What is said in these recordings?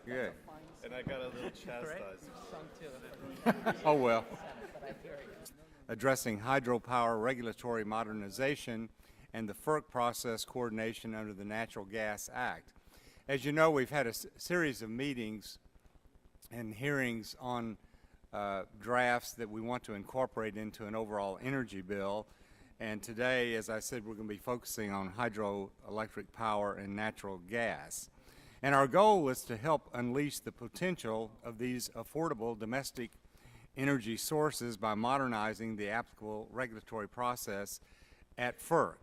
Good. And I got a little chastised. Oh, well. Addressing hydropower regulatory modernization and the FERC process coordination under the Natural Gas Act. As you know, we've had a series of meetings and hearings on drafts that we want to incorporate into an overall energy bill. And today, as I said, we're going to be focusing on hydroelectric power and natural gas. And our goal is to help unleash the potential of these affordable domestic energy sources by modernizing the applicable regulatory process at FERC.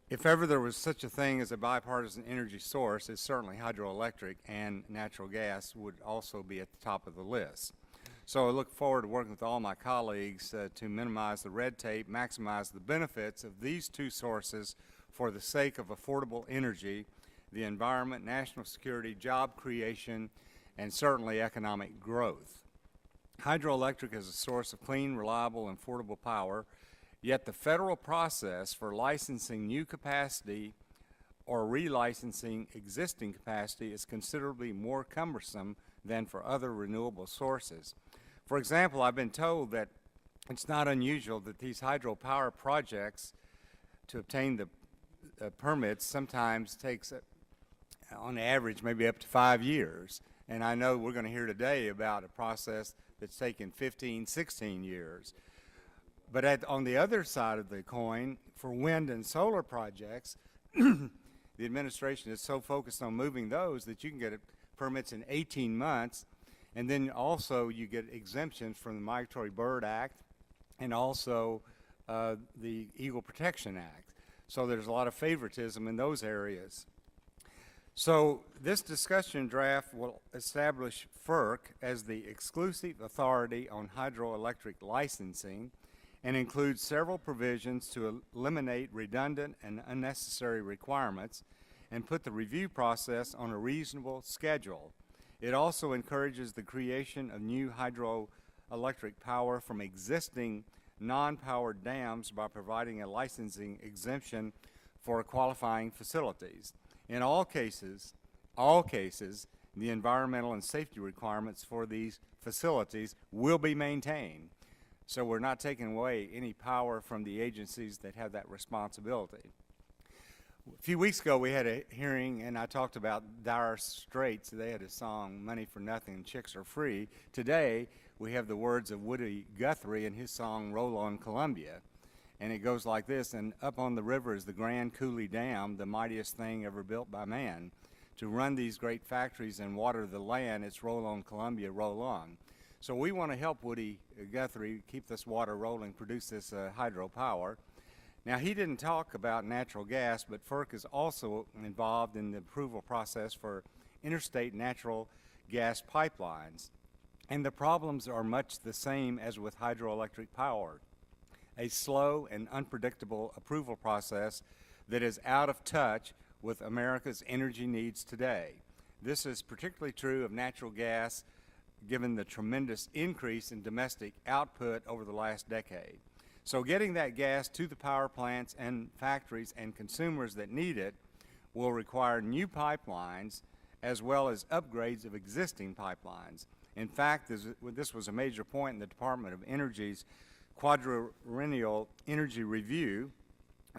If ever there was such a thing as a bipartisan energy source, it's certainly hydroelectric, and natural gas would also be at the top of the list. So I look forward to working with all my colleagues to minimize the red tape, maximize the benefits of these two sources for the sake of affordable energy, the environment, national security, job creation, and certainly economic growth. Hydroelectric is a source of clean, reliable, and affordable power, yet the federal process for licensing new capacity or relicensing existing capacity is considerably more cumbersome than for other renewable sources. For example, I've been told that it's not unusual that these hydropower projects, to obtain the permits, sometimes takes, on average, maybe up to 5 years. And I know we're going to hear today about a process that's taken 15, 16 years. But on the other side of the coin, for wind and solar projects, the administration is so focused on moving those that you can get permits in 18 months, and then also you get exemptions from the Migratory Bird Act and also the Eagle Protection Act. So there's a lot of favoritism in those areas. So this discussion draft will establish FERC as the exclusive authority on hydroelectric licensing and includes several provisions to eliminate redundant and unnecessary requirements and put the review process on a reasonable schedule. It also encourages the creation of new hydroelectric power from existing non-powered dams by providing a licensing exemption for qualifying facilities. In all cases, the environmental and safety requirements for these facilities will be maintained. So we're not taking away any power from the agencies that have that responsibility. A few weeks ago, we had a hearing, and I talked about Dire Straits. They had a song, Money for Nothing, Chicks Are Free. Today, we have the words of Woody Guthrie in his song, Roll on Columbia. And it goes like this: and up on the river is the Grand Coulee Dam, the mightiest thing ever built by man. To run these great factories and water the land, it's roll on Columbia, roll on. So we want to help Woody Guthrie keep this water rolling, produce this hydropower. Now, he didn't talk about natural gas, but FERC is also involved in the approval process for interstate natural gas pipelines. And the problems are much the same as with hydroelectric power: a slow and unpredictable approval process that is out of touch with America's energy needs today. This is particularly true of natural gas, given the tremendous increase in domestic output over the last decade. So getting that gas to the power plants and factories and consumers that need it will require new pipelines as well as upgrades of existing pipelines. In fact, this was a major point in the Department of Energy's quadrennial energy review.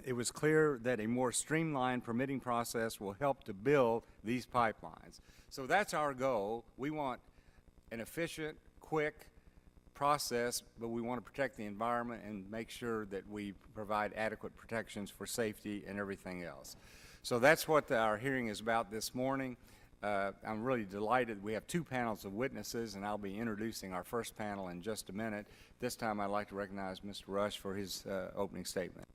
It was clear that a more streamlined permitting process will help to build these pipelines. So that's our goal. We want an efficient, quick process, but we want to protect the environment and make sure that we provide adequate protections for safety and everything else. So that's what our hearing is about this morning. I'm really delighted. We have two panels of witnesses, and I'll be introducing our first panel in just a minute. This time I'd like to recognize Mr. Rush for his opening statement.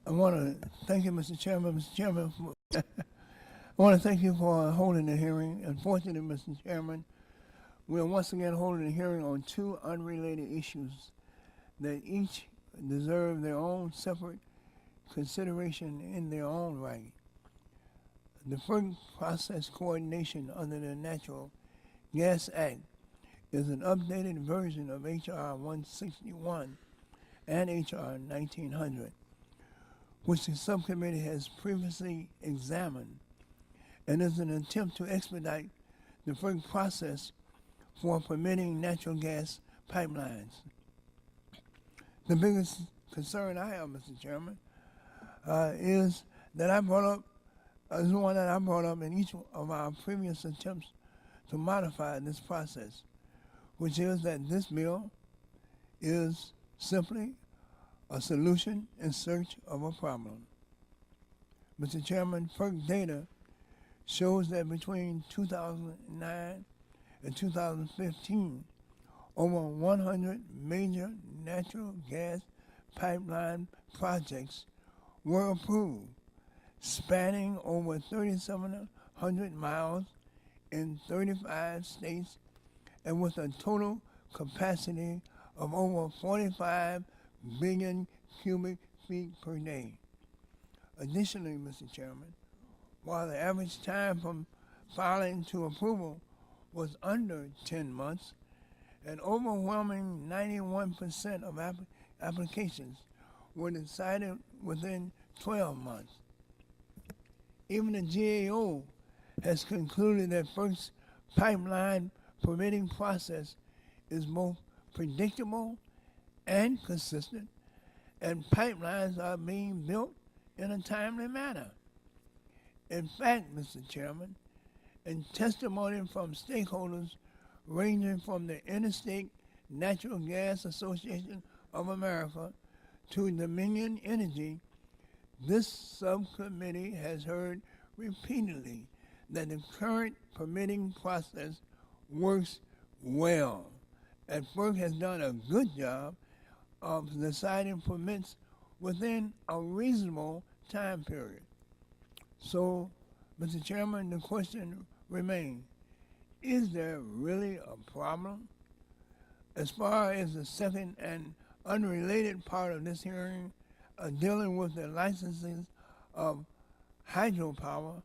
I want to thank you, Mr. Chairman. Mr. Chairman, I want to thank you for holding the hearing. Unfortunately, Mr. Chairman, we are once again holding a hearing on two unrelated issues that each deserve their own separate consideration in their own right. The FERC process coordination under the Natural Gas Act is an updated version of H.R. 161 and H.R. 1900, which the subcommittee has previously examined and is an attempt to expedite the FERC process for permitting natural gas pipelines. The biggest concern I have, Mr. Chairman, is that is one that I brought up in each of our previous attempts to modify this process, which is that this bill is simply a solution in search of a problem. Mr. Chairman, FERC data shows that between 2009 and 2015, over 100 major natural gas pipeline projects were approved, spanning over 3,700 miles in 35 states and with a total capacity of over 45 billion cubic feet per day. Additionally, Mr. Chairman, while the average time from filing to approval was under 10 months, an overwhelming 91% of applications were decided within 12 months. Even the GAO has concluded that FERC's pipeline permitting process is both predictable and consistent, and pipelines are being built in a timely manner. In fact, Mr. Chairman, in testimony from stakeholders ranging from the Interstate Natural Gas Association of America to Dominion Energy, this subcommittee has heard repeatedly that the current permitting process works well, and FERC has done a good job of deciding permits within a reasonable time period. So, Mr. Chairman, the question remains, is there really a problem? As far as the second and unrelated part of this hearing, dealing with the licenses of hydropower,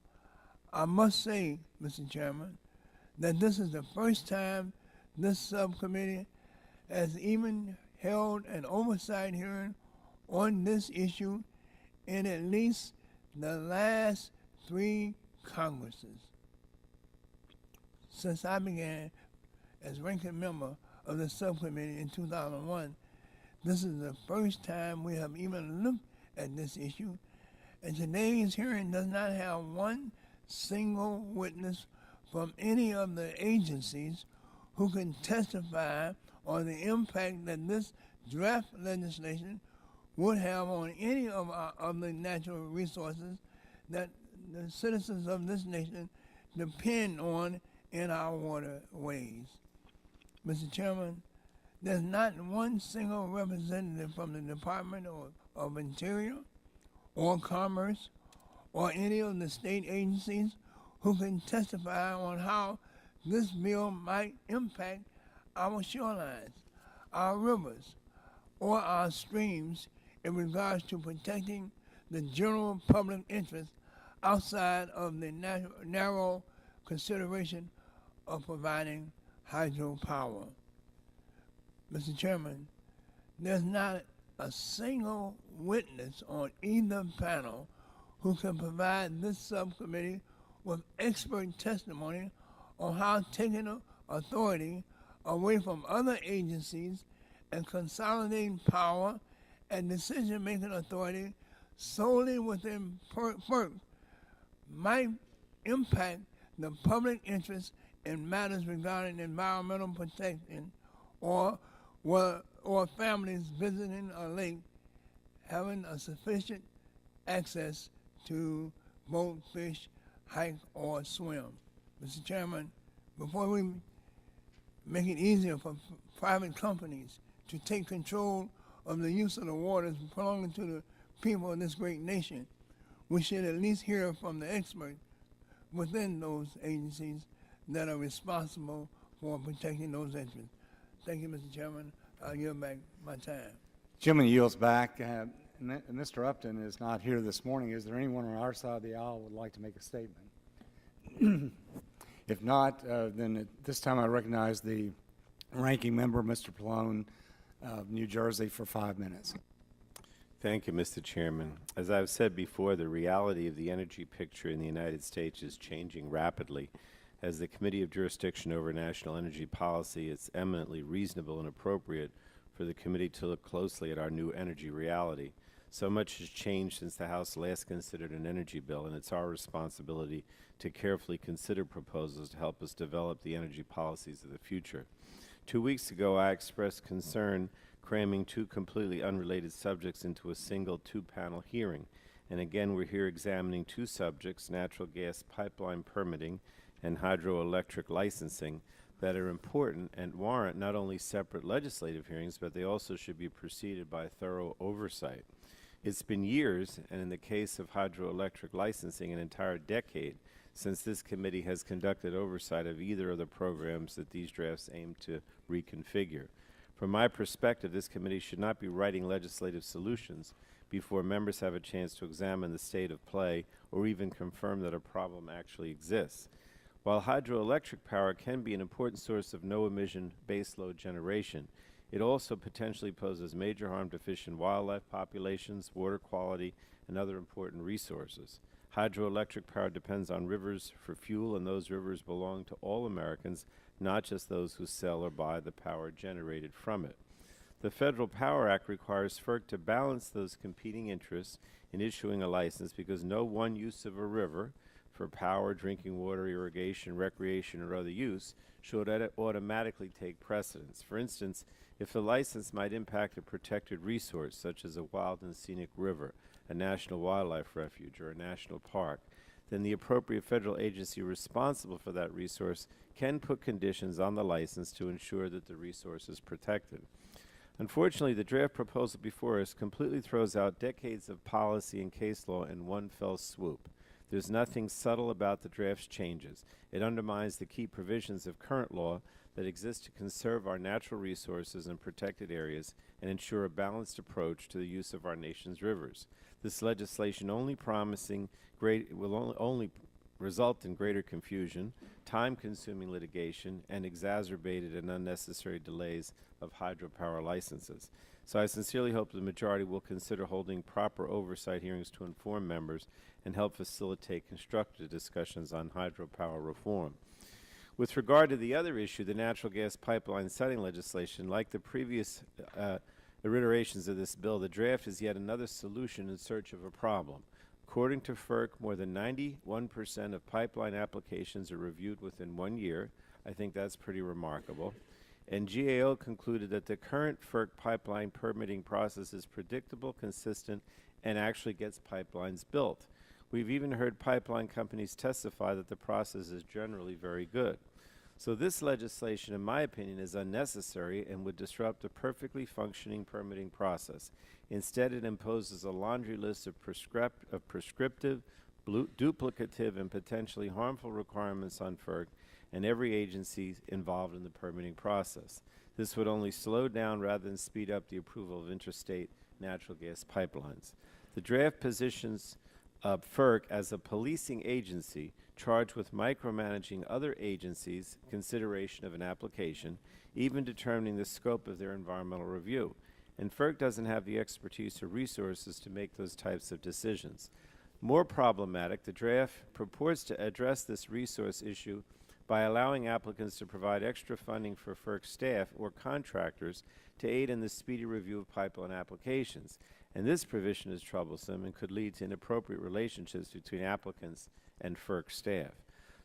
I must say, Mr. Chairman, that this is the first time this subcommittee has even held an oversight hearing on this issue in at least the last 3 Congresses. Since I began as ranking member of the subcommittee in 2001, this is the first time we have even looked at this issue, and today's hearing does not have one single witness from any of the agencies who can testify on the impact that this draft legislation would have on any of the natural resources that the citizens of this nation depend on in our waterways. Mr. Chairman, there's not one single representative from the Department of Interior or Commerce or any of the state agencies who can testify on how this bill might impact our shorelines, our rivers, or our streams in regards to protecting the general public interest outside of the narrow consideration of providing hydropower. Mr. Chairman, there's not a single witness on either panel who can provide this subcommittee with expert testimony on how taking authority away from other agencies and consolidating power and decision-making authority solely within FERC might impact the public interest in matters regarding environmental protection or families visiting a lake having a sufficient access to boat, fish, hike, or swim. Mr. Chairman, before we make it easier for private companies to take control of the use of the waters belonging to the people of this great nation, we should at least hear from the experts within those agencies that are responsible for protecting those interests. Thank you, Mr. Chairman. I'll yield back my time. Gentleman yields back. Mr. Upton is not here this morning. Is there anyone on our side of the aisle who would like to make a statement? If not, then at this time I recognize the ranking member, Mr. Pallone of New Jersey, for 5 minutes. Thank you, Mr. Chairman. As I've said before, the reality of the energy picture in the United States is changing rapidly. As the Committee of Jurisdiction over National Energy Policy, it's eminently reasonable and appropriate for the committee to look closely at our new energy reality. So much has changed since the House last considered an energy bill, and it's our responsibility to carefully consider proposals to help us develop the energy policies of the future. 2 weeks ago, I expressed concern cramming two completely unrelated subjects into a single two-panel hearing. And again, we're here examining two subjects, natural gas pipeline permitting and hydroelectric licensing, that are important and warrant not only separate legislative hearings, but they also should be preceded by thorough oversight. It's been years, and in the case of hydroelectric licensing, an entire decade, since this committee has conducted oversight of either of the programs that these drafts aim to reconfigure. From my perspective, this committee should not be writing legislative solutions before members have a chance to examine the state of play or even confirm that a problem actually exists. While hydroelectric power can be an important source of no-emission baseload generation, it also potentially poses major harm to fish and wildlife populations, water quality, and other important resources. Hydroelectric power depends on rivers for fuel, and those rivers belong to all Americans, not just those who sell or buy the power generated from it. The Federal Power Act requires FERC to balance those competing interests in issuing a license because no one use of a river for power, drinking water, irrigation, recreation, or other use should automatically take precedence. For instance, if the license might impact a protected resource, such as a wild and scenic river, a national wildlife refuge, or a national park, then the appropriate federal agency responsible for that resource can put conditions on the license to ensure that the resource is protected. Unfortunately, the draft proposal before us completely throws out decades of policy and case law in one fell swoop. There's nothing subtle about the draft's changes. It undermines the key provisions of current law that exist to conserve our natural resources and protected areas and ensure a balanced approach to the use of our nation's rivers. This legislation will only result in greater confusion, time-consuming litigation, and exacerbated and unnecessary delays of hydropower licenses. So I sincerely hope the majority will consider holding proper oversight hearings to inform members and help facilitate constructive discussions on hydropower reform. With regard to the other issue, the natural gas pipeline setting legislation, like the previous iterations of this bill, the draft is yet another solution in search of a problem. According to FERC, more than 91% of pipeline applications are reviewed within 1 year. I think that's pretty remarkable. And GAO concluded that the current FERC pipeline permitting process is predictable, consistent, and actually gets pipelines built. We've even heard pipeline companies testify that the process is generally very good. So this legislation, in my opinion, is unnecessary and would disrupt a perfectly functioning permitting process. Instead, it imposes a laundry list of prescriptive, duplicative, and potentially harmful requirements on FERC and every agency involved in the permitting process. This would only slow down rather than speed up the approval of interstate natural gas pipelines. The draft positions FERC as a policing agency charged with micromanaging other agencies' consideration of an application, even determining the scope of their environmental review. And FERC doesn't have the expertise or resources to make those types of decisions. More problematic, the draft purports to address this resource issue by allowing applicants to provide extra funding for FERC staff or contractors to aid in the speedy review of pipeline applications. And this provision is troublesome and could lead to inappropriate relationships between applicants and FERC staff.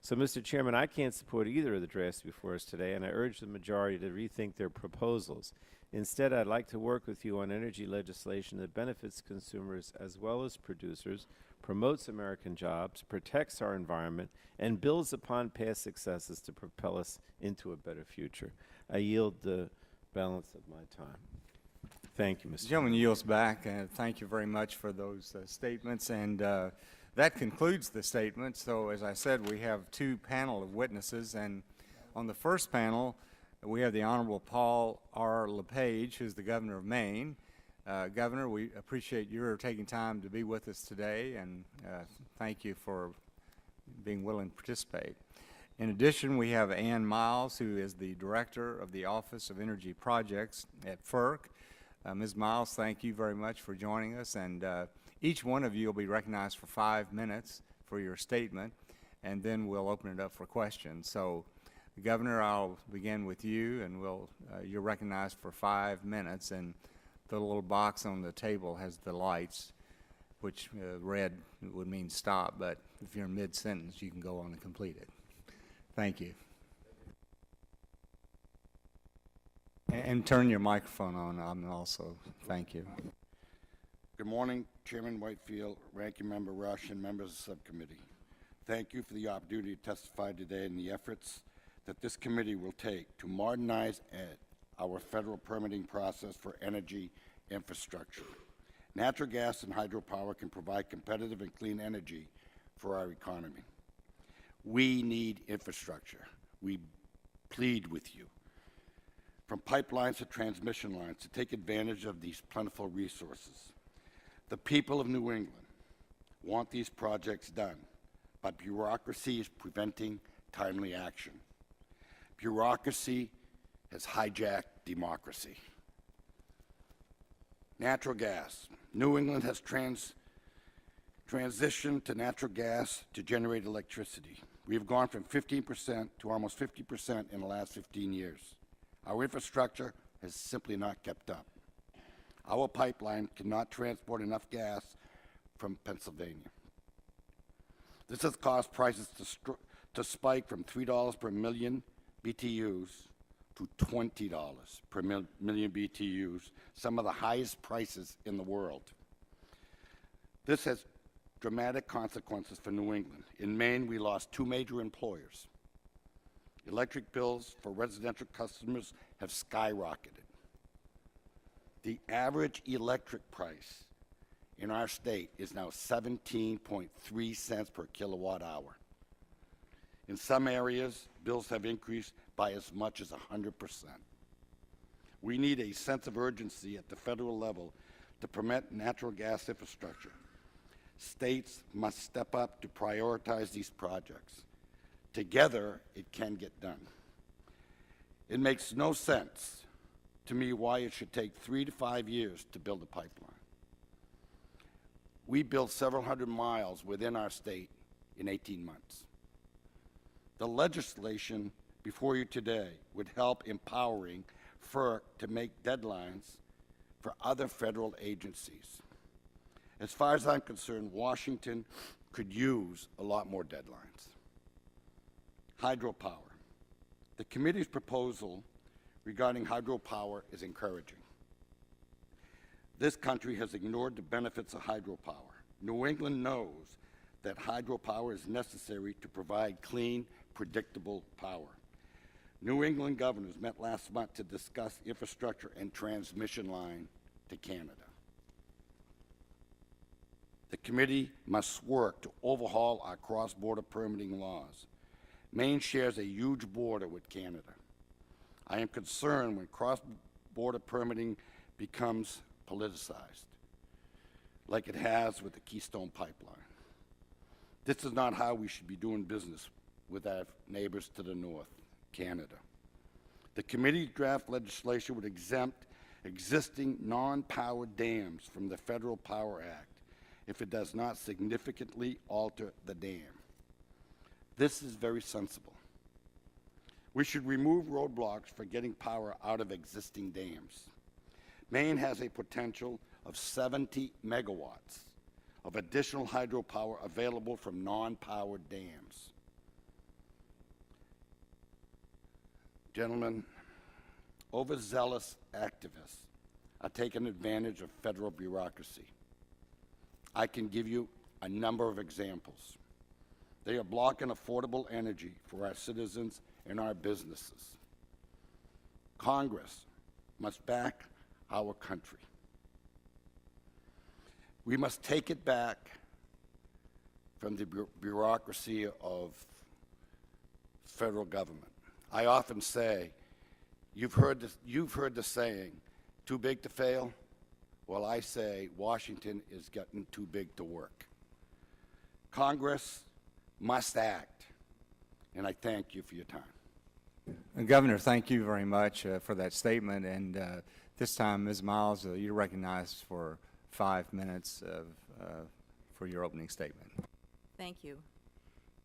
So, Mr. Chairman, I can't support either of the drafts before us today, and I urge the majority to rethink their proposals. Instead, I'd like to work with you on energy legislation that benefits consumers as well as producers, promotes American jobs, protects our environment, and builds upon past successes to propel us into a better future. I yield the balance of my time. Thank you, Mr. The gentleman yields back. Thank you very much for those statements. And that concludes the statement. So, as I said, we have two panel of witnesses. And on the first panel, we have the Honorable Paul R. LePage, who's the Governor of Maine. Governor, we appreciate your taking time to be with us today, and thank you for being willing to participate. In addition, we have Ann Miles, who is the Director of the Office of Energy Projects at FERC. Ms. Miles, thank you very much for joining us, and each one of you will be recognized for 5 minutes for your statement, and then we'll open it up for questions. So, Governor, I'll begin with you, and you're recognized for 5 minutes, and the little box on the table has the lights, which red would mean stop, but if you're in mid-sentence, you can go on and complete it. Thank you. And turn your microphone on also. Thank you. Good morning, Chairman Whitefield, Ranking Member Rush, and members of the subcommittee. Thank you for the opportunity to testify today in the efforts that this committee will take to modernize our federal permitting process for energy infrastructure. Natural gas and hydropower can provide competitive and clean energy for our economy. We need infrastructure. We plead with you, from pipelines to transmission lines, to take advantage of these plentiful resources. The people of New England want these projects done, but bureaucracy is preventing timely action. Bureaucracy has hijacked democracy. Natural gas. New England has transitioned to natural gas to generate electricity. We have gone from 15% to almost 50% in the last 15 years. Our infrastructure has simply not kept up. Our pipeline cannot transport enough gas from Pennsylvania. This has caused prices to spike from $3 per million BTUs to $20 per million BTUs, some of the highest prices in the world. This has dramatic consequences for New England. In Maine, we lost 2 major employers. Electric bills for residential customers have skyrocketed. The average electric price in our state is now 17.3 cents per kilowatt hour. In some areas, bills have increased by as much as 100%. We need a sense of urgency at the federal level to permit natural gas infrastructure. States must step up to prioritize these projects. Together, it can get done. It makes no sense to me why it should take 3 to 5 years to build a pipeline. We built several hundred miles within our state in 18 months. The legislation before you today would help empowering FERC to make deadlines for other federal agencies. As far as I'm concerned, Washington could use a lot more deadlines. Hydropower. The committee's proposal regarding hydropower is encouraging. This country has ignored the benefits of hydropower. New England knows that hydropower is necessary to provide clean, predictable power. New England governors met last month to discuss infrastructure and transmission line to Canada. The committee must work to overhaul our cross-border permitting laws. Maine shares a huge border with Canada. I am concerned when cross-border permitting becomes politicized, like it has with the Keystone Pipeline. This is not how we should be doing business with our neighbors to the north, Canada. The committee's draft legislation would exempt existing non-powered dams from the Federal Power Act if it does not significantly alter the dam. This is very sensible. We should remove roadblocks for getting power out of existing dams. Maine has a potential of 70 megawatts of additional hydropower available from non-powered dams. Gentlemen, overzealous activists are taking advantage of federal bureaucracy. I can give you a number of examples. They are blocking affordable energy for our citizens and our businesses. Congress must back our country. We must take it back from the bureaucracy of federal government. I often say, you've heard the saying, too big to fail? Well, I say Washington is getting too big to work. Congress must act, and I thank you for your time. Governor, thank you very much for that statement, and This time, Ms. Miles, you're recognized for 5 minutes for your opening statement. Thank you.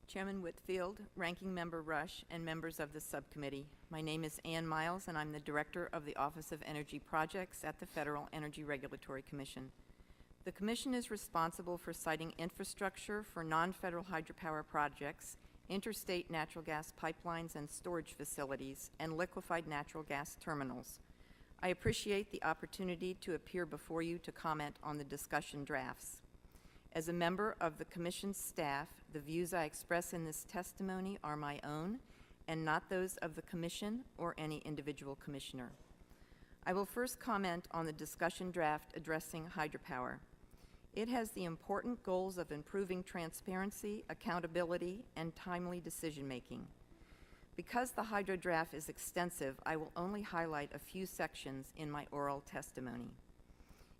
Chairman Whitfield, Ranking Member Rush, and members of the subcommittee. My name is Ann Miles, and I'm the Director of the Office of Energy Projects at the Federal Energy Regulatory Commission. The Commission is responsible for siting infrastructure for non-federal hydropower projects, interstate natural gas pipelines and storage facilities, and liquefied natural gas terminals. I appreciate the opportunity to appear before you to comment on the discussion drafts. As a member of the Commission's staff, the views I express in this testimony are my own and not those of the Commission or any individual commissioner. I will first comment on the discussion draft addressing hydropower. It has the important goals of improving transparency, accountability, and timely decision-making. Because the hydro draft is extensive, I will only highlight a few sections in my oral testimony.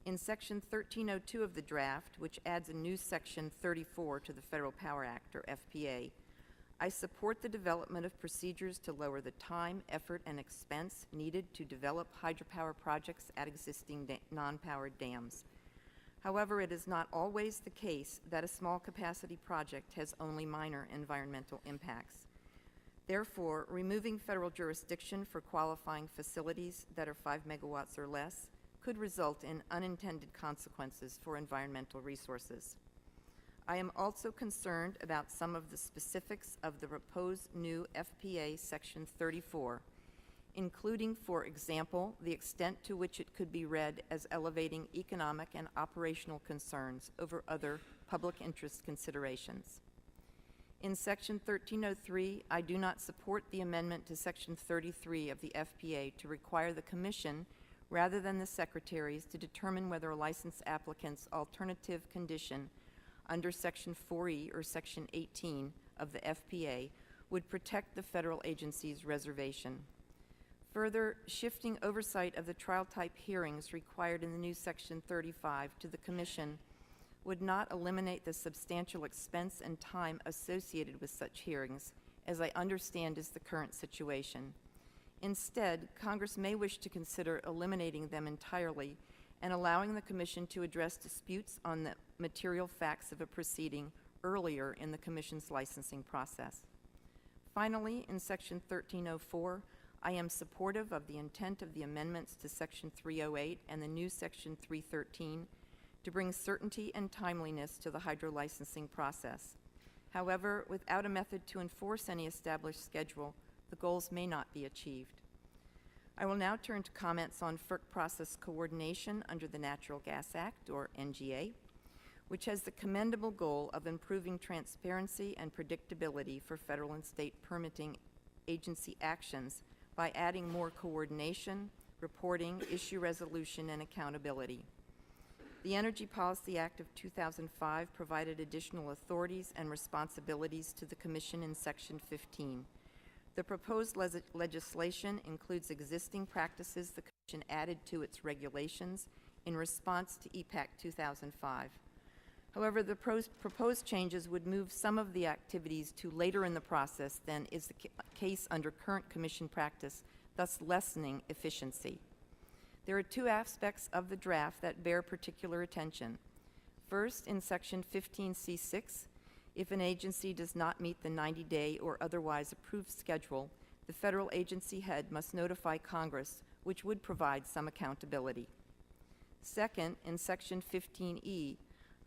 In Section 1302 of the draft, which adds a new Section 34 to the Federal Power Act, or FPA, I support the development of procedures to lower the time, effort, and expense needed to develop hydropower projects at existing non-powered dams. However, it is not always the case that a small capacity project has only minor environmental impacts. Therefore, removing federal jurisdiction for qualifying facilities that are 5 megawatts or less could result in unintended consequences for environmental resources. I am also concerned about some of the specifics of the proposed new FPA Section 34, including, for example, the extent to which it could be read as elevating economic and operational concerns over other public interest considerations. In Section 1303, I do not support the amendment to Section 33 of the FPA to require the Commission, rather than the Secretaries, to determine whether a license applicant's alternative condition under Section 4E or Section 18 of the FPA would protect the federal agency's reservation. Further, shifting oversight of the trial-type hearings required in the new Section 35 to the Commission would not eliminate the substantial expense and time associated with such hearings, as I understand is the current situation. Instead, Congress may wish to consider eliminating them entirely and allowing the Commission to address disputes on the material facts of a proceeding earlier in the Commission's licensing process. Finally, in Section 1304, I am supportive of the intent of the amendments to Section 308 and the new Section 313 to bring certainty and timeliness to the hydro licensing process. However, without a method to enforce any established schedule, the goals may not be achieved. I will now turn to comments on FERC process coordination under the Natural Gas Act, or NGA, which has the commendable goal of improving transparency and predictability for federal and state permitting agency actions by adding more coordination, reporting, issue resolution, and accountability. The Energy Policy Act of 2005 provided additional authorities and responsibilities to the Commission in Section 15. The proposed legislation includes existing practices the Commission added to its regulations in response to EPAC 2005. However, the proposed changes would move some of the activities to later in the process than is the case under current Commission practice, thus lessening efficiency. There are two aspects of the draft that bear particular attention. First, in Section 15C6, if an agency does not meet the 90-day or otherwise approved schedule, the federal agency head must notify Congress, which would provide some accountability. Second, in Section 15E,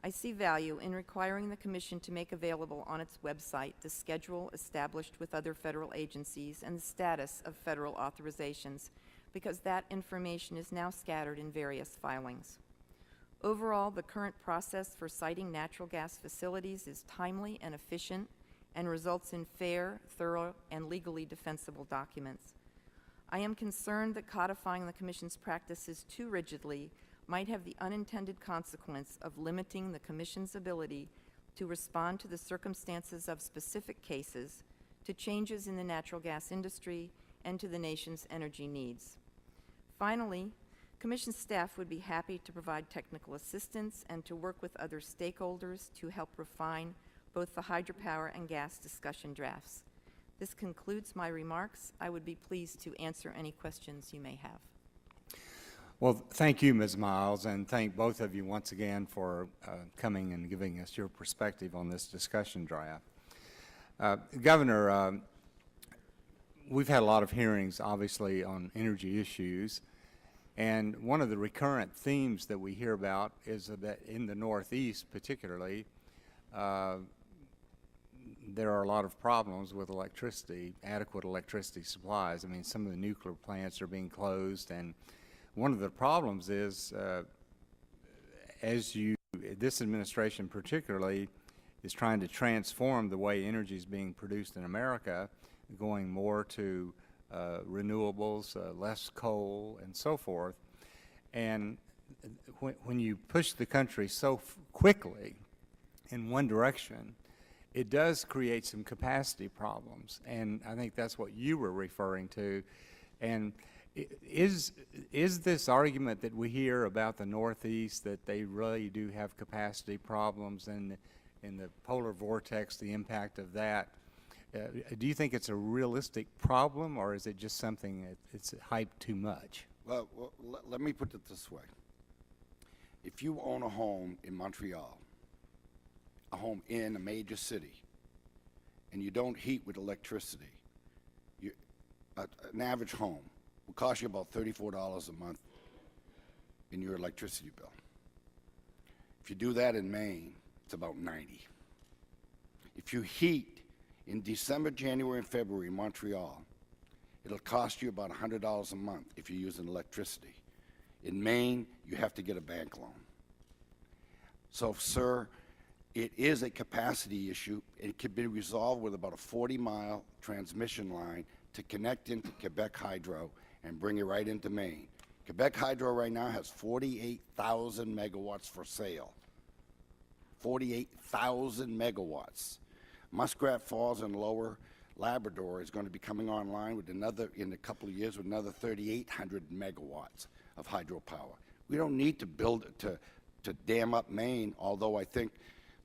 I see value in requiring the Commission to make available on its website the schedule established with other federal agencies and the status of federal authorizations, because that information is now scattered in various filings. Overall, the current process for siting natural gas facilities is timely and efficient and results in fair, thorough, and legally defensible documents. I am concerned that codifying the Commission's practices too rigidly might have the unintended consequence of limiting the Commission's ability to respond to the circumstances of specific cases, to changes in the natural gas industry, and to the nation's energy needs. Finally, Commission staff would be happy to provide technical assistance and to work with other stakeholders to help refine both the hydropower and gas discussion drafts. This concludes my remarks. I would be pleased to answer any questions you may have. Well, thank you, Ms. Miles, and thank both of you once again for coming and giving us your perspective on this discussion draft. Governor, we've had a lot of hearings, obviously, on energy issues, and one of the recurrent themes that we hear about is that in the Northeast, particularly, there are a lot of problems with electricity, adequate electricity supplies. I mean, some of the nuclear plants are being closed, and one of the problems is, this administration particularly is trying to transform the way energy is being produced in America, going more to renewables, less coal, and so forth. And when you push the country so quickly in one direction, it does create some capacity problems. And I think that's what you were referring to. And is this argument that we hear about the Northeast, that they really do have capacity problems, and in the polar vortex, the impact of that, do you think it's a realistic problem, or is it just something that it's hyped too much? Well, let me put it this way. If you own a home in Montreal, a home in a major city, and you don't heat with electricity, an average home will cost you about $34 a month in your electricity bill. If you do that in Maine, it's about $90. If you heat in December, January, and February in Montreal, it'll cost you about $100 a month if you're using electricity. In Maine, you have to get a bank loan. So, sir, it is a capacity issue. It can be resolved with about a 40-mile transmission line to connect into Quebec Hydro and bring it right into Maine. Quebec Hydro right now has 48,000 megawatts for sale. 48,000 megawatts. Muskrat Falls and Lower Labrador is going to be coming online with another, in a couple of years, with another 3,800 megawatts of hydropower. We don't need to build to dam up Maine, although I think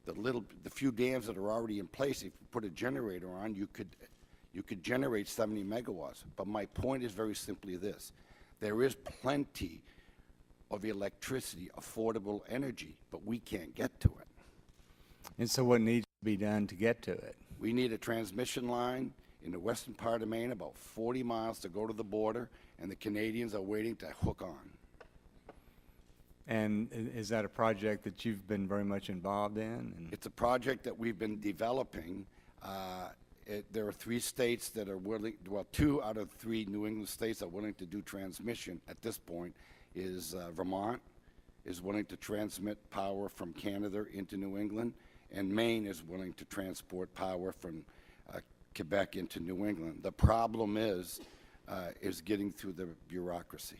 the few dams that are already in place, if you put a generator on, you could generate 70 megawatts. But my point is very simply this. There is plenty of electricity, affordable energy, but we can't get to it. And so what needs to be done to get to it? We need a transmission line in the western part of Maine, about 40 miles to go to the border, and the Canadians are waiting to hook on. And is that a project that you've been very much involved in? It's a project that we've been developing. There are 3 states that are willing, well, 2 out of 3 New England states are willing to do transmission at this point. Vermont is willing to transmit power from Canada into New England, and Maine is willing to transport power from Quebec into New England. The problem is getting through the bureaucracy.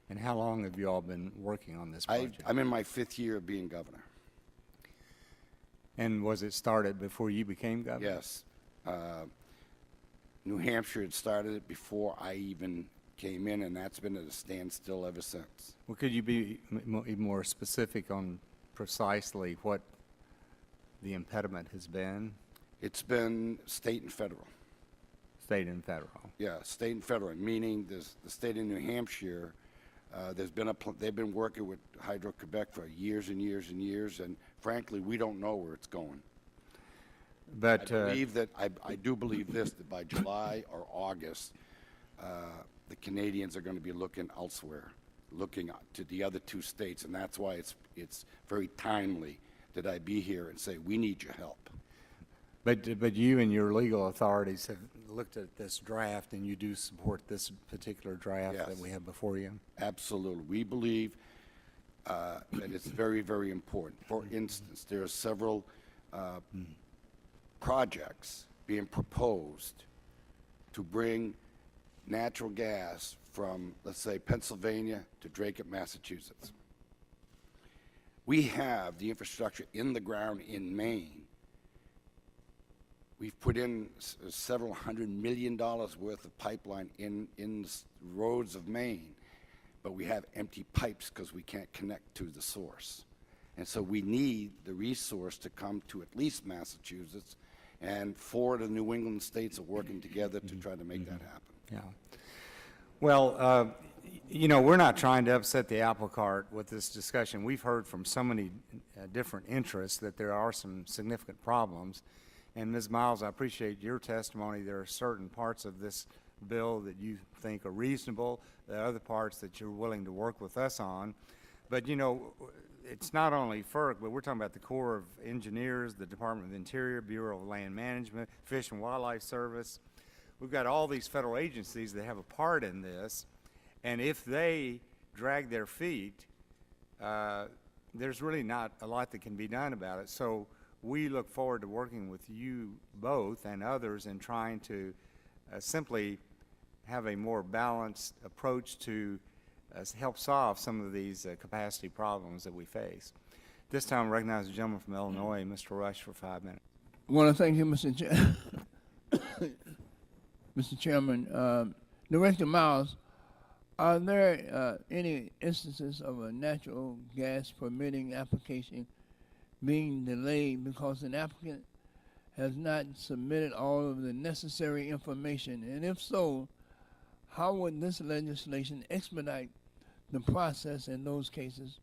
And how long have you all been working on this project? I'm in my 5th year of being governor. And was it started before you became governor? Yes. New Hampshire had started it before I even came in, and that's been at a standstill ever since. Well, could you be more specific on precisely what the impediment has been? It's been state and federal. State and federal. Yeah, state and federal, meaning the state of New Hampshire, they've been working with Hydro-Quebec for years and years and years, and frankly, we don't know where it's going. But I do believe this, that by July or August, the Canadians are going to be looking elsewhere, looking to the other 2 states, and that's why it's very timely that I be here and say, we need your help. But you and your legal authorities have looked at this draft, and you do support this particular draft Yes. that we have before you? Absolutely. We believe that it's very, very important. For instance, there are several projects being proposed to bring natural gas from, let's say, Pennsylvania to Drake, Massachusetts. We have the infrastructure in the ground in Maine. We've put in several $100 million worth of pipeline in the roads of Maine, but we have empty pipes because we can't connect to the source. And so we need the resource to come to at least Massachusetts, and 4 of the New England states are working together to try to make that happen. Yeah. Well, you know, we're not trying to upset the apple cart with this discussion. We've heard from so many different interests that there are some significant problems. And Ms. Miles, I appreciate your testimony. There are certain parts of this bill that you think are reasonable. There are other parts that you're willing to work with us on. But, you know, it's not only FERC, but we're talking about the Corps of Engineers, the Department of the Interior, Bureau of Land Management, Fish and Wildlife Service. We've got all these federal agencies that have a part in this. And if they drag their feet, there's really not a lot that can be done about it. So we look forward to working with you both and others in trying to simply have a more balanced approach to help solve some of these capacity problems that we face. This time I recognize the gentleman from Illinois, Mr. Rush, for 5 minutes. I want to thank you, Mr. Mr. Chairman. Director Miles, are there any instances of a natural gas permitting application being delayed because an applicant has not submitted all of the necessary information? And if so, how would this legislation expedite the process in those cases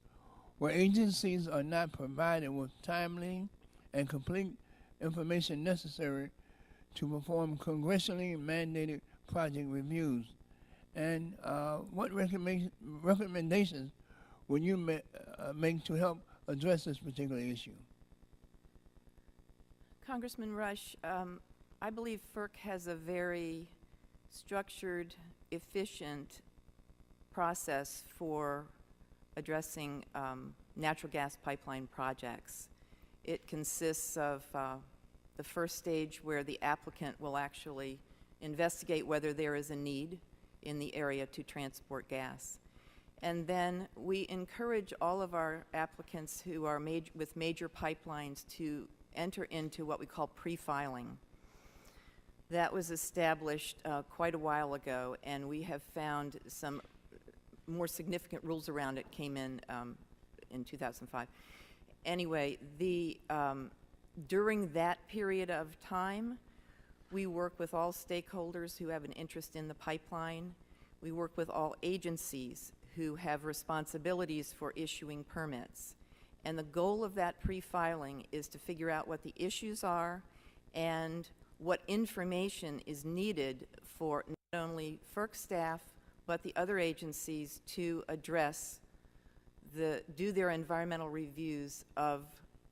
where agencies are not provided with timely and complete information necessary to perform congressionally mandated project reviews? And what recommendations would you make to help address this particular issue? Congressman Rush, I believe FERC has a very structured, efficient process for addressing natural gas pipeline projects. It consists of the first stage where the applicant will actually investigate whether there is a need in the area to transport gas. And then we encourage all of our applicants who are with major pipelines to enter into what we call pre-filing. That was established quite a while ago, and we have found some more significant rules around it came in 2005. Anyway, during that period of time, we work with all stakeholders who have an interest in the pipeline. We work with all agencies who have responsibilities for issuing permits. And the goal of that pre-filing is to figure out what the issues are and what information is needed for not only FERC staff, but the other agencies to address do their environmental reviews of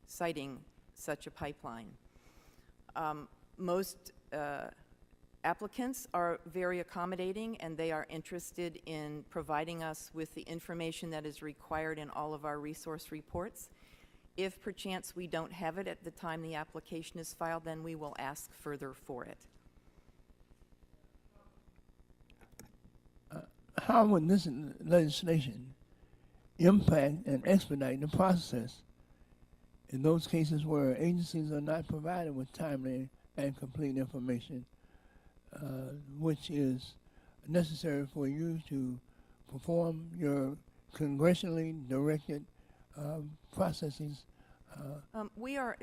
siting such a pipeline. Most applicants are very accommodating, and they are interested in providing us with the information that is required in all of our resource reports. If perchance we don't have it at the time the application is filed, then we will ask further for it. How would this legislation impact and expedite the process in those cases where agencies are not provided with timely and complete information, which is necessary for you to perform your congressionally directed processes? We are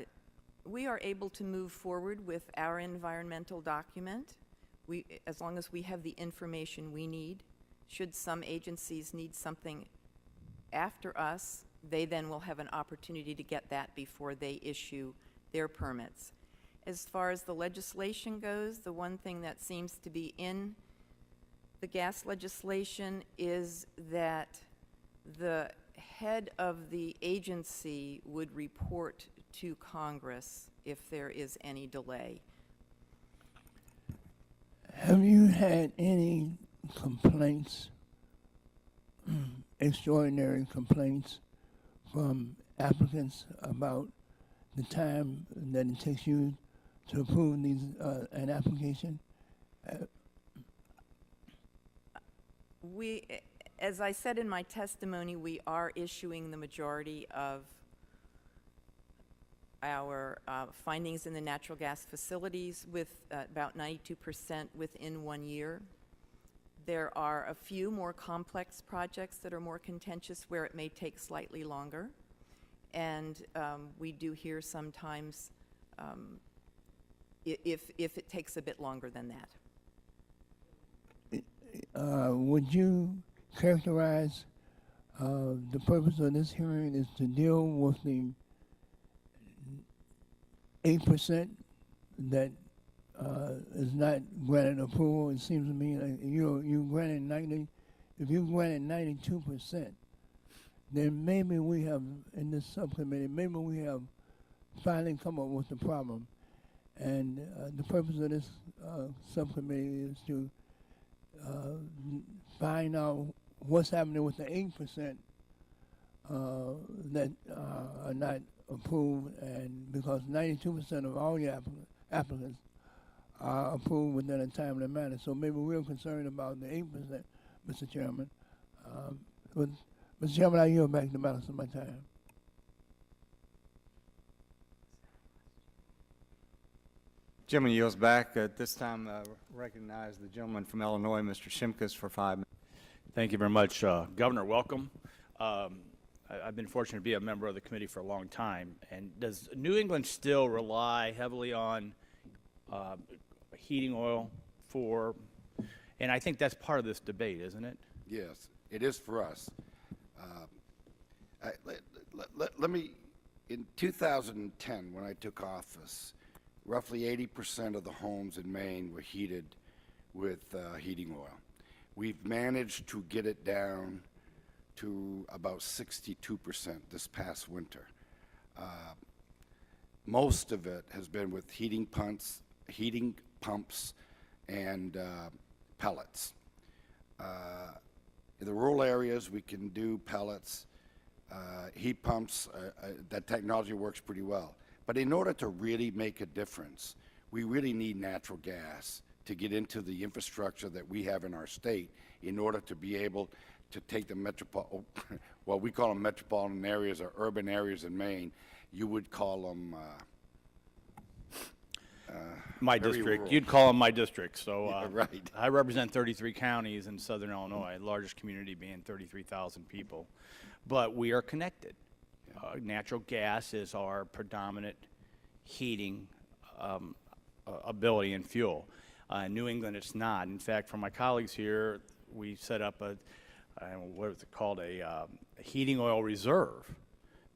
able to move forward with our environmental document as long as we have the information we need. Should some agencies need something after us, they then will have an opportunity to get that before they issue their permits. As far as the legislation goes, the one thing that seems to be in the gas legislation is that the head of the agency would report to Congress if there is any delay. Have you had any complaints, extraordinary complaints from applicants about the time that it takes you to approve an application? As I said in my testimony, we are issuing the majority of our findings in the natural gas facilities with about 92% within 1 year. There are a few more complex projects that are more contentious where it may take slightly longer. And we do hear sometimes if it takes a bit longer than that. Would you characterize the purpose of this hearing is to deal with the 8% that is not granted approval. It seems to me like you granted 90. If you granted 92%, then maybe we have in this subcommittee, maybe we have finally come up with the problem. And the purpose of this subcommittee is to find out what's happening with the 8% that are not approved, and because 92% of all the applicants are approved within a timely manner. So maybe we're concerned about the 8%, Mr. Chairman. But, Mr. Chairman, I yield back the balance of my time. Gentleman yields back. At this time, recognize the gentleman from Illinois, Mr. Shimkus, for 5 minutes. Thank you very much. Governor, welcome. I've been fortunate to be a member of the committee for a long time. And does New England still rely heavily on heating oil for, and I think that's part of this debate, isn't it? Yes, it is for us. Let me, in 2010, when I took office, roughly 80% of the homes in Maine were heated with heating oil. We've managed to get it down to about 62% this past winter. Most of it has been with heating pumps and pellets. In the rural areas, we can do pellets. Heat pumps, that technology works pretty well. But in order to really make a difference, we really need natural gas to get into the infrastructure that we have in our state in order to be able to take the well, we call them metropolitan areas or urban areas in Maine. You would call them My very district. rural. You'd call them my district. So Yeah, right. I represent 33 counties in southern Illinois, largest community being 33,000 people. But we are connected. Natural gas is our predominant heating ability and fuel. In New England, it's not. In fact, for my colleagues here, we set up what is it called, a heating oil reserve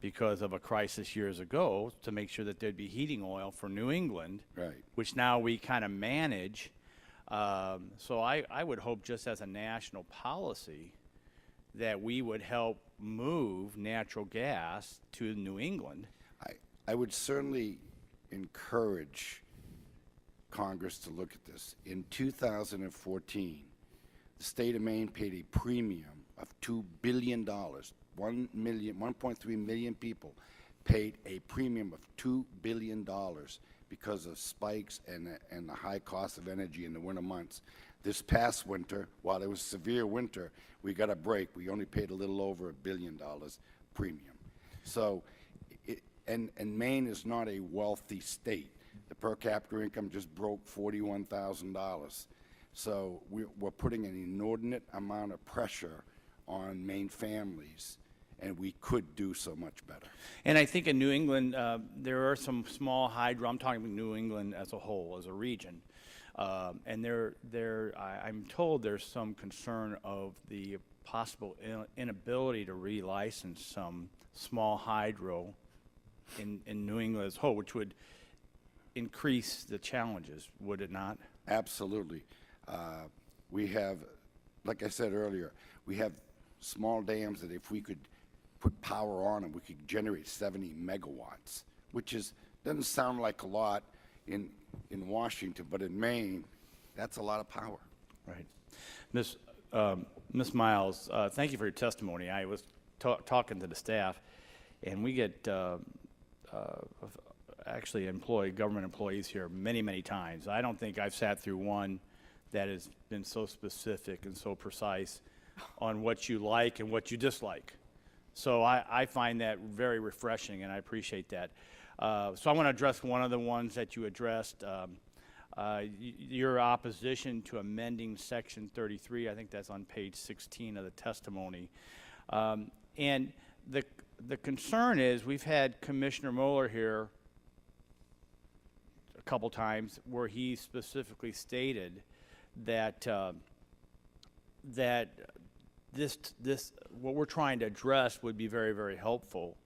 because of a crisis years ago to make sure that there'd be heating oil for New England, Right. which now we kind of manage. So I would hope just as a national policy that we would help move natural gas to New England. I would certainly encourage Congress to look at this. In 2014, the state of Maine paid a premium of $2 billion. 1.3 million people paid a premium of $2 billion because of spikes and the high cost of energy in the winter months. This past winter, while it was severe winter, we got a break. We only paid a little over $1 billion premium. So, and Maine is not a wealthy state. The per capita income just broke $41,000. So we're putting an inordinate amount of pressure on Maine families, and we could do so much better. And I think in New England, there are some small hydro, I'm talking about New England as a whole, as a region. And I'm told there's some concern of the possible inability to relicense some small hydro in New England as a whole, which would increase the challenges, would it not? Absolutely. We have, like I said earlier, we have small dams that if we could put power on them, we could generate 70 megawatts, which doesn't sound like a lot in Washington, but in Maine, that's a lot of power. Right. Ms. Miles, thank you for your testimony. I was talking to the staff, and we get actually government employees here many, many times. I don't think I've sat through one that has been so specific and so precise on what you like and what you dislike. So I find that very refreshing, and I appreciate that. So I want to address one of the ones that you addressed, your opposition to amending Section 33. I think that's on page 16 of the testimony. And the concern is we've had Commissioner Mueller here a couple times where he specifically stated that what we're trying to address would be very, very helpful,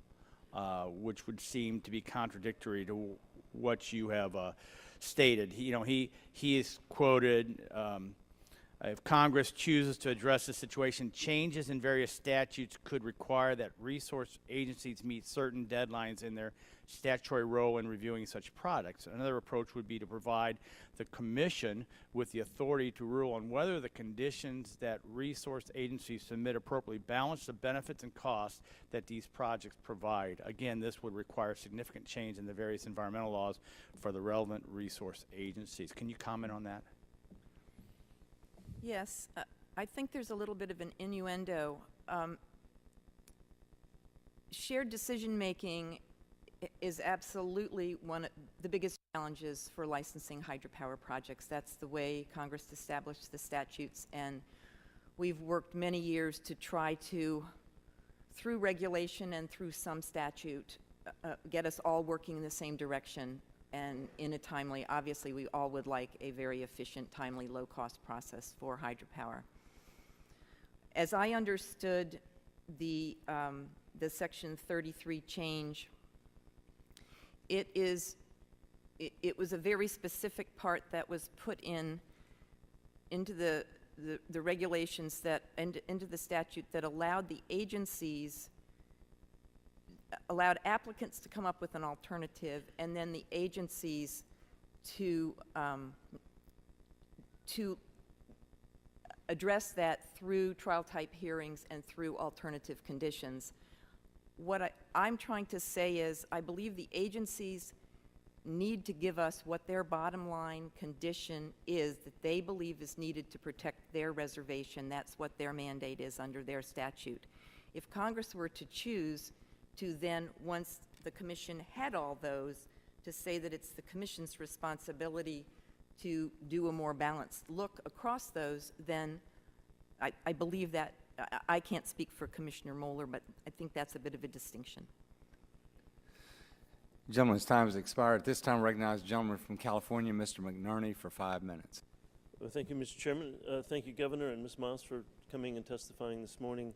which would seem to be contradictory to what you have stated. He is quoted, if Congress chooses to address the situation, changes in various statutes could require that resource agencies meet certain deadlines in their statutory role in reviewing such products. Another approach would be to provide the Commission with the authority to rule on whether the conditions that resource agencies submit appropriately balance the benefits and costs that these projects provide. Again, this would require significant change in the various environmental laws for the relevant resource agencies. Can you comment on that? Yes, I think there's a little bit of an innuendo. Shared decision-making is absolutely one of the biggest challenges for licensing hydropower projects. That's the way Congress established the statutes, and we've worked many years to try to, through regulation and through some statute, get us all working in the same direction and in a timely, obviously we all would like a very efficient, timely, low-cost process for hydropower. As I understood the Section 33 change, it was a very specific part that was put into the regulations and into the statute that allowed the agencies, allowed applicants to come up with an alternative, and then the agencies to address that through trial-type hearings and through alternative conditions. What I'm trying to say is I believe the agencies need to give us what their bottom line condition is that they believe is needed to protect their reservation. That's what their mandate is under their statute. If Congress were to choose to then, once the Commission had all those, to say that it's the Commission's responsibility to do a more balanced look across those, then I believe that, I can't speak for Commissioner Moeller, but I think that's a bit of a distinction. Gentleman's time has expired. At this time, I recognize the gentleman from California, Mr. McNerney, for 5 minutes. Well, thank you, Mr. Chairman. Thank you, Governor and Ms. Miles, for coming and testifying this morning.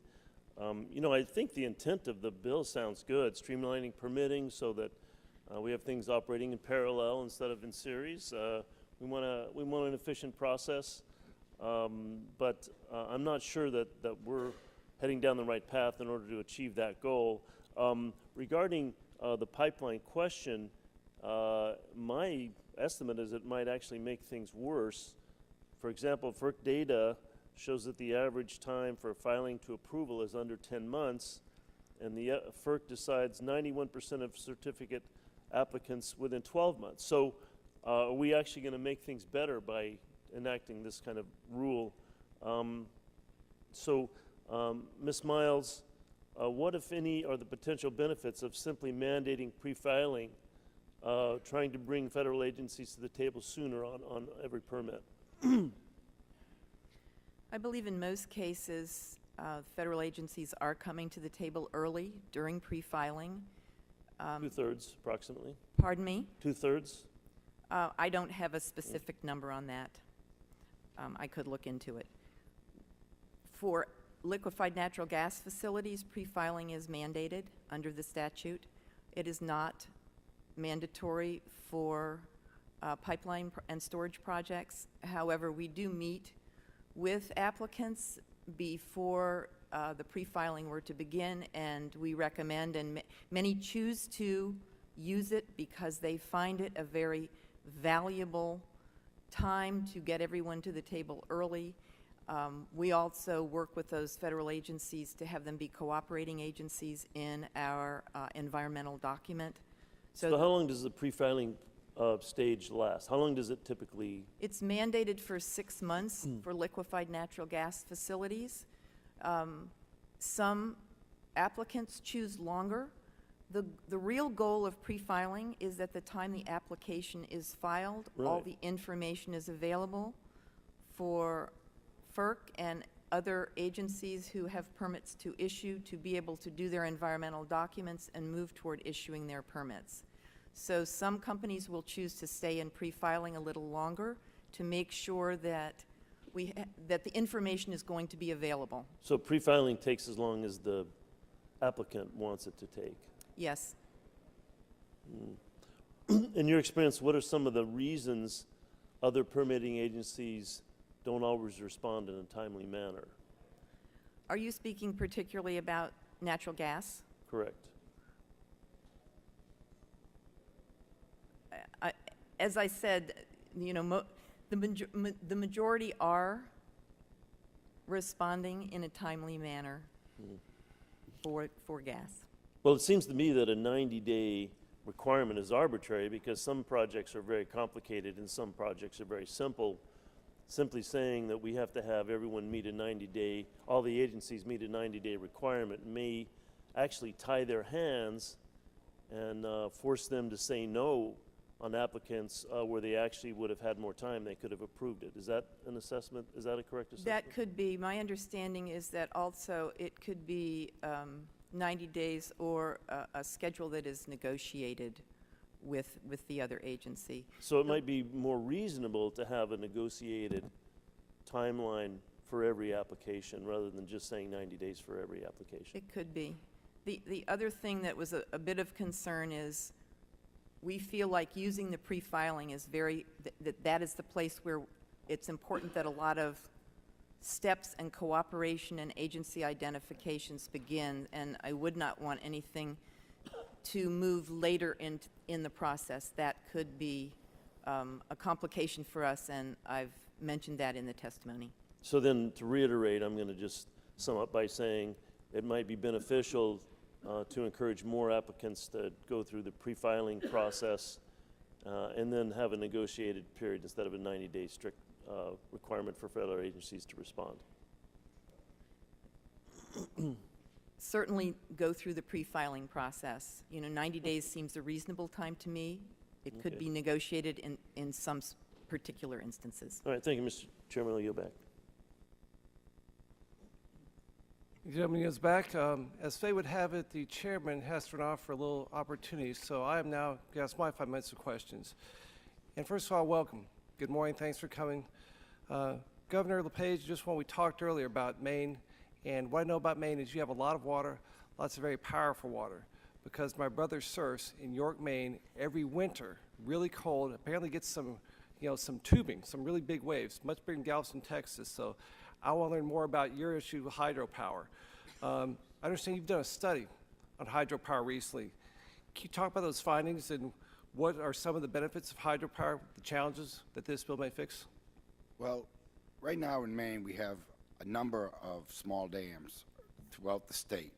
I think the intent of the bill sounds good, streamlining permitting so that we have things operating in parallel instead of in series. We want an efficient process, but I'm not sure that we're heading down the right path in order to achieve that goal. Regarding the pipeline question, my estimate is it might actually make things worse. For example, FERC data shows that the average time for filing to approval is under 10 months, and the FERC decides 91% of certificate applicants within 12 months. So are we actually going to make things better by enacting this kind of rule? Ms. Miles, what, if any, are the potential benefits of simply mandating pre-filing, trying to bring federal agencies to the table sooner on every permit? I believe in most cases, federal agencies are coming to the table early during pre-filing. Two-thirds, approximately. Pardon me? Two-thirds? I don't have a specific number on that. I could look into it. For liquefied natural gas facilities, pre-filing is mandated under the statute. It is not mandatory for pipeline and storage projects. However, we do meet with applicants before the pre-filing were to begin, and we recommend, and many choose to use it because they find it a very valuable time to get everyone to the table early. We also work with those federal agencies to have them be cooperating agencies in our environmental document. So how long does the pre-filing stage last? How long does it typically? It's mandated for 6 months for liquefied natural gas facilities. Some applicants choose longer. The real goal of pre-filing is at the time the application is filed, all Right. the information is available for FERC and other agencies who have permits to issue to be able to do their environmental documents and move toward issuing their permits. So some companies will choose to stay in pre-filing a little longer to make sure that that the information is going to be available. So pre-filing takes as long as the applicant wants it to take. Yes. In your experience, what are some of the reasons other permitting agencies don't always respond in a timely manner? Are you speaking particularly about natural gas? Correct. As I said, you know, the majority are responding in a timely manner for gas. Well, it seems to me that a 90-day requirement is arbitrary because some projects are very complicated and some projects are very simple. Simply saying that we have to have everyone meet a 90-day, all the agencies meet a 90-day requirement may actually tie their hands and force them to say no on applicants where they actually would have had more time, they could have approved it. Is that an assessment? Is that a correct assessment? That could be. My understanding is that also it could be 90 days or a schedule that is negotiated with the other agency. So it might be more reasonable to have a negotiated timeline for every application rather than just saying 90 days for every application. It could be. The other thing that was a bit of concern is we feel like using the pre-filing is that is the place where it's important that a lot of steps and cooperation and agency identifications begin, and I would not want anything to move later in the process. That could be a complication for us, and I've mentioned that in the testimony. So then, to reiterate, I'm going to just sum up by saying it might be beneficial to encourage more applicants to go through the pre-filing process and then have a negotiated period instead of a 90-day strict requirement for federal agencies to respond. Certainly go through the pre-filing process. You know, 90 days seems a reasonable time to me. It could be negotiated in some particular instances. All right, thank you, Mr. Chairman. I'll yield back. The gentleman goes back. As fate would have it, the chairman has to run off for a little opportunity, so I am now going to ask my 5 minutes of questions. And first of all, welcome. Good morning. Thanks for coming. Governor LePage, just when we talked earlier about Maine, and what I know about Maine is you have a lot of water, lots of very powerful water, because my brother surfs in York, Maine, every winter, really cold, apparently gets some, some tubing, some really big waves, much bigger than Galveston, Texas. So I want to learn more about your issue with hydropower. I understand you've done a study on hydropower recently. Can you talk about those findings and what are some of the benefits of hydropower, the challenges that this bill may fix? Well, right now in Maine, we have a number of small dams throughout the state.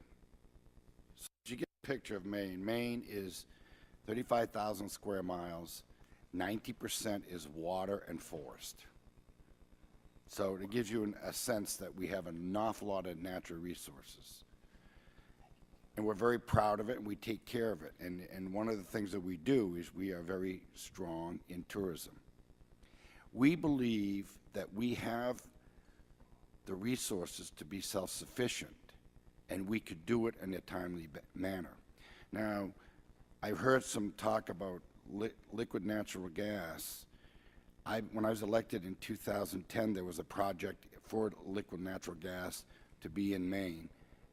So as you get a picture of Maine, Maine is 35,000 square miles, 90% is water and forest. So it gives you a sense that we have an awful lot of natural resources. And we're very proud of it, and we take care of it. And one of the things that we do is we are very strong in tourism. We believe that we have the resources to be self-sufficient, and we could do it in a timely manner. Now, I've heard some talk about liquid natural gas. When I was elected in 2010, there was a project for liquid natural gas to be in Maine,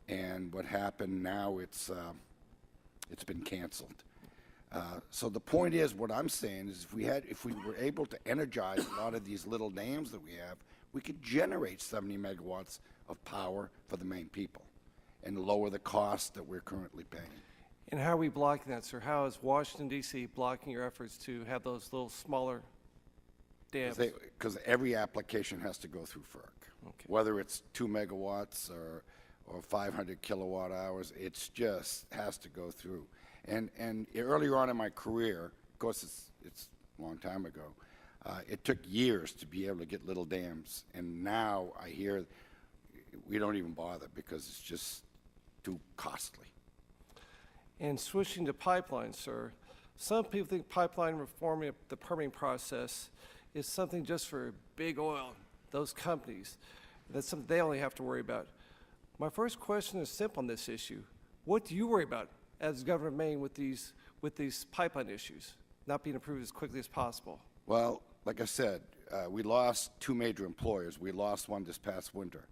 and what happened now, it's been canceled. So the point is, what I'm saying is, if we were able to energize a lot of these little dams that we have, we could generate 70 megawatts of power for the Maine people and lower the cost that we're currently paying. And how are we blocking that, sir? How is Washington, D.C. blocking your efforts to have those little smaller dams? Because every application has to go through FERC. Okay. Whether it's 2 megawatts or 500 kilowatt hours, it's just has to go through. And earlier on in my career, of course it's a long time ago, it took years to be able to get little dams. And now I hear we don't even bother because it's just too costly. And switching to pipelines, sir, some people think pipeline reforming the permitting process is something just for big oil, those companies. That's something they only have to worry about. My first question is simple on this issue. What do you worry about as governor of Maine with these pipeline issues not being approved as quickly as possible? Well, like I said, we lost two major employers. We lost one this past winter.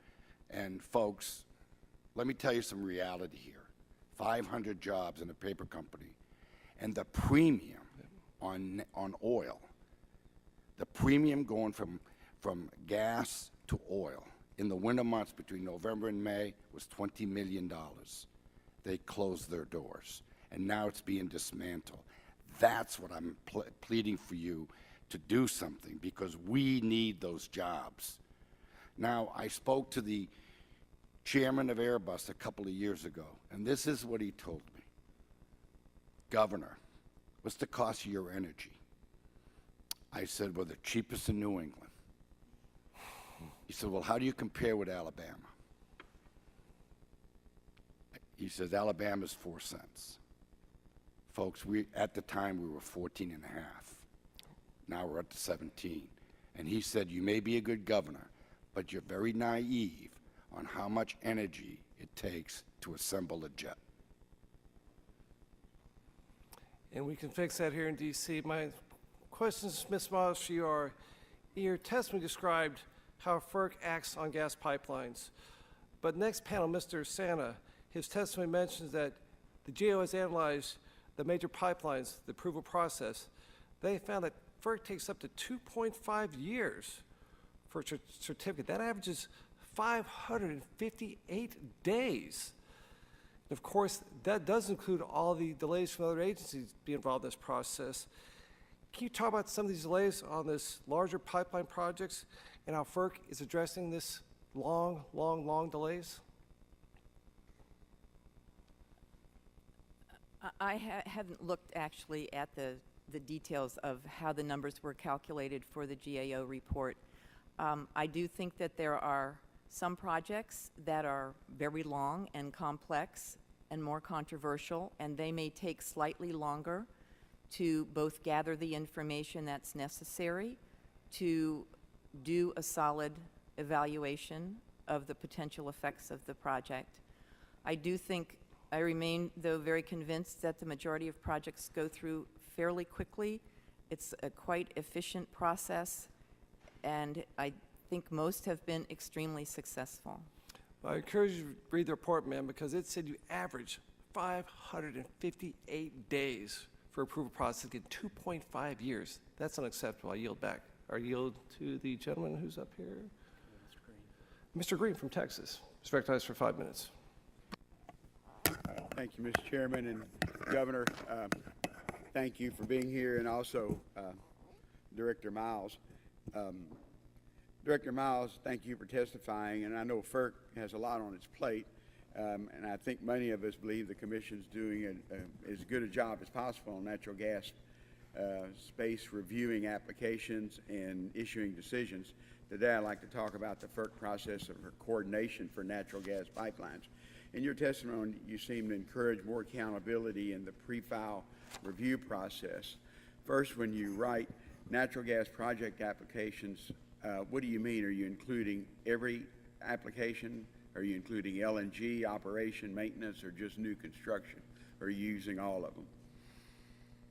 And folks, let me tell you some reality here. 500 jobs in a paper company. And the premium on oil, the premium going from gas to oil in the winter months between November and May was $20 million. They closed their doors, and now it's being dismantled. That's what I'm pleading for you to do something, because we need those jobs. Now, I spoke to the chairman of Airbus a couple of years ago, and this is what he told me. Governor, what's the cost of your energy? I said, we're the cheapest in New England. He said, well, how do you compare with Alabama? He says, Alabama's 4 cents. Folks, at the time, we were 14 and a half. Now we're up to 17. And he said, you may be a good governor, but you're very naive on how much energy it takes to assemble a jet. And we can fix that here in D.C. My questions, Ms. Miles, for you are, in your testimony described how FERC acts on gas pipelines. But next panel, Mr. Santa, his testimony mentions that the GAO has analyzed the major pipelines, the approval process. They found that FERC takes up to 2.5 years for a certificate. That averages 558 days. And of course, that does include all the delays from other agencies being involved in this process. Can you talk about some of these delays on this larger pipeline projects and how FERC is addressing this long delays? I haven't looked actually at the details of how the numbers were calculated for the GAO report. I do think that there are some projects that are very long and complex and more controversial, and they may take slightly longer to both gather the information that's necessary to do a solid evaluation of the potential effects of the project. I remain, though, very convinced that the majority of projects go through fairly quickly. It's a quite efficient process, and I think most have been extremely successful. Well, I encourage you to read the report, ma'am, because it said you average 558 days for approval process in 2.5 years. That's unacceptable. I yield back. I yield to the gentleman who's up here. Mr. Green from Texas is recognized for 5 minutes. Thank you, Mr. Chairman and Governor. Thank you for being here, and also Director Miles. Director Miles, thank you for testifying, and I know FERC has a lot on its plate, and I think many of us believe the Commission's doing as good a job as possible on natural gas space, reviewing applications and issuing decisions. Today, I'd like to talk about the FERC process of coordination for natural gas pipelines. In your testimony, you seem to encourage more accountability in the pre-file review process. First, when you write natural gas project applications, what do you mean? Are you including every application? Are you including LNG, operation, maintenance, or just new construction? Or are you using all of them?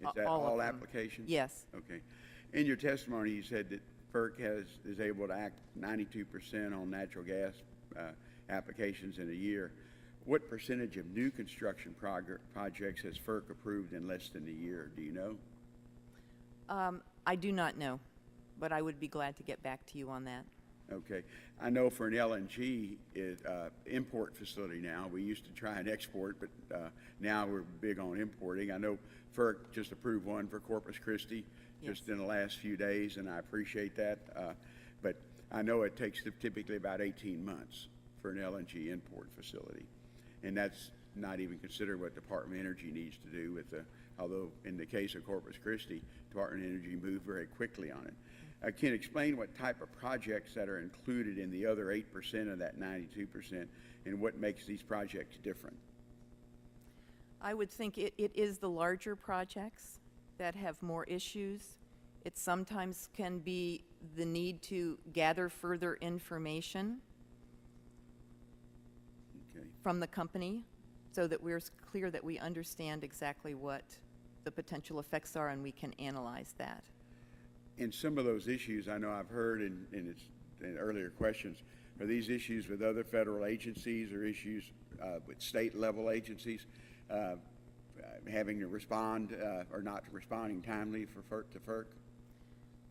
Is that all applications? Yes. Okay. In your testimony, you said that FERC is able to act 92% on natural gas applications in a year. What percentage of new construction projects has FERC approved in less than a year? Do you know? I do not know, but I would be glad to get back to you on that. Okay. I know for an LNG import facility now, we used to try and export, but now we're big on importing. I know FERC just approved one for Corpus Christi just in the last few days, and I appreciate that. But I know it takes typically about 18 months for an LNG import facility. And that's not even considered what Department of Energy needs to do with although in the case of Corpus Christi, Department of Energy moved very quickly on it. Can you explain what type of projects that are included in the other 8% of that 92% and what makes these projects different? I would think it is the larger projects that have more issues. It sometimes can be the need to gather further information from the company so that we're clear that we understand exactly what the potential effects are and we can analyze that. And some of those issues I know I've heard in earlier questions, are these issues with other federal agencies or issues with state level agencies having to respond or not responding timely for FERC to FERC?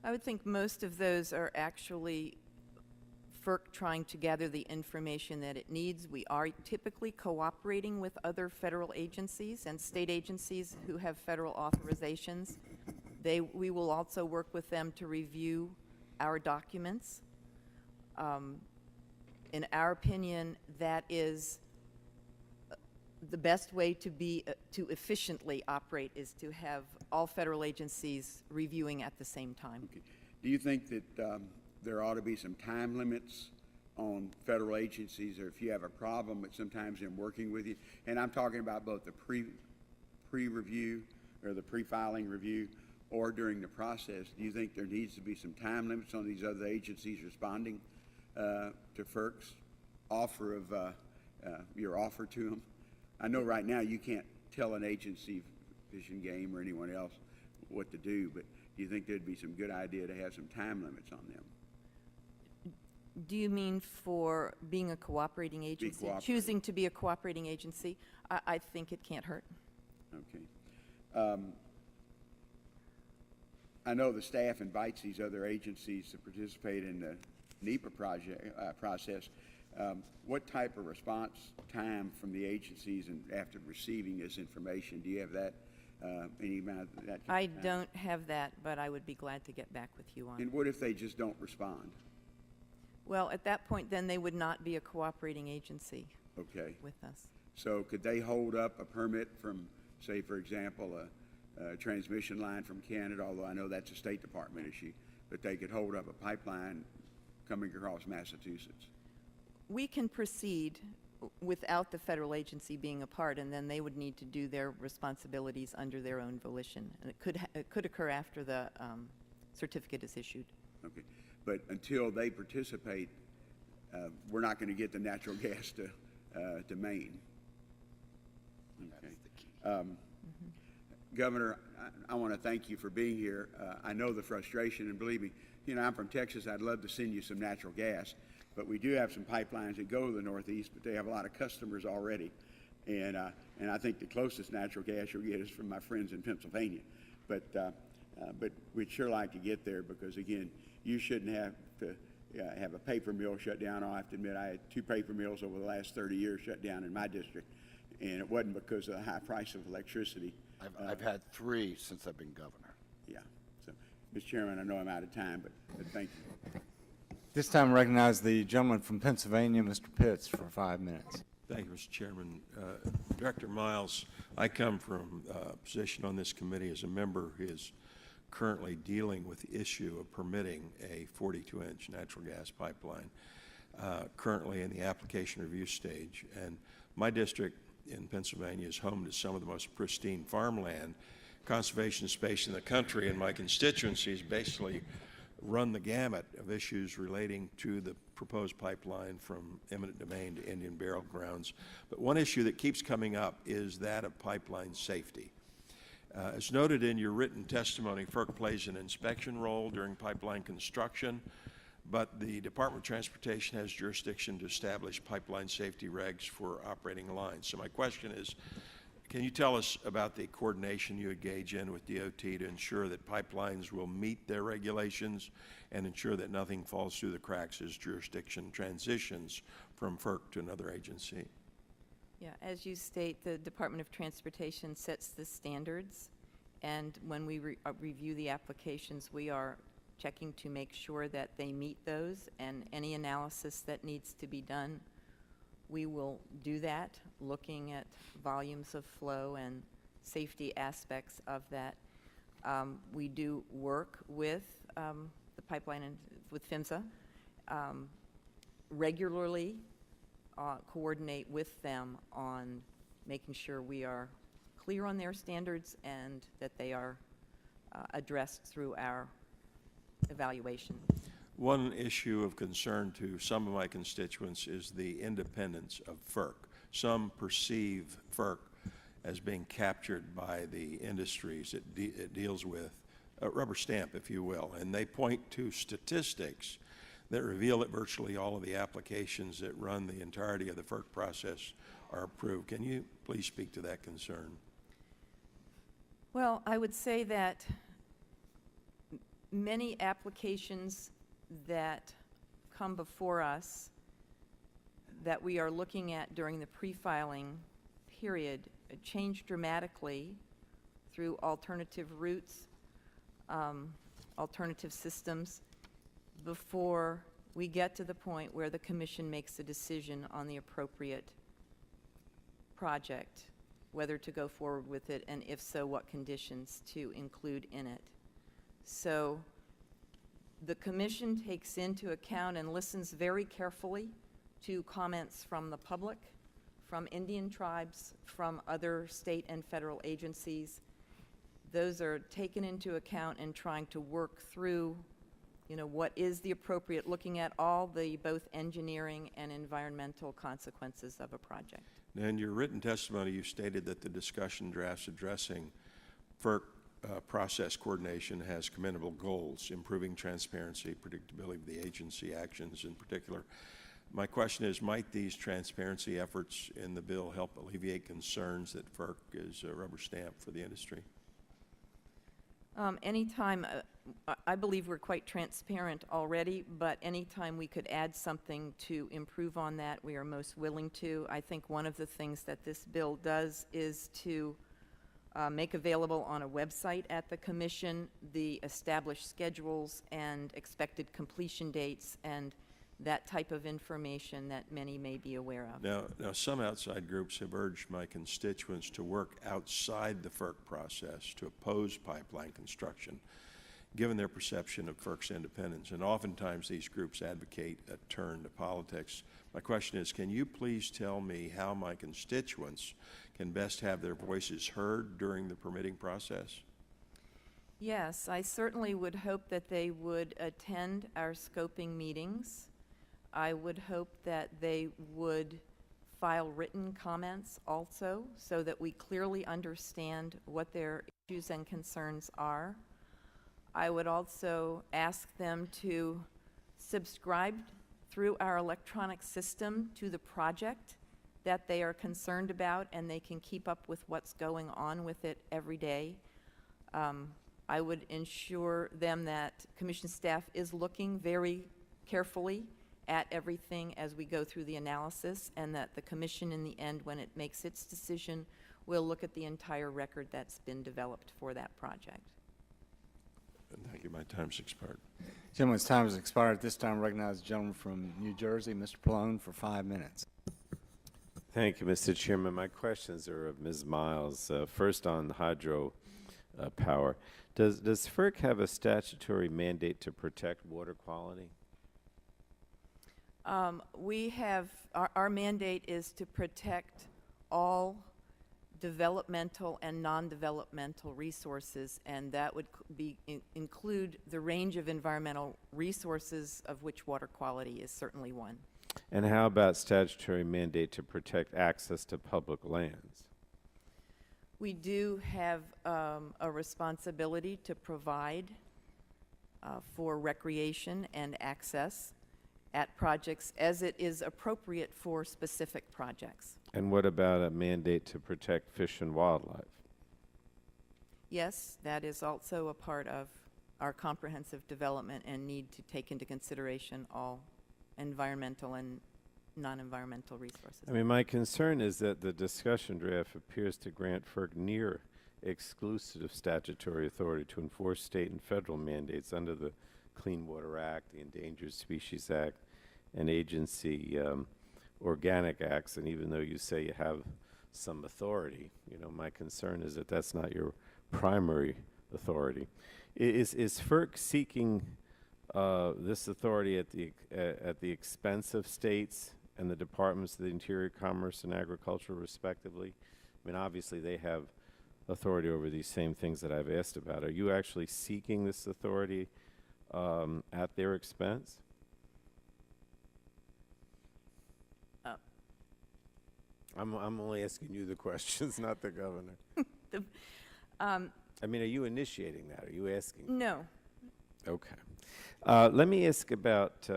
I would think most of those are actually FERC trying to gather the information that it needs. We are typically cooperating with other federal agencies and state agencies who have federal authorizations. We will also work with them to review our documents. In our opinion, that is the best way to efficiently operate, is to have all federal agencies reviewing at the same time. Okay. Do you think that there ought to be some time limits on federal agencies, or if you have a problem with sometimes them working with you? And I'm talking about both the pre-review or the pre-filing review or during the process. Do you think there needs to be some time limits on these other agencies responding to FERC's offer of your offer to them? I know right now you can't tell an agency, Fish and Game or anyone else, what to do, but do you think there'd be some good idea to have some time limits on them? Do you mean for being a cooperating agency? cooperating. Choosing to be a cooperating agency? I think it can't hurt. Okay. I know the staff invites these other agencies to participate in the NEPA process. What type of response time from the agencies and after receiving this information? Do you have that? Any amount of that? I don't have that, but I would be glad to get back with you on it. And what if they just don't respond? Well, at that point, then they would not be a cooperating agency Okay. with us. So could they hold up a permit from, say, for example, a transmission line from Canada, although I know that's a State Department issue, but they could hold up a pipeline coming across Massachusetts? We can proceed without the federal agency being a part, and then they would need to do their responsibilities under their own volition. And it could occur after the certificate is issued. Okay. But until they participate, we're not going to get the natural gas to Maine. Okay. Governor, I want to thank you for being here. I know the frustration, and believe me, I'm from Texas. I'd love to send you some natural gas, but we do have some pipelines that go to the Northeast, but they have a lot of customers already. And I think the closest natural gas you'll get is from my friends in Pennsylvania. But we'd sure like to get there because, again, you shouldn't have to have a paper mill shut down. I have to admit, I had 2 paper mills over the last 30 years shut down in my district, and it wasn't because of the high price of electricity. I've had 3 since I've been governor. Yeah. So, Mr. Chairman, I know I'm out of time, but thank you. This time I recognize the gentleman from Pennsylvania, Mr. Pitts, for 5 minutes. Thank you, Mr. Chairman. Director Miles, I come from a position on this committee as a member who is currently dealing with the issue of permitting a 42-inch natural gas pipeline, currently in the application review stage. And my district in Pennsylvania is home to some of the most pristine farmland, conservation space in the country, and my constituencies basically run the gamut of issues relating to the proposed pipeline from eminent domain to Indian burial grounds. But one issue that keeps coming up is that of pipeline safety. As noted in your written testimony, FERC plays an inspection role during pipeline construction, but the Department of Transportation has jurisdiction to establish pipeline safety regs for operating lines. So my question is, can you tell us about the coordination you engage in with DOT to ensure that pipelines will meet their regulations and ensure that nothing falls through the cracks as jurisdiction transitions from FERC to another agency? Yeah, as you state, the Department of Transportation sets the standards, and when we review the applications, we are checking to make sure that they meet those, and any analysis that needs to be done, we will do that, looking at volumes of flow and safety aspects of that. We do work with the pipeline and with PHMSA regularly, coordinate with them on making sure we are clear on their standards and that they are addressed through our evaluation. One issue of concern to some of my constituents is the independence of FERC. Some perceive FERC as being captured by the industries it deals with rubber stamp, if you will, and they point to statistics that reveal that virtually all of the applications that run the entirety of the FERC process are approved. Can you please speak to that concern? Well, I would say that many applications that come before us that we are looking at during the pre-filing period change dramatically through alternative routes, alternative systems, before we get to the point where the Commission makes a decision on the appropriate project, whether to go forward with it, and if so, what conditions to include in it. So the Commission takes into account and listens very carefully to comments from the public, from Indian tribes, from other state and federal agencies. Those are taken into account in trying to work through, you know, what is the appropriate, looking at all the both engineering and environmental consequences of a project. In your written testimony, you stated that the discussion drafts addressing FERC process coordination has commendable goals, improving transparency, predictability of the agency actions in particular. My question is, might these transparency efforts in the bill help alleviate concerns that FERC is a rubber stamp for the industry? Anytime, I believe we're quite transparent already, but anytime we could add something to improve on that, we are most willing to. I think one of the things that this bill does is to make available on a website at the Commission the established schedules and expected completion dates and that type of information that many may be aware of. Now, some outside groups have urged my constituents to work outside the FERC process to oppose pipeline construction, given their perception of FERC's independence. And oftentimes these groups advocate a turn to politics. My question is, can you please tell me how my constituents can best have their voices heard during the permitting process? Yes, I certainly would hope that they would attend our scoping meetings. I would hope that they would file written comments also so that we clearly understand what their issues and concerns are. I would also ask them to subscribe through our electronic system to the project that they are concerned about, and they can keep up with what's going on with it every day. I would ensure them that Commission staff is looking very carefully at everything as we go through the analysis, and that the Commission in the end, when it makes its decision, will look at the entire record that's been developed for that project. Thank you. My time's expired. Gentleman's time has expired. At this time, I recognize the gentleman from New Jersey, Mr. Pallone, for 5 minutes. Thank you, Mr. Chairman. My questions are of Ms. Miles. First on hydropower. Does FERC have a statutory mandate to protect water quality? We have, our mandate is to protect all developmental and non-developmental resources, and that would include the range of environmental resources, of which water quality is certainly one. And how about statutory mandate to protect access to public lands? We do have a responsibility to provide for recreation and access at projects as it is appropriate for specific projects. And what about a mandate to protect fish and wildlife? Yes, that is also a part of our comprehensive development and need to take into consideration all environmental and non-environmental resources. I mean, my concern is that the discussion draft appears to grant FERC near exclusive statutory authority to enforce state and federal mandates under the Clean Water Act, the Endangered Species Act, and agency organic acts. And even though you say you have some authority, you know, my concern is that that's not your primary authority. Is FERC seeking this authority at the expense of states and the Departments of the Interior, Commerce, and Agriculture, respectively? I mean, obviously they have authority over these same things that I've asked about. Are you actually seeking this authority at their expense? I'm only asking you the questions, not the governor. I mean, are you initiating that? Are you asking? No. Okay. Let me ask about,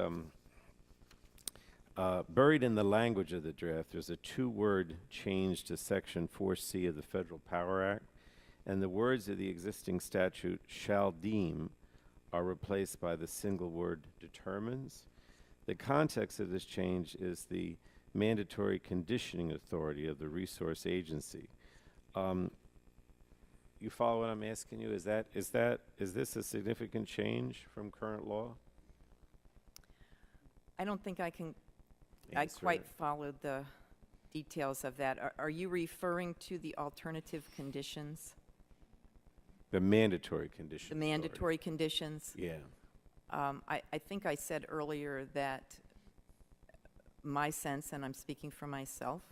buried in the language of the draft, there's a two-word change to Section 4C of the Federal Power Act, and the words of the existing statute shall deem are replaced by the single word determines. The context of this change is the mandatory conditioning authority of the resource agency. You follow what I'm asking you? Is this a significant change from current law? I don't think I Answer quite it. followed the details of that. Are you referring to the alternative conditions? The mandatory condition. The mandatory conditions? Yeah. I think I said earlier that my sense, and I'm speaking for myself,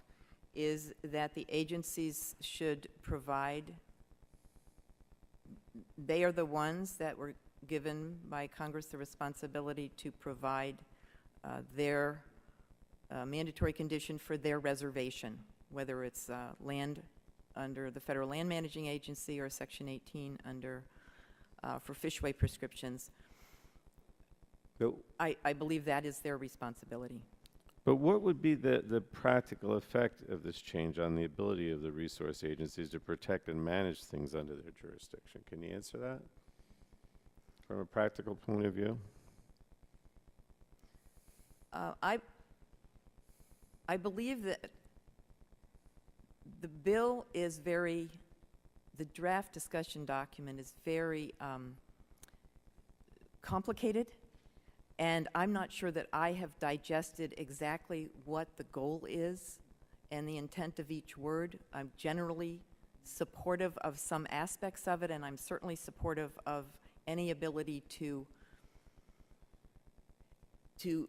is that the agencies should provide, they are the ones that were given by Congress the responsibility to provide their mandatory condition for their reservation, whether it's land under the Federal Land Managing Agency or Section 18 under for fishway prescriptions. But, I believe that is their responsibility. but what would be the practical effect of this change on the ability of the resource agencies to protect and manage things under their jurisdiction? Can you answer that from a practical point of view? I believe that the bill is very, the draft discussion document is very complicated, and I'm not sure that I have digested exactly what the goal is and the intent of each word. I'm generally supportive of some aspects of it, and I'm certainly supportive of any ability to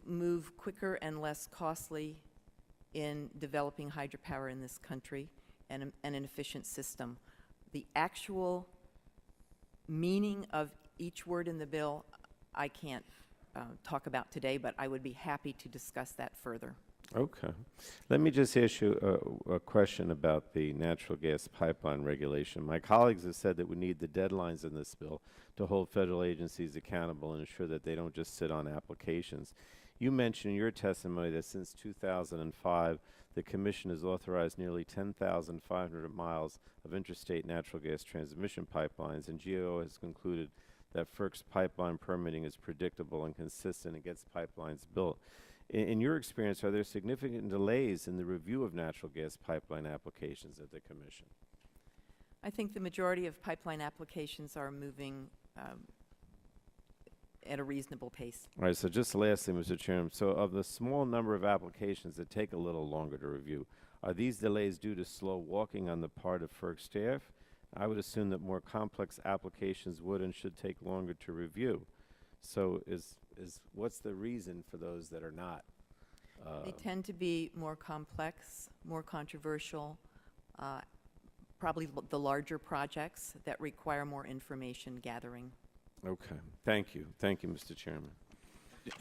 move quicker and less costly in developing hydropower in this country and an efficient system. The actual meaning of each word in the bill, I can't talk about today, but I would be happy to discuss that further. Okay. Let me just ask you a question about the natural gas pipeline regulation. My colleagues have said that we need the deadlines in this bill to hold federal agencies accountable and ensure that they don't just sit on applications. You mentioned in your testimony that since 2005, the Commission has authorized nearly 10,500 miles of interstate natural gas transmission pipelines, and GAO has concluded that FERC's pipeline permitting is predictable and consistent and gets pipelines built. In your experience, are there significant delays in the review of natural gas pipeline applications at the Commission? I think the majority of pipeline applications are moving at a reasonable pace. All right, so just lastly, Mr. Chairman, so of the small number of applications that take a little longer to review, are these delays due to slow walking on the part of FERC staff? I would assume that more complex applications would and should take longer to review. So what's the reason for those that are not? They tend to be more complex, more controversial, probably the larger projects that require more information gathering. Okay, thank you. Thank you, Mr. Chairman.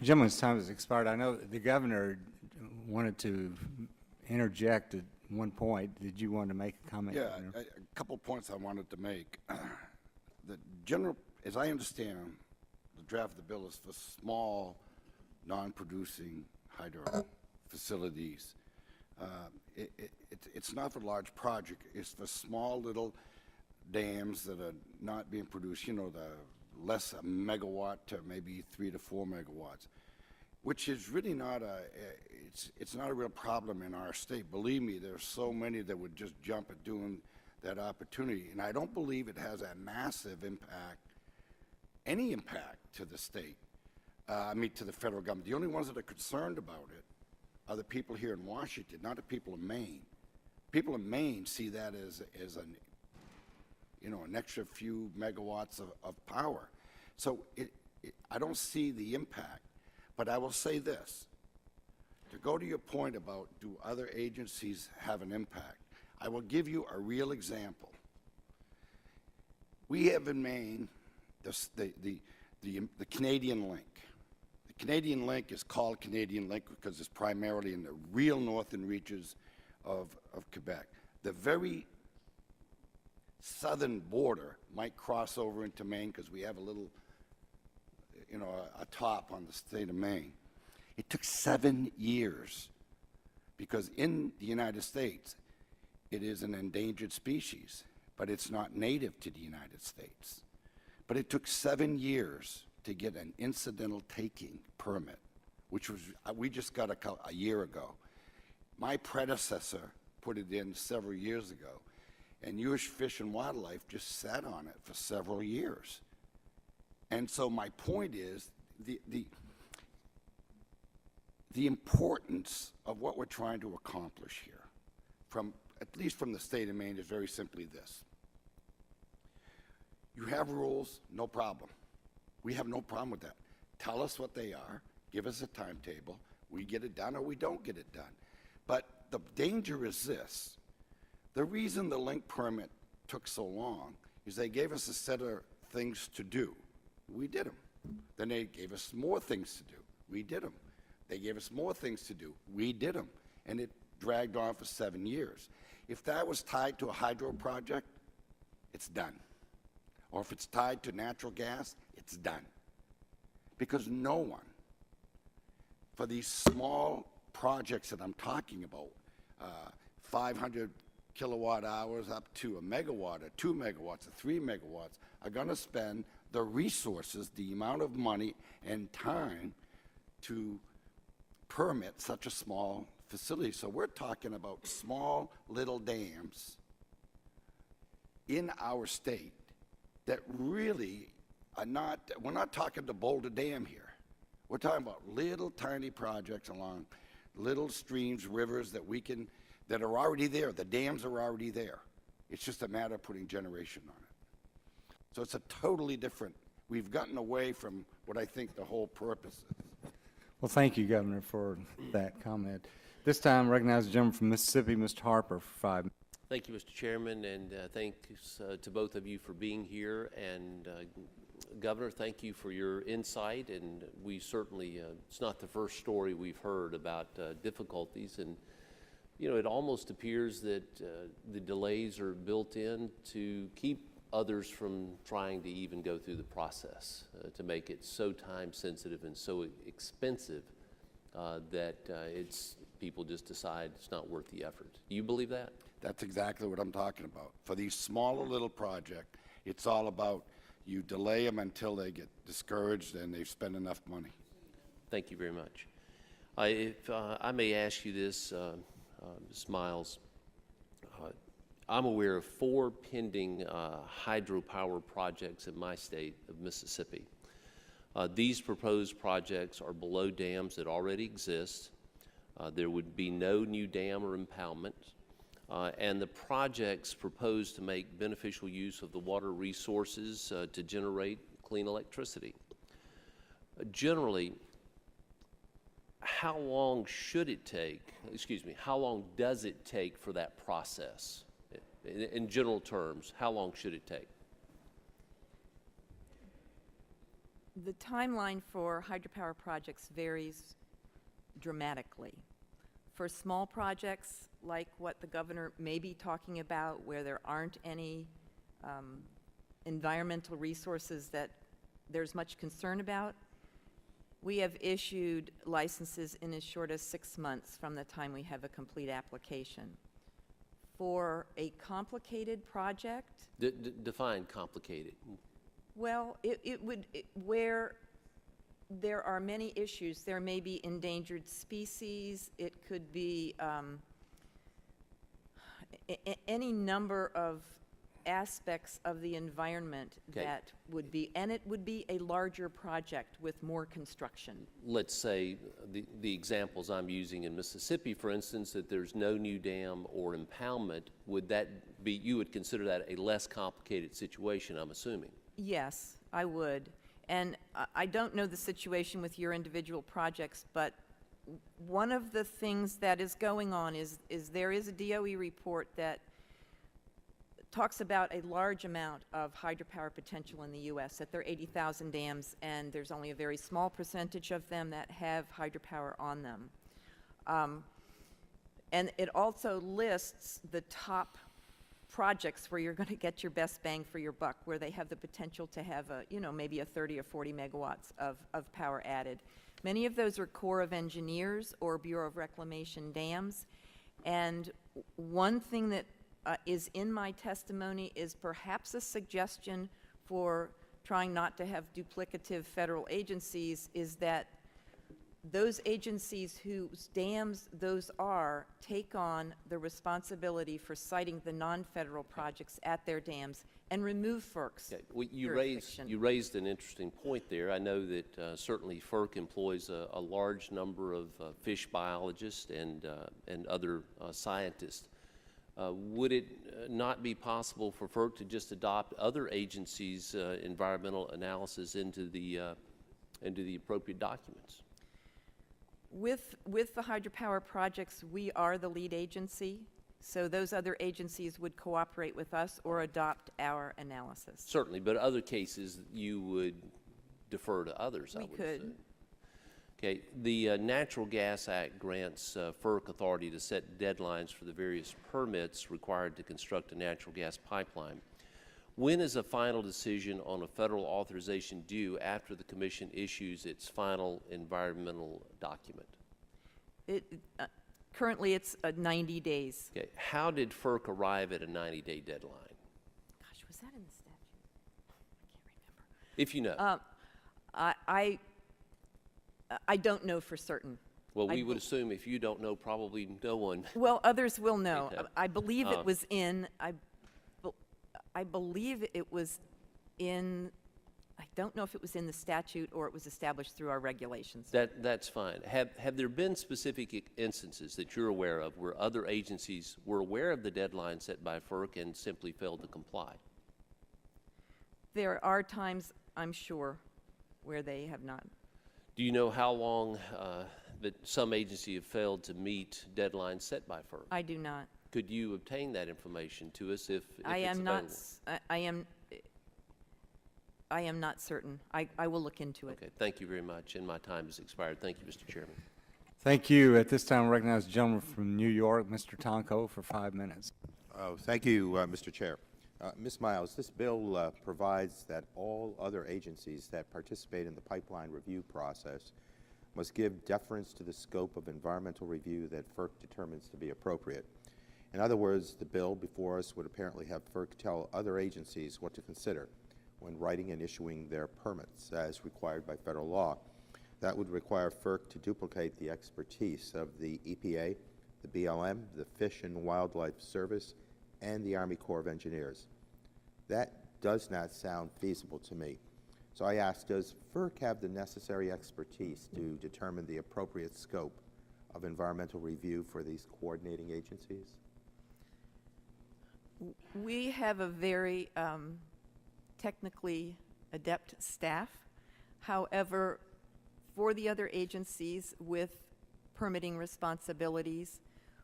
Gentleman's time has expired. I know the governor wanted to interject at one point. Did you want to make a comment? Yeah, Governor? a couple points I wanted to make. The general, as I understand, the draft of the bill is for small, non-producing hydro facilities. It's not for large project. It's for small little dams that are not being produced, you know, the less a megawatt to maybe 3 to 4 megawatts, which is really not it's not a real problem in our state. Believe me, there's so many that would just jump at doing that opportunity. And I don't believe it has a massive impact, any impact to the state, to the federal government. The only ones that are concerned about it are the people here in Washington, not the people in Maine. People in Maine see that as an extra few megawatts of power. So I don't see the impact. But I will say this, to go to your point about do other agencies have an impact, I will give you a real example. We have in Maine the Canadian Link. The Canadian Link is called Canadian Link because it's primarily in the real northern reaches of Quebec. The very southern border might cross over into Maine because we have a little, you know, a top on the state of Maine. It took 7 years because in the United States, it is an endangered species, but it's not native to the United States. But it took 7 years to get an incidental taking permit, which was, we just got a year ago. My predecessor put it in several years ago, and U.S. Fish and Wildlife just sat on it for several years. And so my point is, the importance of what we're trying to accomplish here, from at least from the state of Maine, is very simply this. You have rules, no problem. We have no problem with that. Tell us what they are, give us a timetable, we get it done or we don't get it done. But the danger is this. The reason the link permit took so long is they gave us a set of things to do. We did them. Then they gave us more things to do. We did them. They gave us more things to do. We did them. And it dragged on for 7 years. If that was tied to a hydro project, it's done. Or if it's tied to natural gas, it's done. Because no one, for these small projects that I'm talking about, 500 kilowatt hours up to a megawatt or 2 megawatts or 3 megawatts, are going to spend the resources, the amount of money and time to permit such a small facility. So we're talking about small little dams in our state that really are not, we're not talking to Boulder Dam here. We're talking about little tiny projects along little streams, rivers that we can, that are already there. The dams are already there. It's just a matter of putting generation on it. So it's a totally different, we've gotten away from what I think the whole purpose is. Well, thank you, Governor, for that comment. This time, I recognize the gentleman from Mississippi, Mr. Harper, for 5 minutes. Thank you, Mr. Chairman, and thanks to both of you for being here. And Governor, thank you for your insight. And we certainly, it's not the first story we've heard about difficulties. And, you know, it almost appears that the delays are built in to keep others from trying to even go through the process, to make it so time sensitive and so expensive that people just decide it's not worth the effort. Do you believe that? That's exactly what I'm talking about. For these smaller little projects, it's all about you delay them until they get discouraged and they've spent enough money. Thank you very much. If I may ask you this, Ms. Miles, I'm aware of 4 pending hydropower projects in my state of Mississippi. These proposed projects are below dams that already exist. There would be no new dam or impoundment. And the projects propose to make beneficial use of the water resources to generate clean electricity. Generally, how long should it take, how long does it take for that process? In general terms, how long should it take? The timeline for hydropower projects varies dramatically. For small projects like what the governor may be talking about, where there aren't any environmental resources that there's much concern about, we have issued licenses in as short as 6 months from the time we have a complete application. For a complicated project, Define complicated. well, where there are many issues. There may be endangered species. It could be any number of aspects of the environment that would be, and it would be a larger project with more construction. Let's say the examples I'm using in Mississippi, for instance, that there's no new dam or impoundment, would that be, you would consider that a less complicated situation, I'm assuming? Yes, I would. And I don't know the situation with your individual projects, but one of the things that is going on is there is a DOE report that talks about a large amount of hydropower potential in the U.S., that there are 80,000 dams, and there's only a very small percentage of them that have hydropower on them. And it also lists the top projects where you're going to get your best bang for your buck, where they have the potential to have a, maybe a 30 or 40 megawatts of power added. Many of those are Corps of Engineers or Bureau of Reclamation dams. And one thing that is in my testimony is perhaps a suggestion for trying not to have duplicative federal agencies, is that those agencies whose dams those are take on the responsibility for siting the non-federal projects at their dams and remove FERC's Well, you jurisdiction. raised an interesting point there. I know that certainly FERC employs a large number of fish biologists and other scientists. Would it not be possible for FERC to just adopt other agencies' environmental analysis into the appropriate documents? With the hydropower projects, we are the lead agency, so those other agencies would cooperate with us or adopt our analysis. Certainly, but other cases you would defer to others, I We would could. assume. Okay, the Natural Gas Act grants FERC authority to set deadlines for the various permits required to construct a natural gas pipeline. When is a final decision on a federal authorization due after the Commission issues its final environmental document? Currently, it's 90 days. Okay, how did FERC arrive at a 90-day deadline? Gosh, was that in the statute? I can't remember. If you know. I don't know for certain. Well, we would assume if you don't know, probably no one. Well, others will know. Okay. I believe it was in, I believe it was in, I don't know if it was in the statute or it was established through our regulations. That's fine. Have there been specific instances that you're aware of where other agencies were aware of the deadline set by FERC and simply failed to comply? There are times, I'm sure, where they have not. Do you know how long that some agency have failed to meet deadlines set by FERC? I do not. Could you obtain that information to us if I it's am not. available? I am not certain. I will look into it. Okay, thank you very much, and my time has expired. Thank you, Mr. Chairman. Thank you. At this time, I recognize the gentleman from New York, Mr. Tonko, for 5 minutes. Thank you, Mr. Chair. Ms. Miles, this bill provides that all other agencies that participate in the pipeline review process must give deference to the scope of environmental review that FERC determines to be appropriate. In other words, the bill before us would apparently have FERC tell other agencies what to consider when writing and issuing their permits as required by federal law. That would require FERC to duplicate the expertise of the EPA, the BLM, the Fish and Wildlife Service, and the Army Corps of Engineers. That does not sound feasible to me. So I ask, does FERC have the necessary expertise to determine the appropriate scope of environmental review for these coordinating agencies? We have a very technically adept staff. However, for the other agencies with permitting responsibilities,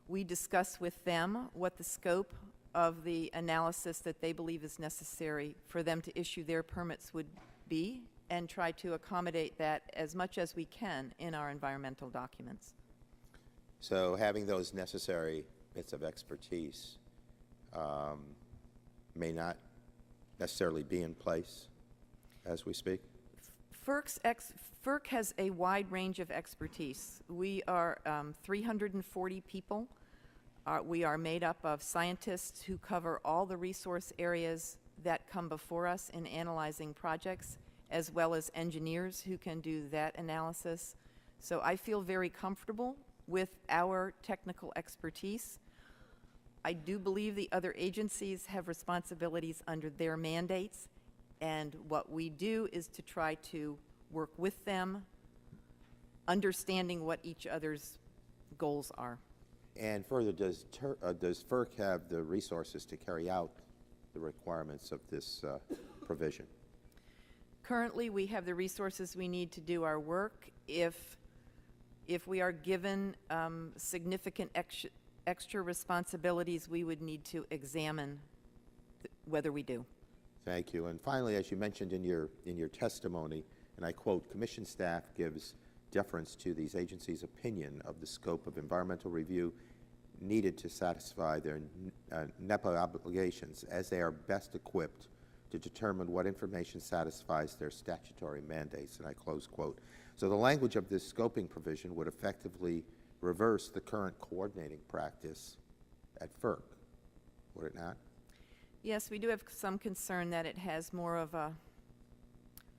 we discuss with them what the scope of the analysis that they believe is necessary for them to issue their permits would be, and try to accommodate that as much as we can in our environmental documents. So having those necessary bits of expertise may not necessarily be in place as we speak? FERC has a wide range of expertise. We are 340 people. We are made up of scientists who cover all the resource areas that come before us in analyzing projects, as well as engineers who can do that analysis. So I feel very comfortable with our technical expertise. I do believe the other agencies have responsibilities under their mandates, and what we do is to try to work with them, understanding what each other's goals are. And further, does FERC have the resources to carry out the requirements of this provision? Currently, we have the resources we need to do our work. If we are given significant extra responsibilities, we would need to examine whether we do. Thank you. And finally, as you mentioned in your testimony, and I quote, "Commission staff gives deference to these agencies' opinion of the scope of environmental review needed to satisfy their NEPA obligations, as they are best equipped to determine what information satisfies their statutory mandates, and I close quote. So the language of this scoping provision would effectively reverse the current coordinating practice at FERC, would it not? Yes, we do have some concern that it has more of a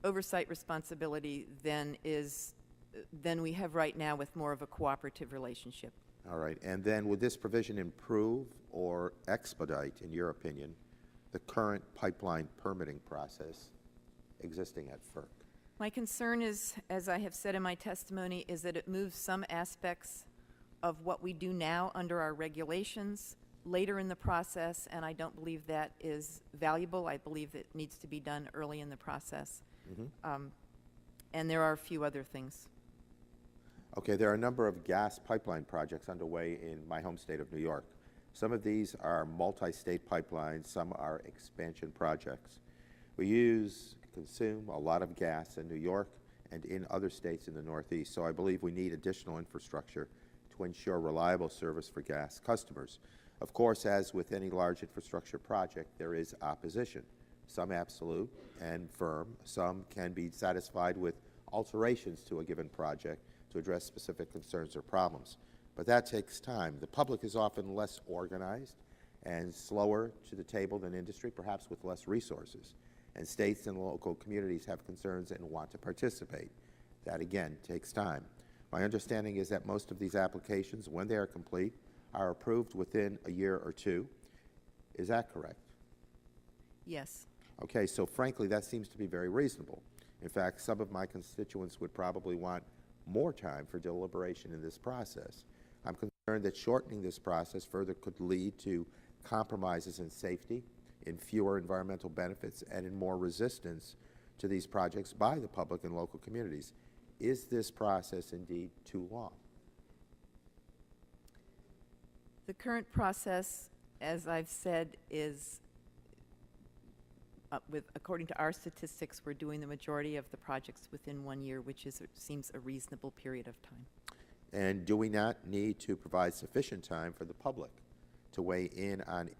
oversight responsibility than we have right now, with more of a cooperative relationship. All right, and then would this provision improve or expedite, in your opinion, the current pipeline permitting process existing at FERC? My concern is, as I have said in my testimony, is that it moves some aspects of what we do now under our regulations later in the process, and I don't believe that is valuable. I believe it needs to be done early in the process. And there are a few other things. Okay, there are a number of gas pipeline projects underway in my home state of New York. Some of these are multi-state pipelines, some are expansion projects. We consume a lot of gas in New York and in other states in the Northeast, so I believe we need additional infrastructure to ensure reliable service for gas customers. Of course, as with any large infrastructure project, there is opposition, some absolute and firm, some can be satisfied with alterations to a given project to address specific concerns or problems. But that takes time. The public is often less organized and slower to the table than industry, perhaps with less resources. And states and local communities have concerns and want to participate. That, again, takes time. My understanding is that most of these applications, when they are complete, are approved within a year or two. Is that correct? Yes. Okay, so frankly, that seems to be very reasonable. In fact, some of my constituents would probably want more time for deliberation in this process. I'm concerned that shortening this process further could lead to compromises in safety, in fewer environmental benefits, and in more resistance to these projects by the public and local communities. Is this process indeed too long? The current process, as I've said, is, according to our statistics, we're doing the majority of the projects within 1 year, which seems a reasonable period of time. And do we not need to provide sufficient time for the public to weigh in on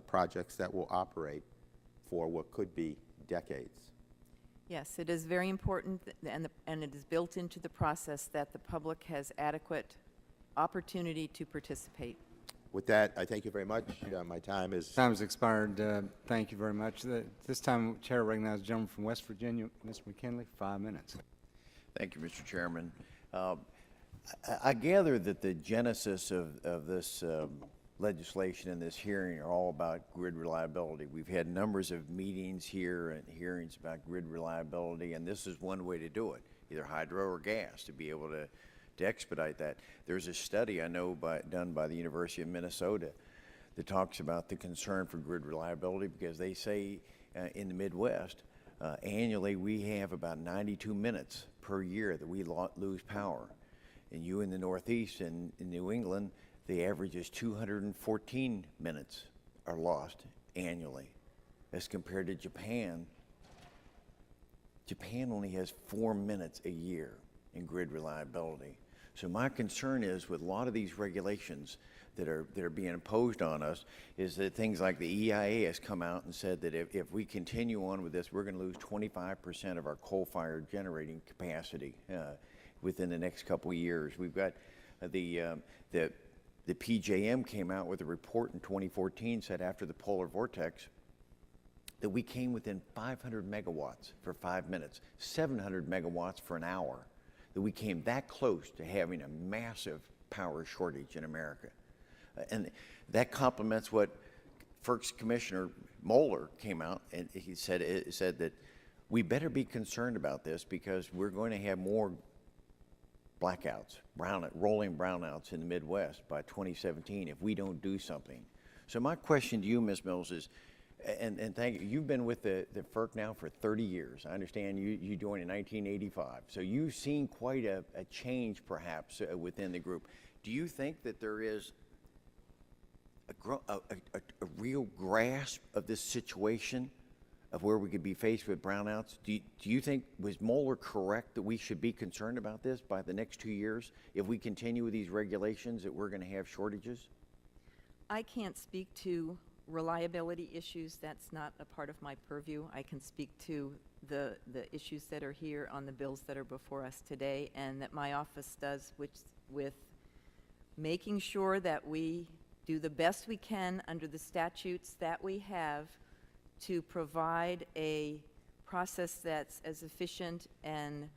projects that will operate for what could be decades? Yes, it is very important, and it is built into the process that the public has adequate opportunity to participate. With that, I thank you very much. My time is... Time has expired. Thank you very much. This time, Chair recognizes the gentleman from West Virginia, Mr. McKinley, 5 minutes. Thank you, Mr. Chairman. I gather that the genesis of this legislation and this hearing are all about grid reliability. We've had numbers of meetings here and hearings about grid reliability, and this is one way to do it, either hydro or gas, to be able to expedite that. There's a study I know done by the University of Minnesota that talks about the concern for grid reliability, because they say in the Midwest, annually we have about 92 minutes per year that we lose power. And you in the Northeast and in New England, the average is 214 minutes are lost annually. As compared to Japan, Japan only has 4 minutes a year in grid reliability. So my concern is, with a lot of these regulations that are being imposed on us, is that things like the EIA has come out and said that if we continue on with this, we're going to lose 25% of our coal-fired generating capacity within the next couple of years. We've got the PJM came out with a report in 2014, said after the polar vortex that we came within 500 megawatts for 5 minutes, 700 megawatts for an hour, that we came that close to having a massive power shortage in America. And that complements what FERC's Commissioner Moeller came out and he said that we better be concerned about this, because we're going to have more blackouts, rolling brownouts in the Midwest by 2017 if we don't do something. So my question to you, Ms. Mills, is, and thank you, you've been with the FERC now for 30 years. I understand you joined in 1985. So you've seen quite a change, perhaps, within the group. Do you think that there is a real grasp of this situation, of where we could be faced with brownouts? Do you think, was Moeller correct that we should be concerned about this by the next 2 years? If we continue with these regulations, that we're going to have shortages? I can't speak to reliability issues. That's not a part of my purview. I can speak to the issues that are here on the bills that are before us today, and that my office does, which with making sure that we do the best we can under the statutes that we have to provide a process that's as efficient and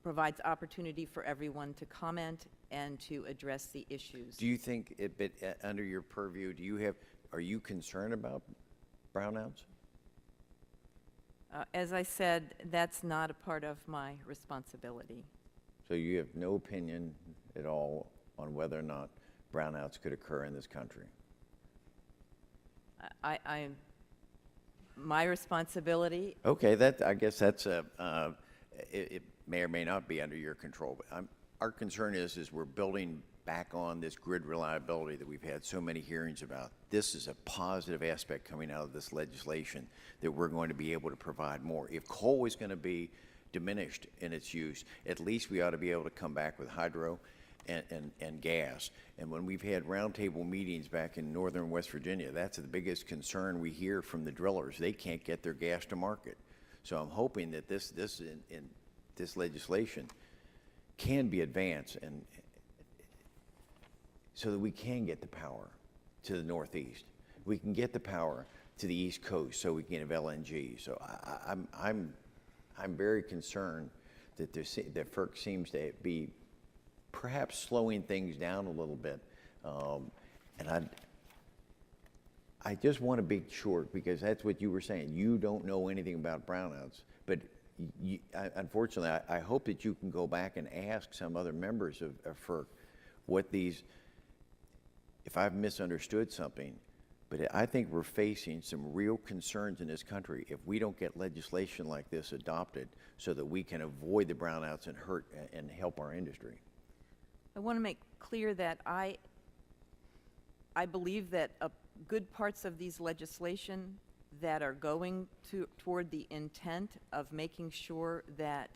provides opportunity for everyone to comment and to address the issues. Do you think, under your purview, are you concerned about brownouts? As I said, that's not a part of my responsibility. So you have no opinion at all on whether or not brownouts could occur in this country? My responsibility. Okay, I guess that's it may or may not be under your control, but our concern is we're building back on this grid reliability that we've had so many hearings about. This is a positive aspect coming out of this legislation, that we're going to be able to provide more. If coal is going to be diminished in its use, at least we ought to be able to come back with hydro and gas. And when we've had roundtable meetings back in northern West Virginia, that's the biggest concern we hear from the drillers. They can't get their gas to market. So I'm hoping that this legislation can be advanced, and so that we can get the power to the Northeast. We can get the power to the East Coast, so we can have LNG. So I'm very concerned that that FERC seems to be perhaps slowing things down a little bit, and I just want to be sure, because that's what you were saying. You don't know anything about brownouts, but unfortunately, I hope that you can go back and ask some other members of FERC what these, if I've misunderstood something, but I think we're facing some real concerns in this country if we don't get legislation like this adopted so that we can avoid the brownouts and help our industry. I want to make clear that I believe that good parts of these legislation that are going toward the intent of making sure that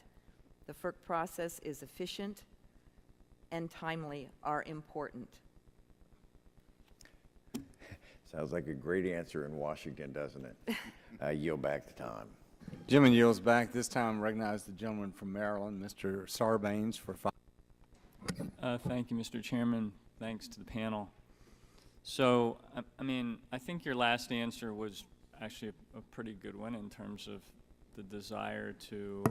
the FERC process is efficient and timely are important. Sounds like a great answer in Washington, doesn't it? I yield back the time. Jim yields back. This time recognize the gentleman from Maryland, Mr. Sarbanes, for 5 minutes. Thank you, Mr. Chairman. Thanks to the panel. So, I mean, I think your last answer was actually a pretty good one in terms of the desire to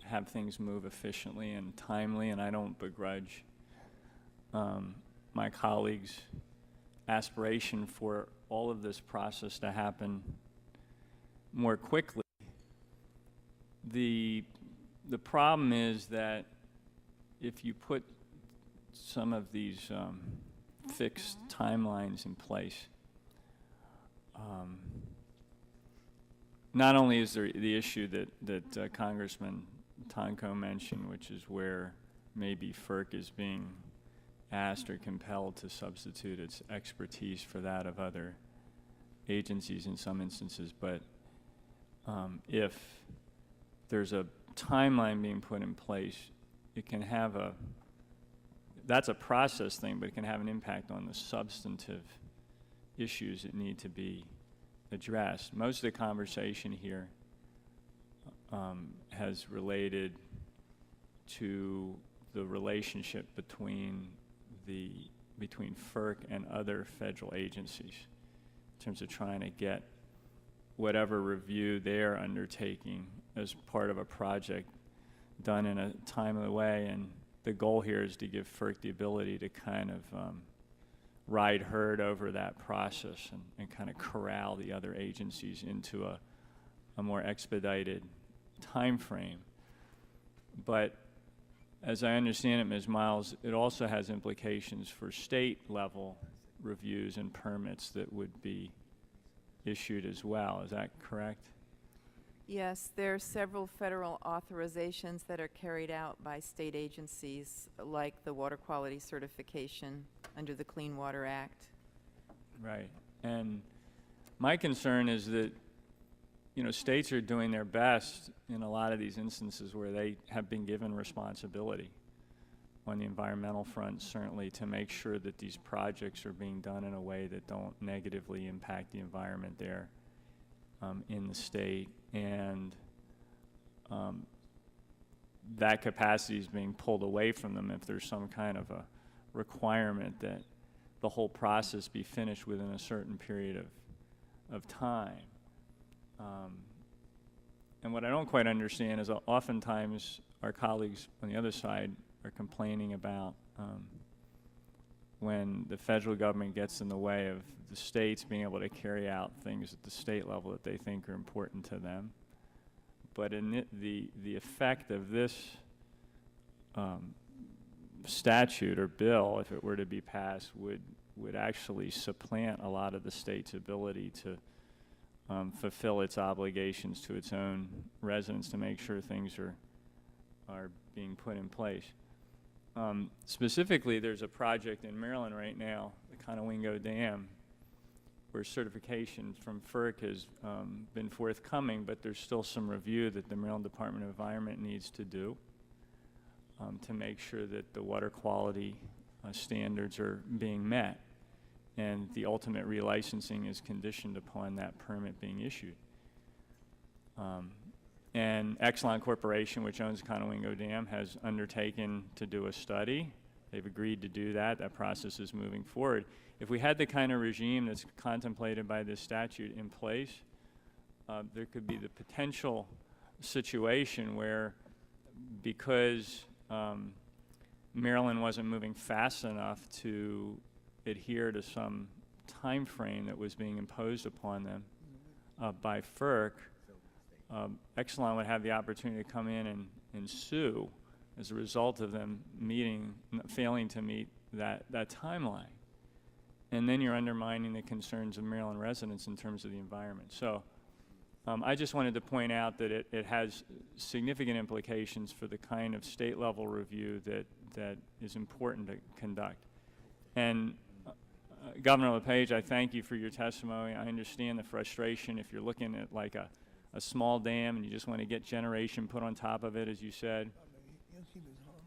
have things move efficiently and timely, and I don't begrudge my colleagues' aspiration for all of this process to happen more quickly. The problem is that if you put some of these fixed timelines in place, not only is there the issue that Congressman Tonko mentioned, which is where maybe FERC is being asked or compelled to substitute its expertise for that of other agencies in some instances, but if there's a timeline being put in place, it can have that's a process thing, but it can have an impact on the substantive issues that need to be addressed. Most of the conversation here has related to the relationship between FERC and other federal agencies in terms of trying to get whatever review they're undertaking as part of a project done in a timely way. And the goal here is to give FERC the ability to kind of ride herd over that process and kind of corral the other agencies into a more expedited time frame. But as I understand it, Ms. Miles, it also has implications for state-level reviews and permits that would be issued as well. Is that correct? Yes, there are several federal authorizations that are carried out by state agencies, like the water quality certification under the Clean Water Act. Right. And my concern is that, you know, states are doing their best in a lot of these instances where they have been given responsibility. on the environmental front, certainly, to make sure that these projects are being done in a way that don't negatively impact the environment there in the state. And that capacity is being pulled away from them if there's some kind of a requirement that the whole process be finished within a certain period of time. And what I don't quite understand is oftentimes our colleagues on the other side are complaining about when the federal government gets in the way of the states being able to carry out things at the state level that they think are important to them. But in the effect of this statute or bill, if it were to be passed, would actually supplant a lot of the state's ability to fulfill its obligations to its own residents to make sure things are being put in place. Specifically, there's a project in Maryland right now, the Conowingo Dam, where certification from FERC has been forthcoming, but there's still some review that the Maryland Department of Environment needs to do to make sure that the water quality standards are being met. And the ultimate relicensing is conditioned upon that permit being issued. And Exelon Corporation, which owns Conowingo Dam, has undertaken to do a study. They've agreed to do that. That process is moving forward. If we had the kind of regime that's contemplated by this statute in place, there could be the potential situation where, because Maryland wasn't moving fast enough to adhere to some time frame that was being imposed upon them by FERC, Exelon would have the opportunity to come in and sue as a result of them failing to meet that timeline. And then you're undermining the concerns of Maryland residents in terms of the environment. So I just wanted to point out that it has significant implications for the kind of state level review that is important to conduct. And Governor LePage, I thank you for your testimony. I understand the frustration if you're looking at like a small dam and you just want to get generation put on top of it, as you said,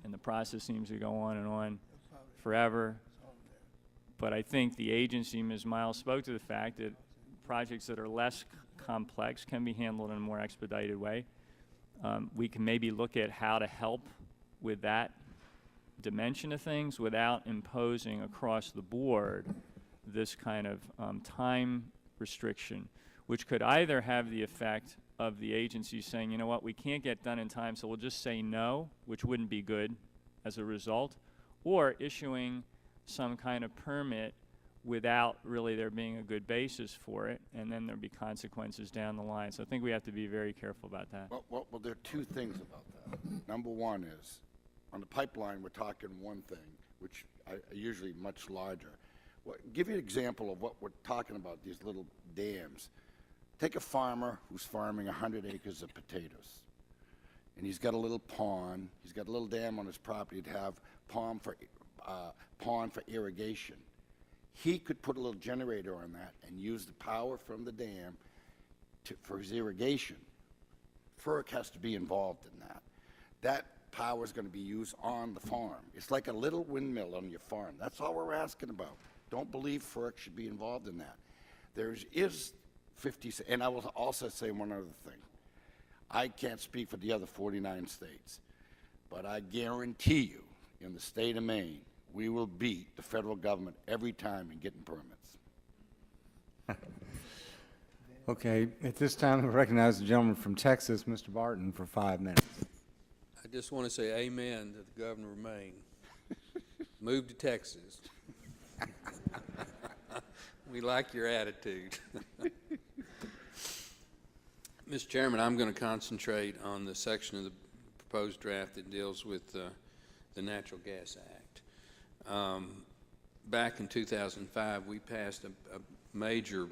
and the process seems to go on and on forever. But I think the agency, Ms. Miles, spoke to the fact that projects that are less complex can be handled in a more expedited way. We can maybe look at how to help with that dimension of things without imposing across the board this kind of time restriction, which could either have the effect of the agency saying, you know what, we can't get done in time, so we'll just say no, which wouldn't be good as a result, or issuing some kind of permit without really there being a good basis for it, and then there'd be consequences down the line. So I think we have to be very careful about that. Well, there are two things about that. Number one is, on the pipeline, we're talking one thing, which are usually much larger. Well, give you an example of what we're talking about, these little dams. Take a farmer who's farming 100 acres of potatoes, and he's got a little pond. He's got a little dam on his property to have pond for irrigation. He could put a little generator on that and use the power from the dam for his irrigation. FERC has to be involved in that. That power is going to be used on the farm. It's like a little windmill on your farm. That's all we're asking about. Don't believe FERC should be involved in that. There is 50, and I will also say one other thing. I can't speak for the other 49 states, but I guarantee you, in the state of Maine, we will beat the federal government every time in getting permits. Okay, at this time, I recognize the gentleman from Texas, Mr. Barton, for 5 minutes. I just want to say amen to the governor of Maine. Move to Texas. We like your attitude. Mr. Chairman, I'm going to concentrate on the section of the proposed draft that deals with the Natural Gas Act. Back in 2005, we passed a major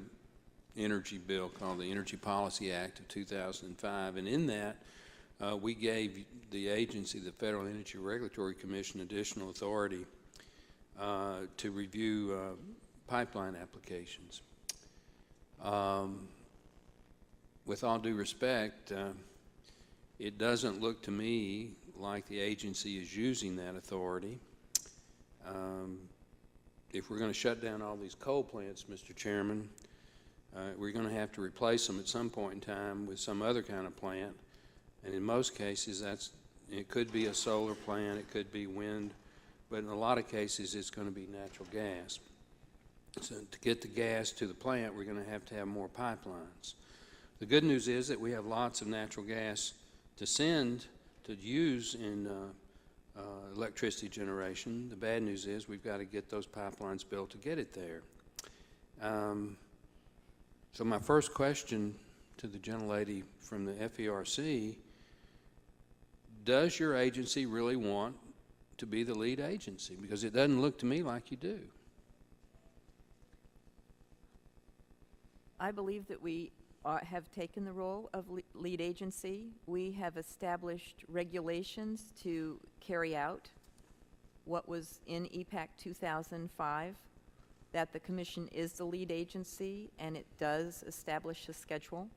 energy bill called the Energy Policy Act of 2005, and in that, we gave the agency, the Federal Energy Regulatory Commission, additional authority to review pipeline applications. With all due respect, it doesn't look to me like the agency is using that authority. If we're going to shut down all these coal plants, Mr. Chairman, we're going to have to replace them at some point in time with some other kind of plant. And in most cases, it could be a solar plant, it could be wind, but in a lot of cases, it's going to be natural gas. So to get the gas to the plant, we're going to have more pipelines. The good news is that we have lots of natural gas to use in electricity generation. The bad news is we've got to get those pipelines built to get it there. So my first question to the gentlelady from the FERC, does your agency really want to be the lead agency? Because it doesn't look to me like you do. I believe that we have taken the role of lead agency. We have established regulations to carry out what was in EPAC 2005, that the Commission is the lead agency, and it does establish a schedule.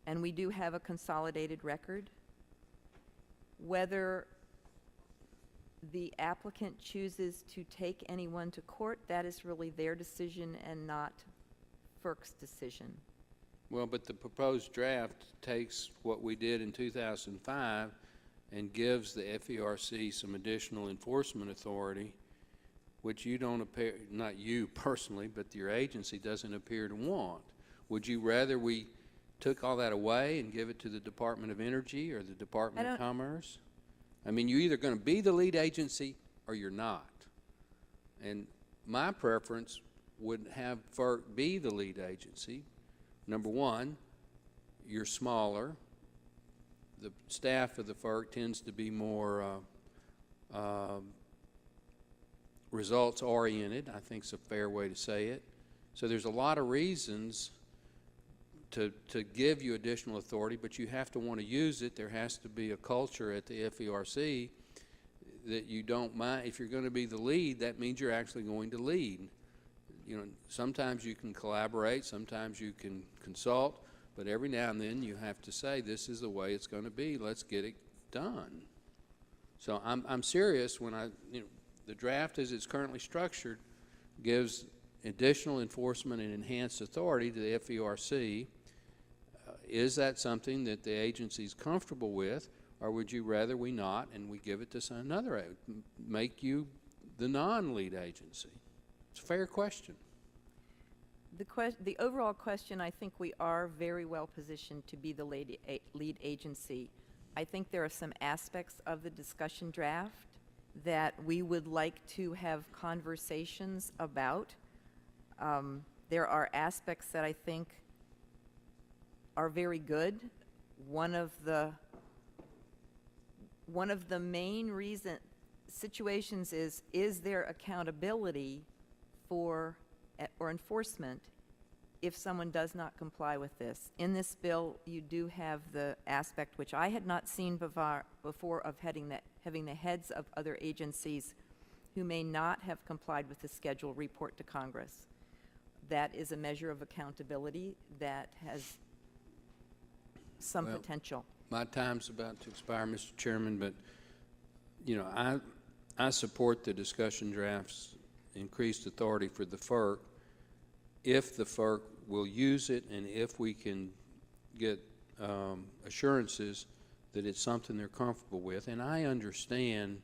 And we do have a consolidated record, whether the applicant chooses to take anyone to court, that is really their decision and not FERC's decision. Well, but the proposed draft takes what we did in 2005 and gives the FERC some additional enforcement authority, which you don't appear, not you personally, but your agency doesn't appear to want. Would you rather we took all that away and give it to the Department of Energy or the Department of Commerce? I mean, you're either going to be the lead agency or you're not. And my preference would have FERC be the lead agency. Number one, you're smaller. The staff of the FERC tends to be more results-oriented, I think is a fair way to say it. So there's a lot of reasons to give you additional authority, but you have to want to use it. There has to be a culture at the FERC that you don't mind. If you're going to be the lead, that means you're actually going to lead. You know, sometimes you can collaborate, sometimes you can consult, but every now and then you have to say, this is the way it's going to be. Let's get it done. So I'm serious when the draft as it's currently structured gives additional enforcement and enhanced authority to the FERC. Is that something that the agency is comfortable with, or would you rather we not and we give it to another, make you the non-lead agency? It's a fair question. The overall question, I think we are very well positioned to be the lead agency. I think there are some aspects of the discussion draft that we would like to have conversations about. There are aspects that I think are very good. One of the main situations is there accountability for or enforcement if someone does not comply with this? In this bill, you do have the aspect, which I had not seen before, of having the heads of other agencies who may not have complied with the schedule report to Congress. That is a measure of accountability that has some potential. My time's about to expire, Mr. Chairman, but I support the discussion draft's increased authority for the FERC if the FERC will use it and if we can get assurances that it's something they're comfortable with. And I understand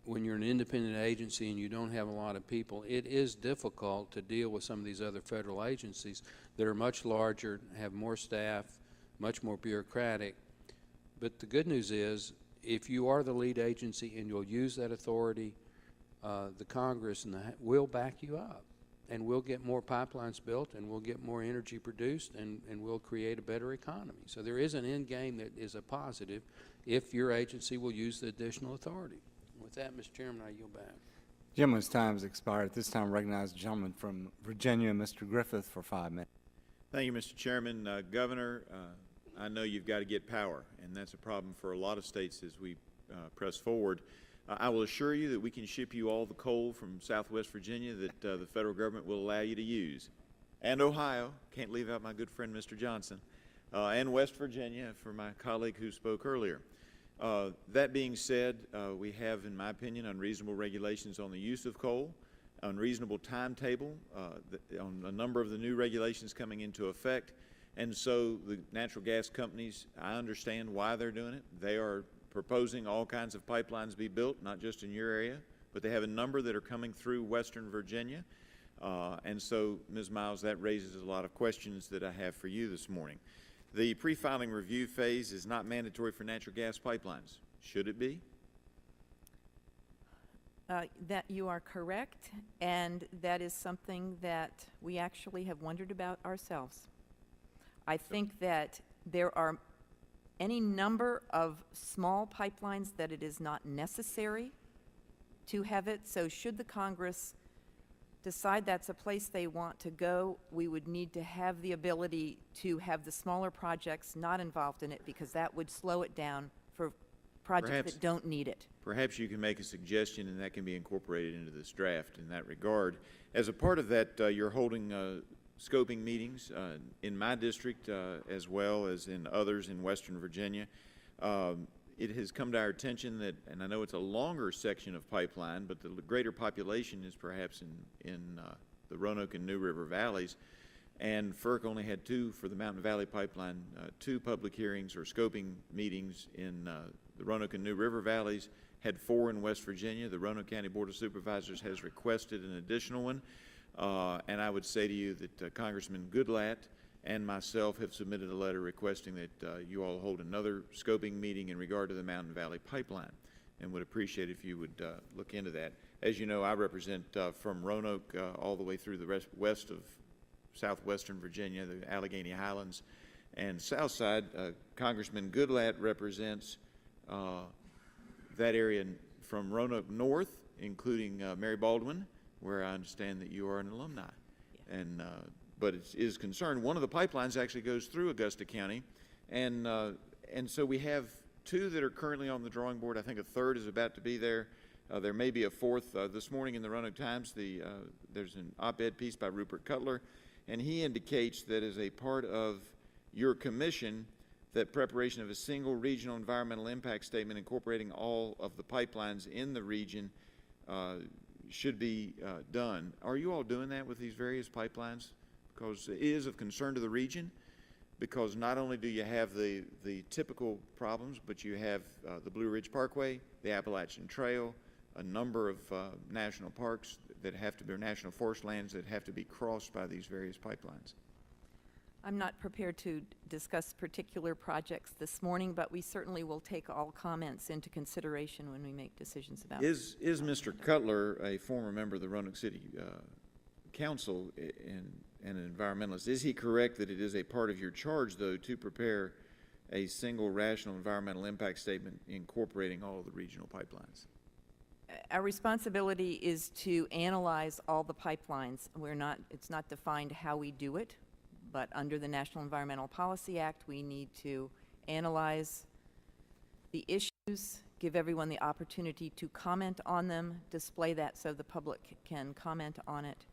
when you're an independent agency and you don't have a lot of people, it is difficult to deal with some of these other federal agencies that are much larger, have more staff, much more bureaucratic. But the good news is, if you are the lead agency and you'll use that authority, the Congress will back you up, and we'll get more pipelines built, and we'll get more energy produced, and we'll create a better economy. So there is an end game that is a positive if your agency will use the additional authority. With that, Mr. Chairman, I yield back. Gentleman's time has expired. At this time, I recognize the gentleman from Virginia, Mr. Griffith, for 5 minutes. Thank you, Mr. Chairman. Governor, I know you've got to get power, and that's a problem for a lot of states as we press forward. I will assure you that we can ship you all the coal from Southwest Virginia that the federal government will allow you to use. And Ohio. Can't leave out my good friend, Mr. Johnson. and West Virginia for my colleague who spoke earlier. That being said, we have, in my opinion, unreasonable regulations on the use of coal, unreasonable timetable on a number of the new regulations coming into effect. And so the natural gas companies, I understand why they're doing it. They are proposing all kinds of pipelines be built, not just in your area, but they have a number that are coming through Western Virginia. And so, Ms. Miles, that raises a lot of questions that I have for you this morning. The pre-filing review phase is not mandatory for natural gas pipelines. Should it be? That you are correct, and that is something that we actually have wondered about ourselves. I think that there are any number of small pipelines that it is not necessary to have it, so should the Congress decide that's a place they want to go, we would need to have the ability to have the smaller projects not involved in it, because that would slow it down for projects that don't need it. Perhaps you can make a suggestion and that can be incorporated into this draft in that regard. As a part of that, you're holding scoping meetings in my district as well as in others in Western Virginia. It has come to our attention that, and I know it's a longer section of pipeline, but the greater population is perhaps in the Roanoke and New River valleys, and FERC only had two for the Mountain Valley Pipeline, two public hearings or scoping meetings in the Roanoke and New River valleys, had 4 in West Virginia. The Roanoke County Board of Supervisors has requested an additional one, and I would say to you that Congressman Goodlatte and myself have submitted a letter requesting that you all hold another scoping meeting in regard to the Mountain Valley Pipeline, and would appreciate if you would look into that. As you know, I represent from Roanoke all the way through the west of southwestern Virginia, the Allegheny Highlands, and Southside. Congressman Goodlatte represents that area from Roanoke north, including Mary Baldwin, where I understand that you are an alumni. Yeah. And but it is concerned. One of the pipelines actually goes through Augusta County, and so we have 2 that are currently on the drawing board. I think a third is about to be there. There may be a fourth. This morning in the Roanoke Times, there's an op-ed piece by Rupert Cutler, and he indicates that as a part of your commission, that preparation of a single regional environmental impact statement incorporating all of the pipelines in the region should be done. Are you all doing that with these various pipelines? Because it is of concern to the region, because not only do you have the typical problems, but you have the Blue Ridge Parkway, the Appalachian Trail, a number of national parks that have to be, or national forest lands that have to be crossed by these various pipelines. I'm not prepared to discuss particular projects this morning, but we certainly will take all comments into consideration when we make decisions about it. Is Mr. Cutler a former member of the Roanoke City Council and an environmentalist? Is he correct that it is a part of your charge, though, to prepare a single rational environmental impact statement incorporating all of the regional pipelines? Our responsibility is to analyze all the pipelines. It's not defined how we do it, but under the National Environmental Policy Act, we need to analyze the issues, give everyone the opportunity to comment on them, display that so the public can comment on it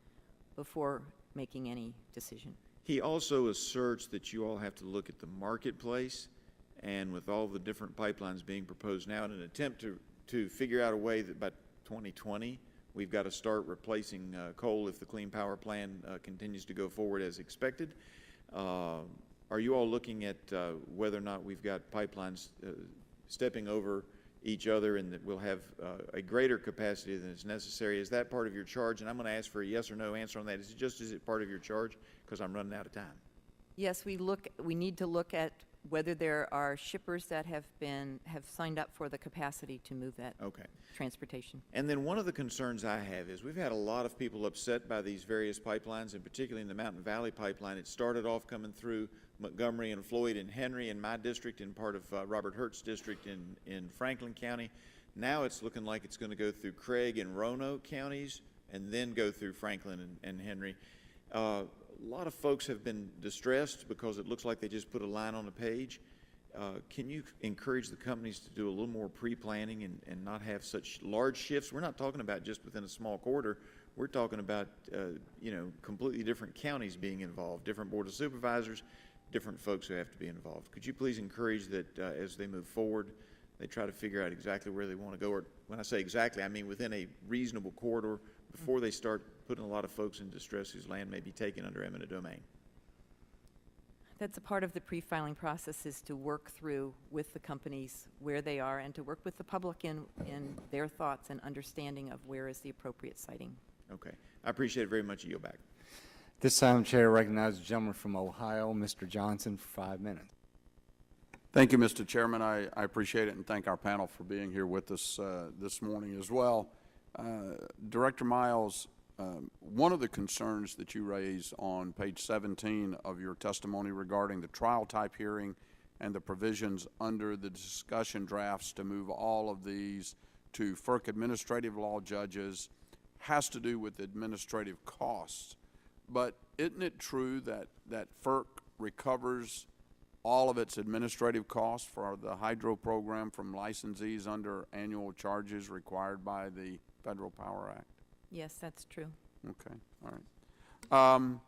before making any decision. He also asserts that you all have to look at the marketplace, and with all the different pipelines being proposed now in an attempt to figure out a way that by 2020 we've got to start replacing coal if the Clean Power Plan continues to go forward as expected. Are you all looking at whether or not we've got pipelines stepping over each other and that we'll have a greater capacity than is necessary? Is that part of your charge? And I'm going to ask for a yes or no answer on that. Is it part of your charge? Because I'm running out of time. Yes, we need to look at whether there are shippers that have signed up for the capacity to move that transportation. And then one of the concerns I have is we've had a lot of people upset by these various pipelines, and particularly in the Mountain Valley Pipeline. It started off coming through Montgomery and Floyd and Henry in my district and part of Robert Hurt's district in Franklin County. Now it's looking like it's going to go through Craig and Roanoke counties and then go through Franklin and Henry. A lot of folks have been distressed because it looks like they just put a line on a page. Can you encourage the companies to do a little more pre-planning and not have such large shifts? We're not talking about just within a small corridor. We're talking about completely different counties being involved, different board of supervisors, different folks who have to be involved. Could you please encourage that as they move forward, they try to figure out exactly where they want to go? Or when I say exactly, I mean within a reasonable corridor before they start putting a lot of folks in distress whose land may be taken under eminent domain. That's a part of the pre-filing process, is to work through with the companies where they are and to work with the public in their thoughts and understanding of where is the appropriate siting. Okay. I appreciate it very much. You go back. This time, Chair recognizes the gentleman from Ohio, Mr. Johnson, for 5 minutes. Thank you, Mr. Chairman. I appreciate it, and thank our panel for being here with us this morning as well. Director Miles, one of the concerns that you raise on page 17 of your testimony regarding the trial type hearing and the provisions under the discussion drafts to move all of these to FERC administrative law judges has to do with administrative costs. But isn't it true that FERC recovers all of its administrative costs for the hydro program from licensees under annual charges required by the Federal Power Act? Yes, that's true. Okay, all right.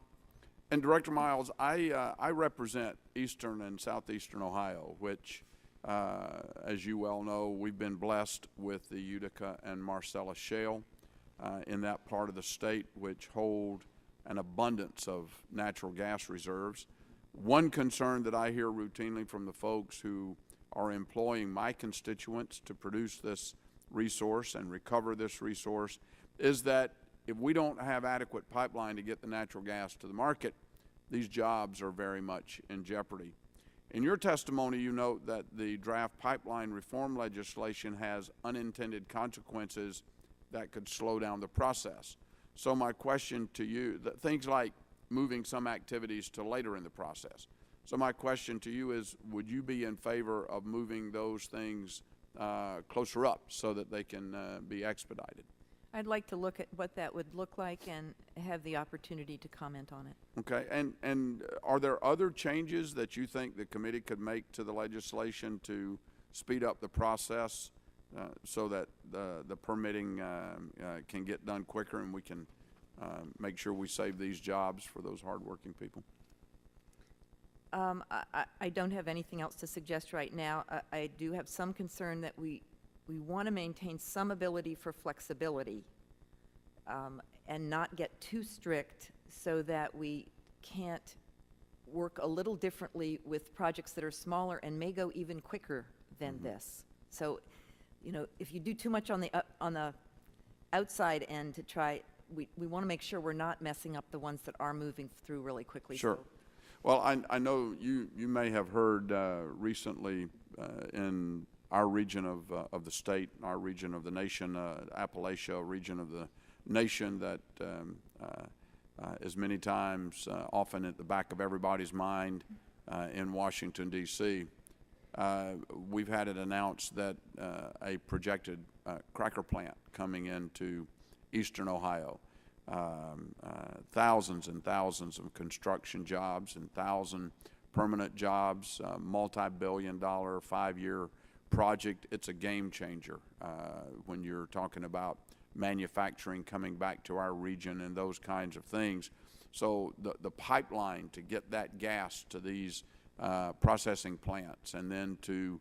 And Director Miles, I represent eastern and southeastern Ohio, which, as you well know, we've been blessed with the Utica and Marcellus Shale in that part of the state, which hold an abundance of natural gas reserves. One concern that I hear routinely from the folks who are employing my constituents to produce this resource and recover this resource is that if we don't have adequate pipeline to get the natural gas to the market, these jobs are very much in jeopardy. In your testimony, you note that the draft pipeline reform legislation has unintended consequences that could slow down the process. So my question to you, things like moving some activities to later in the process. So my question to you is, would you be in favor of moving those things closer up so that they can be expedited? I'd like to look at what that would look like and have the opportunity to comment on it. Okay, and are there other changes that you think the committee could make to the legislation to speed up the process so that the permitting can get done quicker and we can make sure we save these jobs for those hardworking people? I don't have anything else to suggest right now. I do have some concern that we want to maintain some ability for flexibility and not get too strict so that we can't work a little differently with projects that are smaller and may go even quicker than this. So, you know, if you do too much on the outside end to try, we want to make sure we're not messing up the ones that are moving through really quickly. Sure. So, well, I know you may have heard recently in our region of the state, our region of the nation, Appalachia region of the nation, that is many times often at the back of everybody's mind in Washington, D.C. We've had it announced that a projected cracker plant coming into eastern Ohio, thousands and thousands of construction jobs and 1,000 permanent jobs, multi-billion-dollar 5-year project. It's a game changer when you're talking about manufacturing coming back to our region and those kinds of things. So the pipeline to get that gas to these processing plants and then to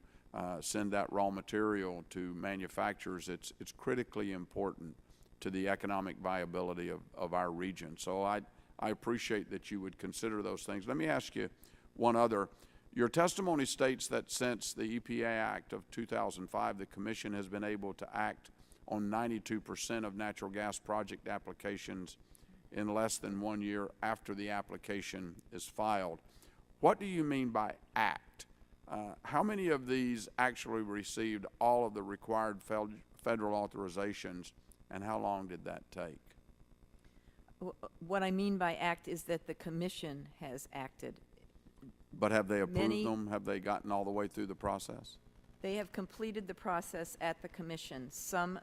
send that raw material to manufacturers, it's critically important to the economic viability of our region. So I appreciate that you would consider those things. Let me ask you one other. Your testimony states that since the EPA Act of 2005, the Commission has been able to act on 92% of natural gas project applications in less than 1 year after the application is filed. What do you mean by act? How many of these actually received all of the required federal authorizations, and how long did that take? what I mean by act is that the Commission has acted. But have they approved them? Have they gotten all the way through the process? They have completed the process at the Commission. Some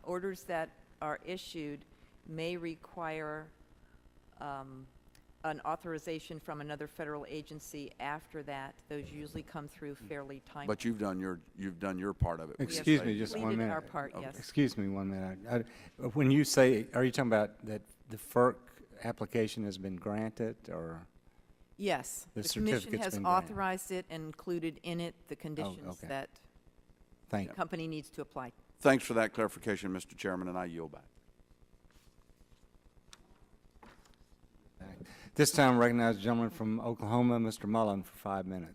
orders that are issued may require an authorization from another federal agency after that. Those usually come through fairly timely. But you've done your part of it. Excuse me, just 1 minute. Our part, yes. Excuse me 1 minute. When you say, are you talking about that the FERC application has been granted, or? Yes, The the commission certificate's has been granted. authorized it and included in it the conditions okay. that Thank the you. company needs to apply. Thanks for that clarification, Mr. Chairman, and I yield back. This time, recognize the gentleman from Oklahoma, Mr. Mullen, for 5 minutes.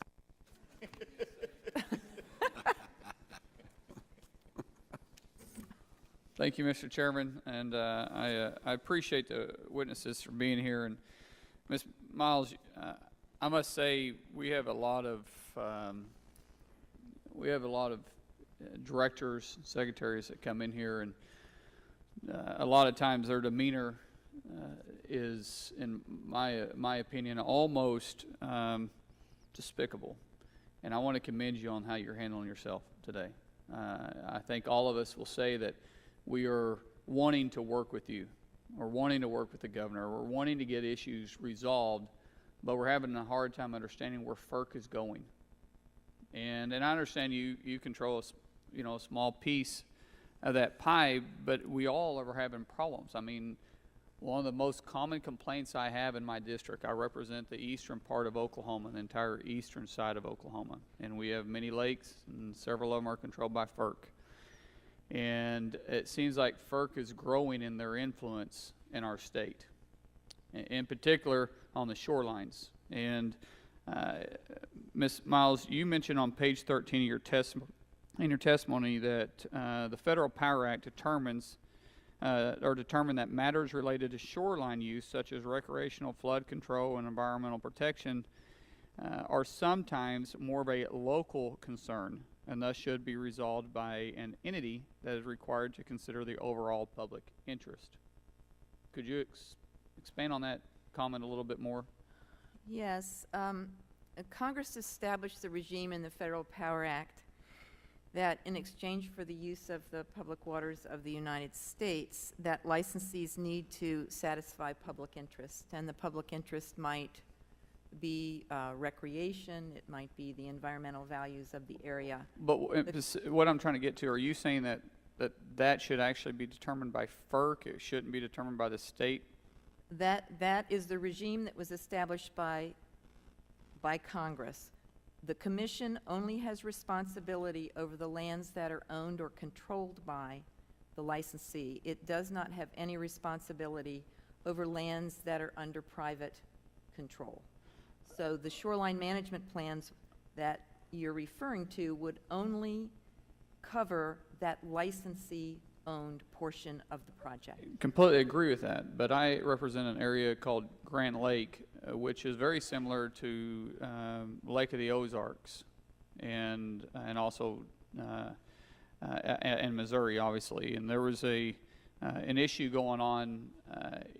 Thank you, Mr. Chairman, and I appreciate the witnesses for being here. And Ms. Miles, I must say we have a lot of directors, secretaries that come in here, and a lot of times their demeanor is, in my opinion, almost despicable. And I want to commend you on how you're handling yourself today. I think all of us will say that we are wanting to work with you, or wanting to work with the governor, or wanting to get issues resolved, but we're having a hard time understanding where FERC is going. And I understand you control a small piece of that pie, but we all are having problems. I mean, one of the most common complaints I have in my district, I represent the eastern part of Oklahoma, the entire eastern side of Oklahoma, and we have many lakes, and several of them are controlled by FERC. And it seems like FERC is growing in their influence in our state, in particular on the shorelines. And Ms. Miles, you mentioned on page 13 of your testimony that the Federal Power Act determined that matters related to shoreline use, such as recreational flood control and environmental protection, are sometimes more of a local concern, and thus should be resolved by an entity that is required to consider the overall public interest. Could you expand on that comment a little bit more? Yes. Congress established the regime in the Federal Power Act that in exchange for the use of the public waters of the United States, that licensees need to satisfy public interest. And the public interest might be recreation, it might be the environmental values of the area. But what I'm trying to get to, are you saying that should actually be determined by FERC? It shouldn't be determined by the state? That is the regime that was established by Congress. The Commission only has responsibility over the lands that are owned or controlled by the licensee. It does not have any responsibility over lands that are under private control. So the shoreline management plans that you're referring to would only cover that licensee-owned portion of the project. Completely agree with that, but I represent an area called Grand Lake, which is very similar to Lake of the Ozarks, and also in Missouri, obviously. And there was an issue going on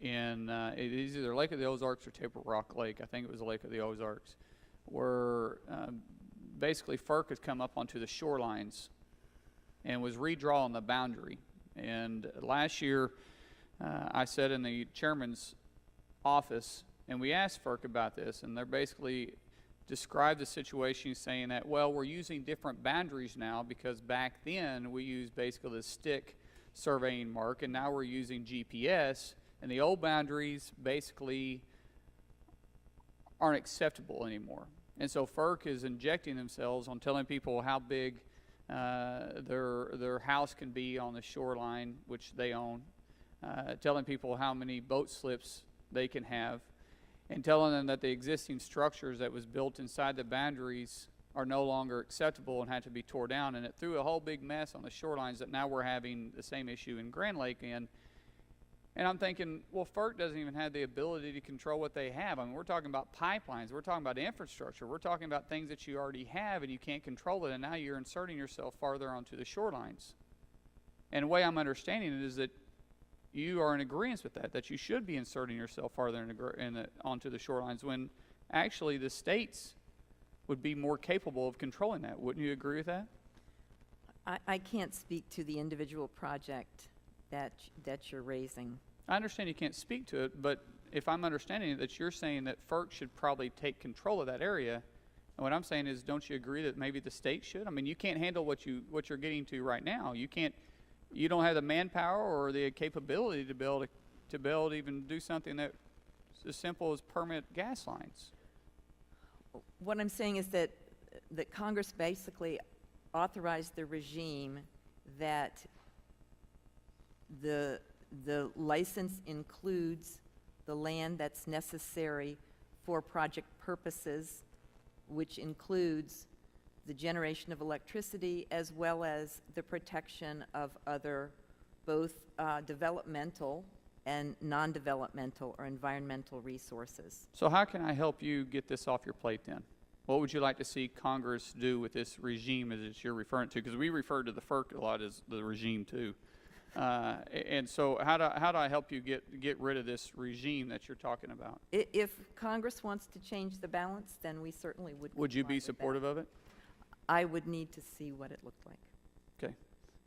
it is either Lake of the Ozarks or Table Rock Lake. I think it was Lake of the Ozarks, where basically FERC has come up onto the shorelines and was redrawing the boundary. And last year, I sat in the chairman's office, and we asked FERC about this, and they're basically described the situation saying that, well, we're using different boundaries now because back then we used basically the stick surveying mark, and now we're using GPS, and the old boundaries basically aren't acceptable anymore. And so FERC is injecting themselves on telling people how big their house can be on the shoreline, which they own, telling people how many boat slips they can have, and telling them that the existing structures that was built inside the boundaries are no longer acceptable and had to be tore down. And it threw a whole big mess on the shorelines that now we're having the same issue in Grand Lake in. And I'm thinking, well, FERC doesn't even have the ability to control what they have. I mean, we're talking about pipelines, we're talking about infrastructure, we're talking about things that you already have and you can't control it, and now you're inserting yourself farther onto the shorelines. And the way I'm understanding it is that you are in agreement with that you should be inserting yourself farther onto the shorelines, when actually the states would be more capable of controlling that. Wouldn't you agree with that? I can't speak to the individual project that you're raising. I understand you can't speak to it, but if I'm understanding it, that you're saying that FERC should probably take control of that area, and what I'm saying is, don't you agree that maybe the state should? I mean, you can't handle what you're getting to right now. You don't have the manpower or the capability to be able to even do something that as simple as permit gas lines. What I'm saying is that Congress basically authorized the regime that the license includes the land that's necessary for project purposes, which includes the generation of electricity as well as the protection of other both developmental and non-developmental or environmental resources. So how can I help you get this off your plate then? What would you like to see Congress do with this regime as you're referring to? Because we refer to the FERC a lot as the regime too. And so how do I help you get rid of this regime that you're talking about? If Congress wants to change the balance, then we certainly would. Would you comply be with supportive that. of it? I would need to see what it looked like. Okay.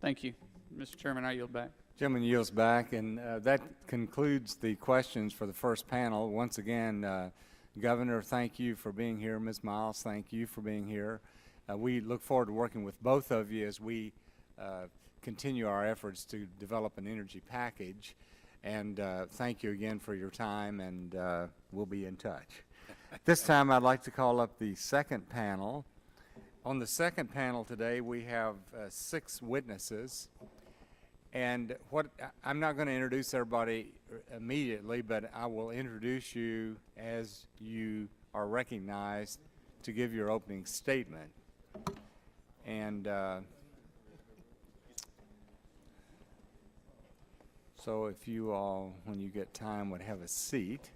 Thank you. Mr. Chairman, I yield back. Gentleman yields back, and that concludes the questions for the first panel. Once again, Governor, thank you for being here. Ms. Miles, thank you for being here. We look forward to working with both of you as we continue our efforts to develop an energy package. And thank you again for your time, and we'll be in touch. This time I'd like to call up the second panel. On the second panel today, we have 6 witnesses. And I'm not going to introduce everybody immediately, but I will introduce you as you are recognized to give your opening statement. And so if you all, when you get time, would have a seat.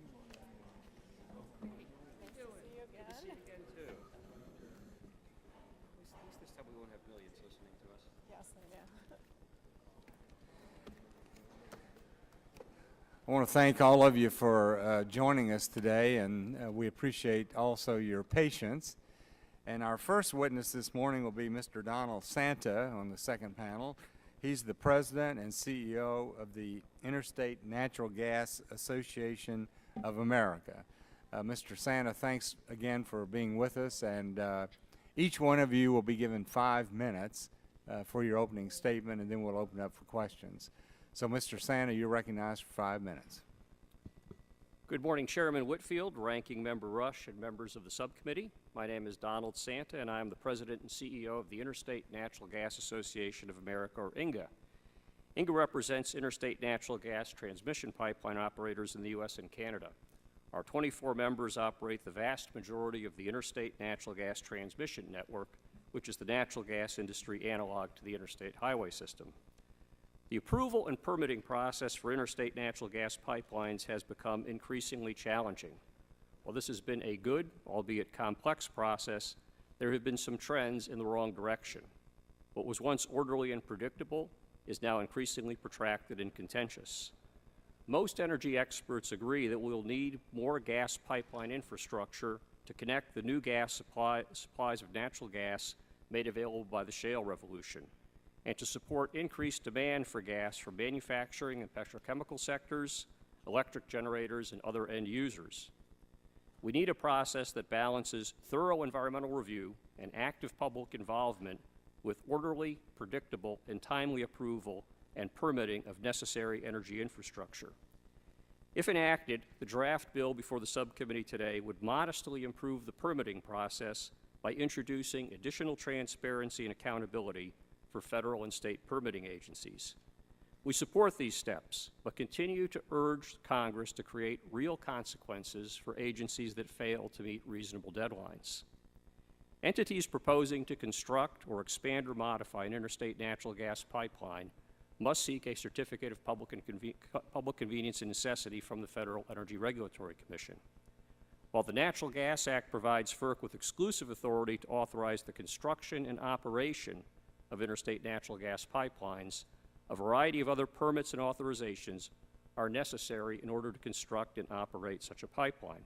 I want to thank all of you for joining us today, and we appreciate also your patience. And our first witness this morning will be Mr. Donald Santa on the second panel. He's the president and CEO of the Interstate Natural Gas Association of America. Mr. Santa, thanks again for being with us, and each one of you will be given 5 minutes for your opening statement, and then we'll open up for questions. So, Mr. Santa, you're recognized for 5 minutes. Good morning, Chairman Whitfield, Ranking Member Rush, and members of the subcommittee. My name is Donald Santa, and I am the President and CEO of the Interstate Natural Gas Association of America, or INGA. INGA represents interstate natural gas transmission pipeline operators in the U.S. and Canada. Our 24 members operate the vast majority of the interstate natural gas transmission network, which is the natural gas industry analog to the interstate highway system. The approval and permitting process for interstate natural gas pipelines has become increasingly challenging. While this has been a good, albeit complex process, there have been some trends in the wrong direction. What was once orderly and predictable is now increasingly protracted and contentious. Most energy experts agree that we'll need more gas pipeline infrastructure to connect the new gas supplies of natural gas made available by the shale revolution, and to support increased demand for gas from manufacturing and petrochemical sectors, electric generators, and other end users. We need a process that balances thorough environmental review and active public involvement with orderly, predictable, and timely approval and permitting of necessary energy infrastructure. If enacted, the draft bill before the subcommittee today would modestly improve the permitting process by introducing additional transparency and accountability for federal and state permitting agencies. We support these steps, but continue to urge Congress to create real consequences for agencies that fail to meet reasonable deadlines. Entities proposing to construct or expand or modify an interstate natural gas pipeline must seek a certificate of public convenience and necessity from the Federal Energy Regulatory Commission. While the Natural Gas Act provides FERC with exclusive authority to authorize the construction and operation of interstate natural gas pipelines, a variety of other permits and authorizations are necessary in order to construct and operate such a pipeline.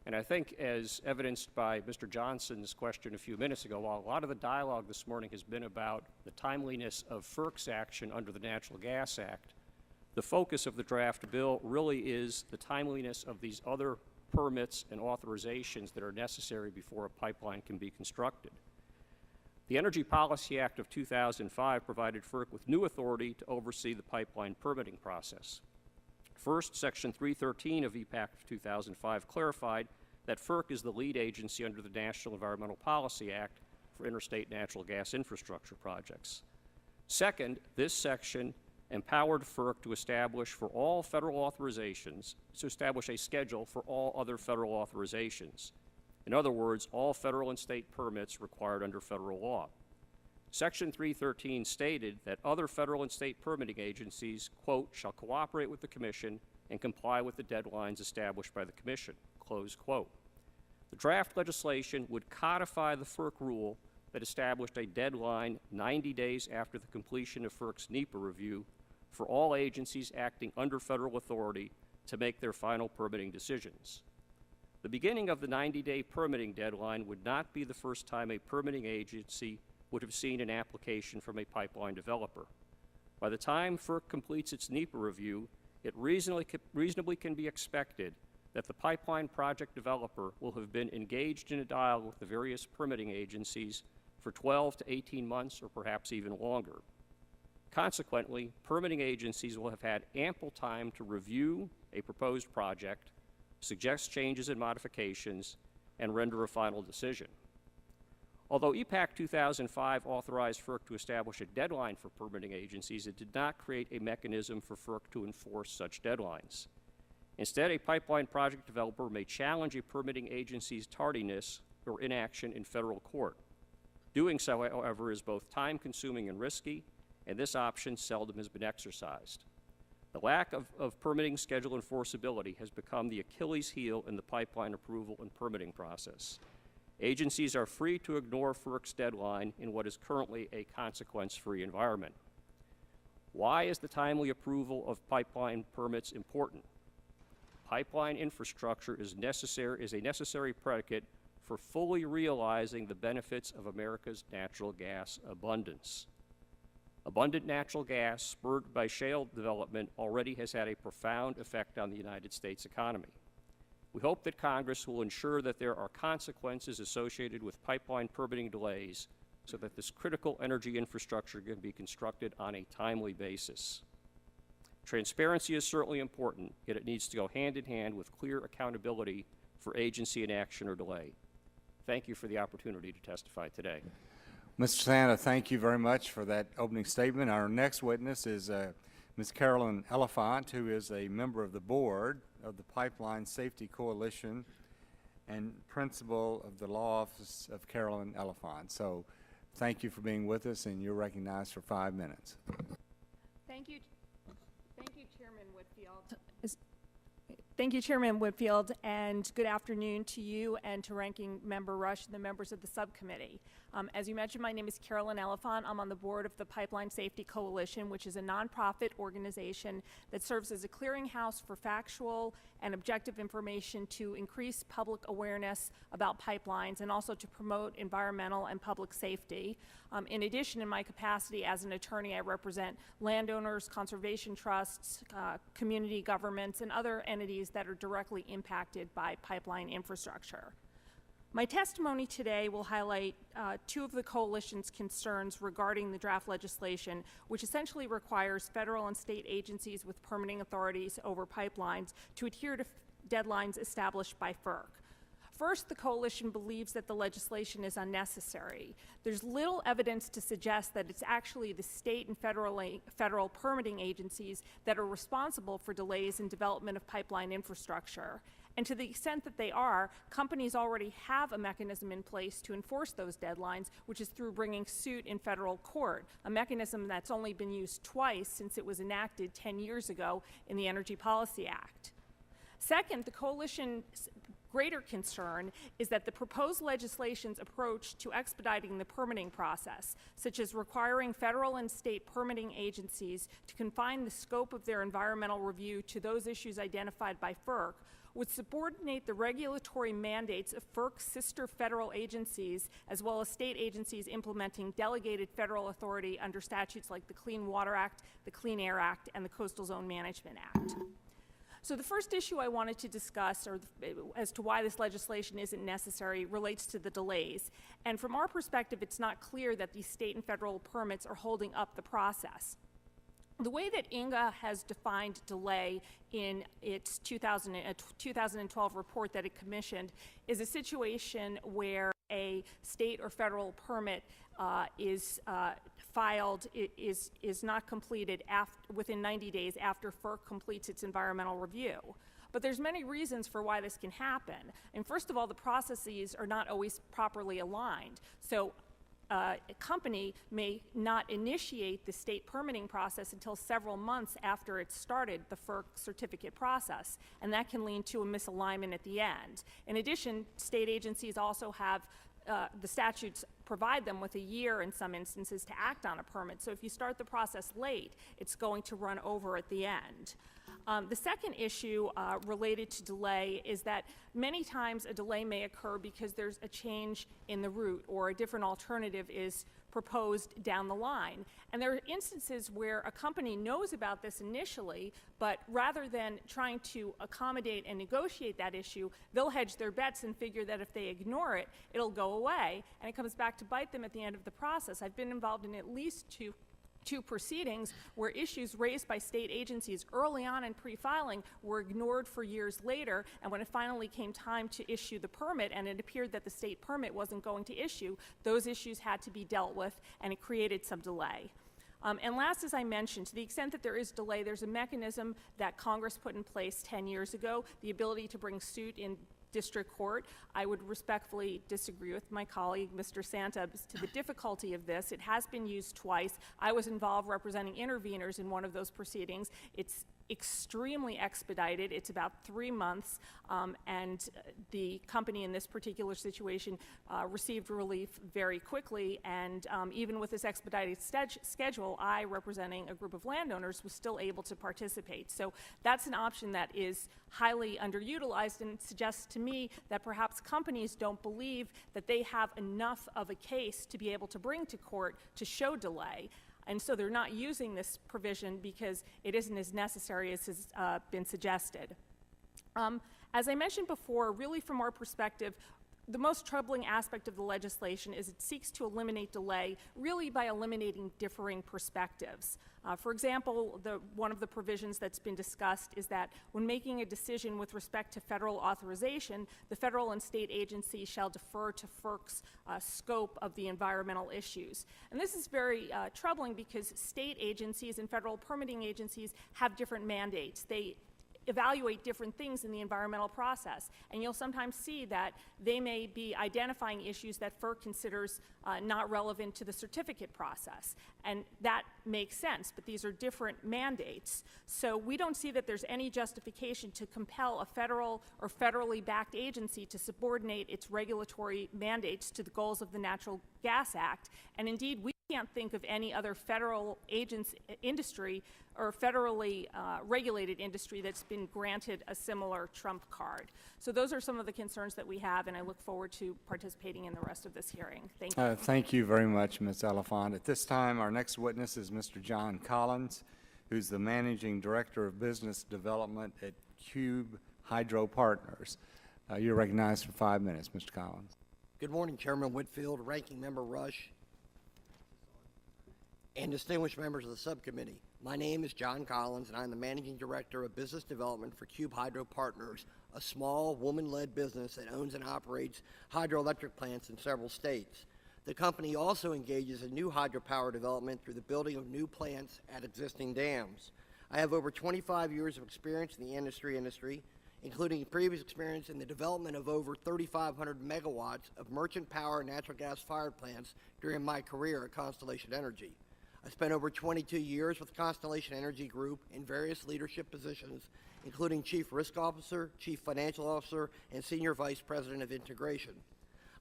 And I think, as evidenced by Mr. Johnson's question a few minutes ago, while a lot of the dialogue this morning has been about the timeliness of FERC's action under the Natural Gas Act, the focus of the draft bill really is the timeliness of these other permits and authorizations that are necessary before a pipeline can be constructed. The Energy Policy Act of 2005 provided FERC with new authority to oversee the pipeline permitting process. First, Section 313 of EPAC of 2005 clarified that FERC is the lead agency under the National Environmental Policy Act for interstate natural gas infrastructure projects. Second, this section empowered FERC to establish for all federal authorizations, to establish a schedule for all other federal authorizations. In other words, all federal and state permits required under federal law. Section 313 stated that other federal and state permitting agencies, quote, shall cooperate with the Commission and comply with the deadlines established by the Commission, close quote. The draft legislation would codify the FERC rule that established a deadline 90 days after the completion of FERC's NEPA review for all agencies acting under federal authority to make their final permitting decisions. The beginning of the 90-day permitting deadline would not be the first time a permitting agency would have seen an application from a pipeline developer. By the time FERC completes its NEPA review, it reasonably can be expected that the pipeline project developer will have been engaged in a dialogue with the various permitting agencies for 12 to 18 months or perhaps even longer. Consequently, permitting agencies will have had ample time to review a proposed project, suggest changes and modifications, and render a final decision. Although EPAC 2005 authorized FERC to establish a deadline for permitting agencies, it did not create a mechanism for FERC to enforce such deadlines. Instead, a pipeline project developer may challenge a permitting agency's tardiness or inaction in federal court. Doing so, however, is both time-consuming and risky, and this option seldom has been exercised. The lack of permitting schedule enforceability has become the Achilles heel in the pipeline approval and permitting process. Agencies are free to ignore FERC's deadline in what is currently a consequence-free environment. Why is the timely approval of pipeline permits important? Pipeline infrastructure is a necessary predicate for fully realizing the benefits of America's natural gas abundance. Abundant natural gas, spurred by shale development, already has had a profound effect on the United States economy. We hope that Congress will ensure that there are consequences associated with pipeline permitting delays so that this critical energy infrastructure can be constructed on a timely basis. Transparency is certainly important, yet it needs to go hand in hand with clear accountability for agency inaction or delay. Thank you for the opportunity to testify today. Mr. Santa, thank you very much for that opening statement. Our next witness is Ms. Carolyn Elephant, who is a member of the board of the Pipeline Safety Coalition and principal of the Law Office of Carolyn Elephant. So thank you for being with us, and you're recognized for 5 minutes. Thank you, Chairman Whitfield. Thank you, Chairman Whitfield, and good afternoon to you and to Ranking Member Rush and the members of the subcommittee. As you mentioned, my name is Carolyn Elephant. I'm on the board of the Pipeline Safety Coalition, which is a nonprofit organization that serves as a clearinghouse for factual and objective information to increase public awareness about pipelines and also to promote environmental and public safety. In addition, in my capacity as an attorney, I represent landowners, conservation trusts, community governments, and other entities that are directly impacted by pipeline infrastructure. My testimony today will highlight two of the coalition's concerns regarding the draft legislation, which essentially requires federal and state agencies with permitting authorities over pipelines to adhere to deadlines established by FERC. First, the coalition believes that the legislation is unnecessary. There's little evidence to suggest that it's actually the state and federal permitting agencies that are responsible for delays in development of pipeline infrastructure. And to the extent that they are, companies already have a mechanism in place to enforce those deadlines, which is through bringing suit in federal court, a mechanism that's only been used twice since it was enacted 10 years ago in the Energy Policy Act. Second, the coalition's greater concern is that the proposed legislation's approach to expediting the permitting process, such as requiring federal and state permitting agencies to confine the scope of their environmental review to those issues identified by FERC, would subordinate the regulatory mandates of FERC's sister federal agencies, as well as state agencies implementing delegated federal authority under statutes like the Clean Water Act, the Clean Air Act, and the Coastal Zone Management Act. So the first issue I wanted to discuss, as to why this legislation isn't necessary, relates to the delays. And from our perspective, it's not clear that these state and federal permits are holding up the process. The way that INGA has defined delay in its 2012 report that it commissioned is a situation where a state or federal permit is filed, is not completed within 90 days after FERC completes its environmental review. But there's many reasons for why this can happen. And first of all, the processes are not always properly aligned. So a company may not initiate the state permitting process until several months after it started the FERC certificate process, and that can lead to a misalignment at the end. In addition, state agencies also have the statutes provide them with a year in some instances to act on a permit. So if you start the process late, it's going to run over at the end. The second issue related to delay is that many times a delay may occur because there's a change in the route or a different alternative is proposed down the line. And there are instances where a company knows about this initially, but rather than trying to accommodate and negotiate that issue, they'll hedge their bets and figure that if they ignore it, it'll go away, and it comes back to bite them at the end of the process. I've been involved in at least two proceedings where issues raised by state agencies early on in pre-filing were ignored for years later, and when it finally came time to issue the permit and it appeared that the state permit wasn't going to issue, those issues had to be dealt with, and it created some delay. And last, as I mentioned, to the extent that there is delay, there's a mechanism that Congress put in place 10 years ago, the ability to bring suit in district court. I would respectfully disagree with my colleague, Mr. Santa, as to the difficulty of this. It has been used twice. I was involved representing interveners in one of those proceedings. It's extremely expedited. It's about 3 months, and the company in this particular situation received relief very quickly, and even with this expedited schedule, I, representing a group of landowners, was still able to participate. So that's an option that is highly underutilized, and it suggests to me that perhaps companies don't believe that they have enough of a case to be able to bring to court to show delay. And so they're not using this provision because it isn't as necessary as has been suggested. As I mentioned before, really from our perspective, the most troubling aspect of the legislation is it seeks to eliminate delay really by eliminating differing perspectives. For example, one of the provisions that's been discussed is that when making a decision with respect to federal authorization, the federal and state agencies shall defer to FERC's scope of the environmental issues. And this is very troubling because state agencies and federal permitting agencies have different mandates. They evaluate different things in the environmental process, and you'll sometimes see that they may be identifying issues that FERC considers not relevant to the certificate process, and that makes sense, but these are different mandates. So we don't see that there's any justification to compel a federal or federally backed agency to subordinate its regulatory mandates to the goals of the Natural Gas Act, and indeed we can't think of any other federal industry or federally regulated industry that's been granted a similar trump card. So those are some of the concerns that we have, and I look forward to participating in the rest of this hearing. Thank you. Thank you very much, Ms. Elephant. At this time, our next witness is Mr. John Collins, who's the Managing Director of Business Development at Cube Hydro Partners. You're recognized for 5 minutes, Mr. Collins. Good morning, Chairman Whitfield, Ranking Member Rush, and distinguished members of the subcommittee. My name is John Collins, and I'm the Managing Director of Business Development for Cube Hydro Partners, a small, woman-led business that owns and operates hydroelectric plants in several states. The company also engages in new hydropower development through the building of new plants at existing dams. I have over 25 years of experience in the industry, including previous experience in the development of over 3,500 megawatts of merchant power natural gas-fired plants during my career at Constellation Energy. I spent over 22 years with Constellation Energy Group in various leadership positions, including Chief Risk Officer, Chief Financial Officer, and Senior Vice President of Integration.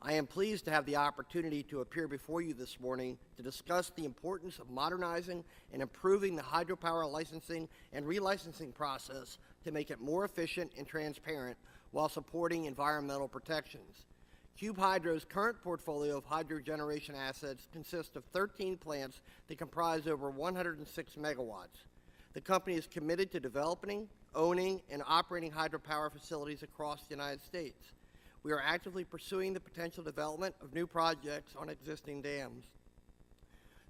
I am pleased to have the opportunity to appear before you this morning to discuss the importance of modernizing and improving the hydropower licensing and relicensing process to make it more efficient and transparent while supporting environmental protections. Cube Hydro's current portfolio of hydro generation assets consists of 13 plants that comprise over 106 megawatts. The company is committed to developing, owning, and operating hydropower facilities across the United States. We are actively pursuing the potential development of new projects on existing dams.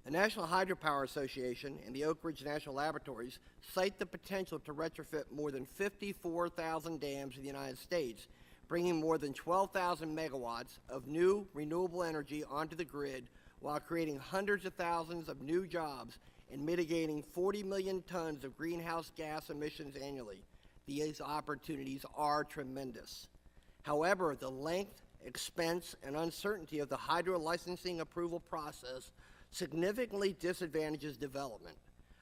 The The National Hydropower Association and the Oak Ridge National Laboratories cite the potential to retrofit more than 54,000 dams in the United States, bringing more than 12,000 megawatts of new renewable energy onto the grid while creating hundreds of thousands of new jobs and mitigating 40 million tons of greenhouse gas emissions annually. These opportunities are tremendous. However, the length, expense, and uncertainty of the hydro licensing approval process significantly disadvantages development.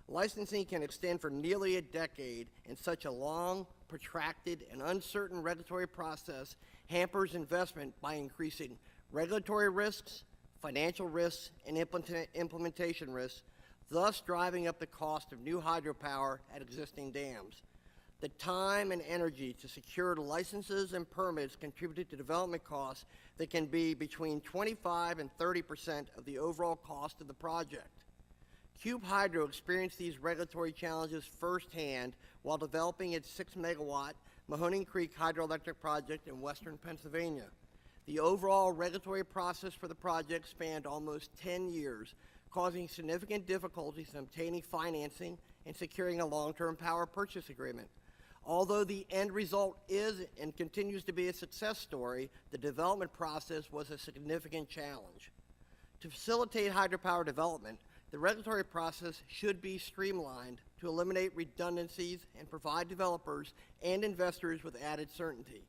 Licensing can extend for nearly a decade, and such a long, protracted, and uncertain regulatory process hampers investment by increasing regulatory risks, financial risks, and implementation risks, thus driving up the cost of new hydropower at existing dams. The time and energy to secure licenses and permits contributed to development costs that can be between 25 and 30% of the overall cost of the project. Cube Hydro experienced these regulatory challenges firsthand while developing its 6-megawatt Mahoning Creek hydroelectric project in western Pennsylvania. The overall regulatory process for the project spanned almost 10 years, causing significant difficulties in obtaining financing and securing a long-term power purchase agreement. Although the end result is and continues to be a success story, the development process was a significant challenge. To facilitate hydropower development, the regulatory process should be streamlined to eliminate redundancies and provide developers and investors with added certainty.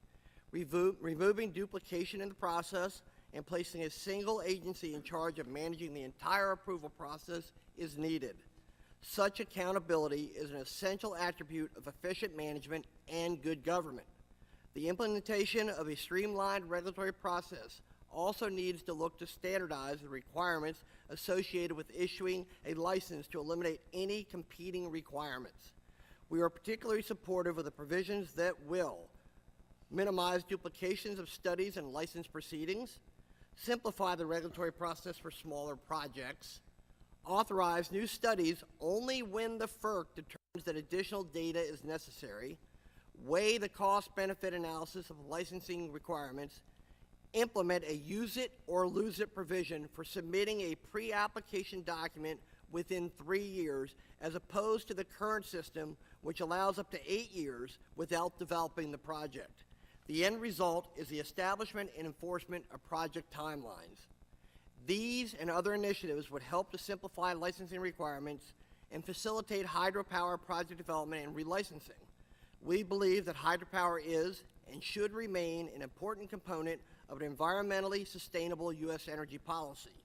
Removing duplication in the process and placing a single agency in charge of managing the entire approval process is needed. Such accountability is an essential attribute of efficient management and good government. The implementation of a streamlined regulatory process also needs to look to standardize the requirements associated with issuing a license to eliminate any competing requirements. We are particularly supportive of the provisions that will minimize duplications of studies and license proceedings, simplify the regulatory process for smaller projects, authorize new studies only when the FERC determines that additional data is necessary, weigh the cost-benefit analysis of licensing requirements, implement a use-it-or-lose-it provision for submitting a pre-application document within 3 years, as opposed to the current system, which allows up to 8 years without developing the project. The end result is the establishment and enforcement of project timelines. These and other initiatives would help to simplify licensing requirements and facilitate hydropower project development and relicensing. We believe that hydropower is and should remain an important component of an environmentally sustainable U.S. energy policy.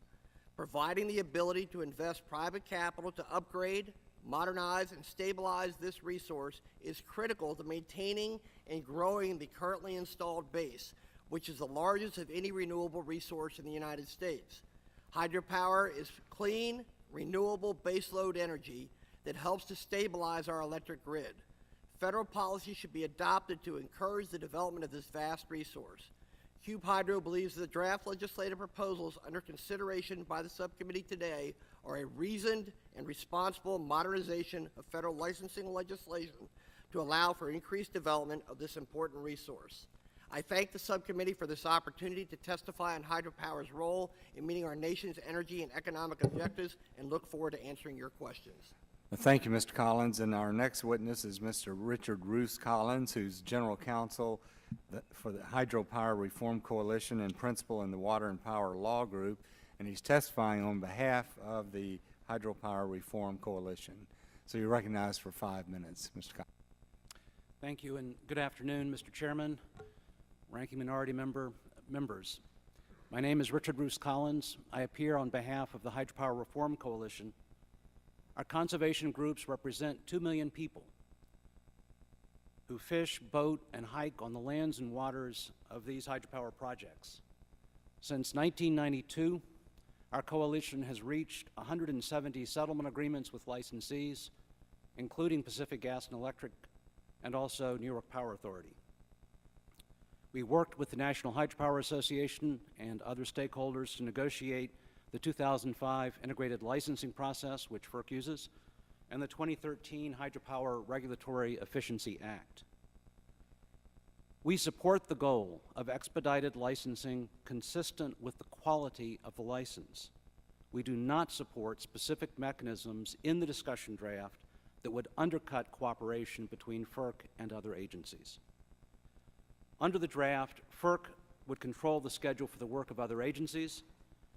Providing the ability to invest private capital to upgrade, modernize, and stabilize this resource is critical to maintaining and growing the currently installed base, which is the largest of any renewable resource in the United States. Hydropower is clean, renewable baseload energy that helps to stabilize our electric grid. Federal policy should be adopted to encourage the development of this vast resource. Cube Hydro believes the draft legislative proposals under consideration by the subcommittee today are a reasoned and responsible modernization of federal licensing legislation to allow for increased development of this important resource. I thank the subcommittee for this opportunity to testify on hydropower's role in meeting our nation's energy and economic objectives, and look forward to answering your questions. Thank you, Mr. Collins. And our next witness is Mr. Richard Roos Collins, who's General Counsel for the Hydropower Reform Coalition and Principal in the Water and Power Law Group, and he's testifying on behalf of the Hydropower Reform Coalition. So you're recognized for 5 minutes, Mr. Collins. Thank you, and good afternoon, Mr. Chairman, Ranking Minority members. My name is Richard Roos Collins. I appear on behalf of the Hydropower Reform Coalition. Our conservation groups represent 2 million people who fish, boat, and hike on the lands and waters of these hydropower projects. Since 1992, our coalition has reached 170 settlement agreements with licensees, including Pacific Gas and Electric and also New York Power Authority. We worked with the National Hydropower Association and other stakeholders to negotiate the 2005 integrated licensing process, which FERC uses, and the 2013 Hydropower Regulatory Efficiency Act. We support the goal of expedited licensing consistent with the quality of the license. we do not support specific mechanisms in the discussion draft that would undercut cooperation between FERC and other agencies. Under the draft, FERC would control the schedule for the work of other agencies,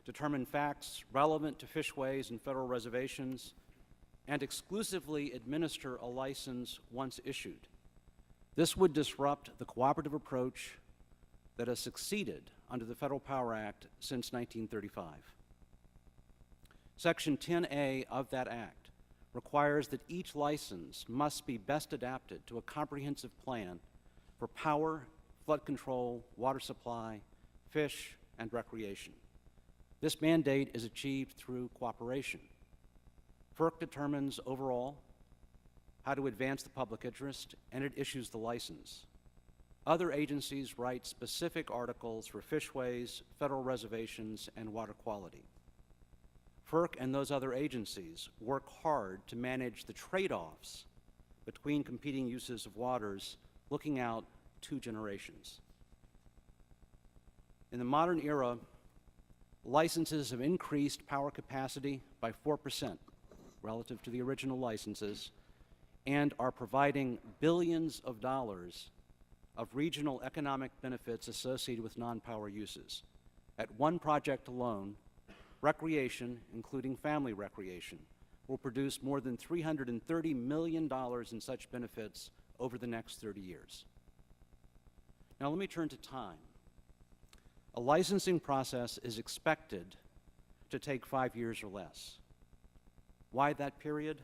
determine facts relevant to fishways and federal reservations, and exclusively administer a license once issued. This would disrupt the cooperative approach that has succeeded under the Federal Power Act since 1935. Section 10A of that act requires that each license must be best adapted to a comprehensive plan for power, flood control, water supply, fish, and recreation. This mandate is achieved through cooperation. FERC determines overall how to advance the public interest, and it issues the license. Other agencies write specific articles for fishways, federal reservations, and water quality. FERC and those other agencies work hard to manage the trade-offs between competing uses of waters, looking out 2 generations. In the modern era, licenses have increased power capacity by 4% relative to the original licenses and are providing billions of dollars of regional economic benefits associated with non-power uses. At one project alone, recreation, including family recreation, will produce more than $330 million in such benefits over the next 30 years. Now let me turn to time. A licensing process is expected to take 5 years or less. Why that period?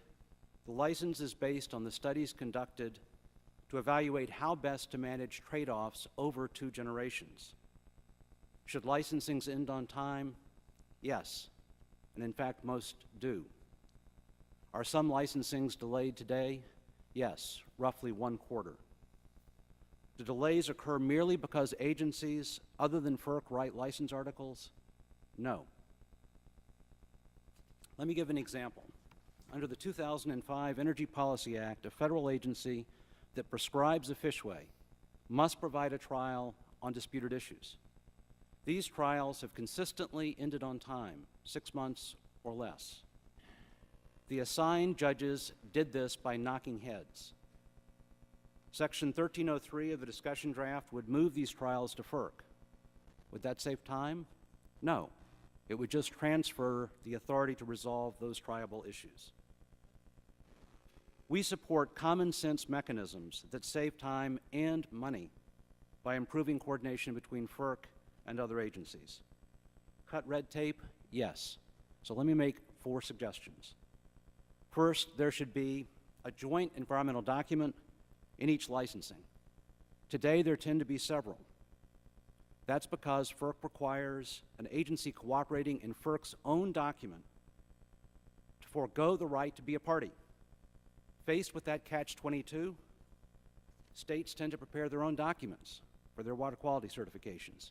The license is based on the studies conducted to evaluate how best to manage trade-offs over 2 generations. Should licensings end on time? Yes, and in fact most do. Are some licensings delayed today? Yes, roughly 1/4. Do delays occur merely because agencies other than FERC write license articles? No. Let me give an example. Under the 2005 Energy Policy Act, a federal agency that prescribes a fishway must provide a trial on disputed issues. These trials have consistently ended on time, 6 months or less. The assigned judges did this by knocking heads. Section 1303 of the discussion draft would move these trials to FERC. Would that save time? No. It would just transfer the authority to resolve those triable issues. We support common sense mechanisms that save time and money by improving coordination between FERC and other agencies. Cut red tape? Yes. So let me make 4 suggestions. First, there should be a joint environmental document in each licensing. Today, there tend to be several. That's because FERC requires an agency cooperating in FERC's own document to forego the right to be a party. Faced with that catch-22, states tend to prepare their own documents for their water quality certifications.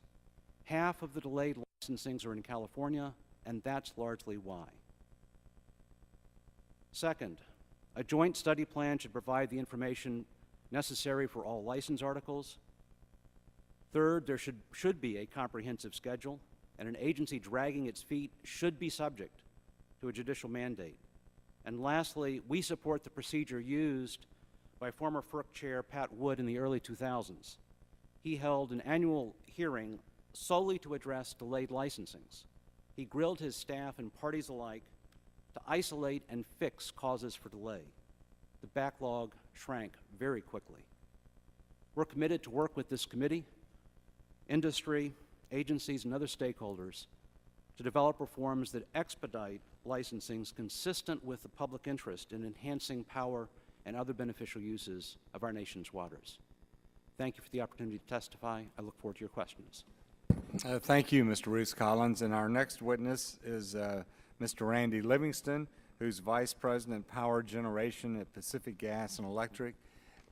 Half of the delayed licensings are in California, and that's largely why. Second, a joint study plan should provide the information necessary for all license articles. Third, there should be a comprehensive schedule, and an agency dragging its feet should be subject to a judicial mandate. And lastly, we support the procedure used by former FERC Chair Pat Wood in the early 2000s. He held an annual hearing solely to address delayed licensings. He grilled his staff and parties alike to isolate and fix causes for delay. The backlog shrank very quickly. We're committed to work with this committee, industry, agencies, and other stakeholders to develop reforms that expedite licensings consistent with the public interest in enhancing power and other beneficial uses of our nation's waters. Thank you for the opportunity to testify. I look forward to your questions. Thank you, Mr. Roos Collins. And our next witness is Mr. Randy Livingston, who's Vice President, Power Generation at Pacific Gas and Electric.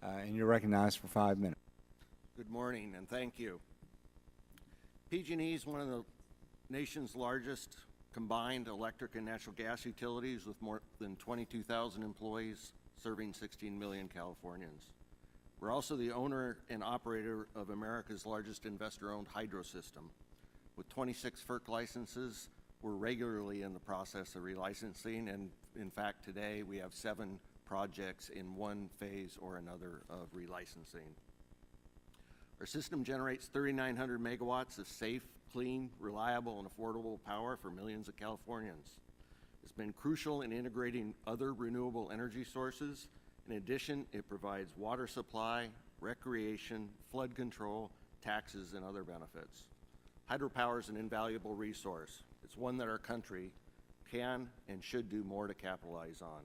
And you're recognized for 5 minutes. Good morning, and thank you. PG&E is one of the nation's largest combined electric and natural gas utilities with more than 22,000 employees serving 16 million Californians. We're also the owner and operator of America's largest investor-owned hydro system with 26 FERC licenses, We're regularly in the process of relicensing, and in fact, today we have 7 projects in one phase or another of relicensing. Our system generates 3,900 megawatts of safe, clean, reliable, and affordable power for millions of Californians. It's been crucial in integrating other renewable energy sources. In addition, it provides water supply, recreation, flood control, taxes, and other benefits. Hydropower is an invaluable resource. It's one that our country can and should do more to capitalize on.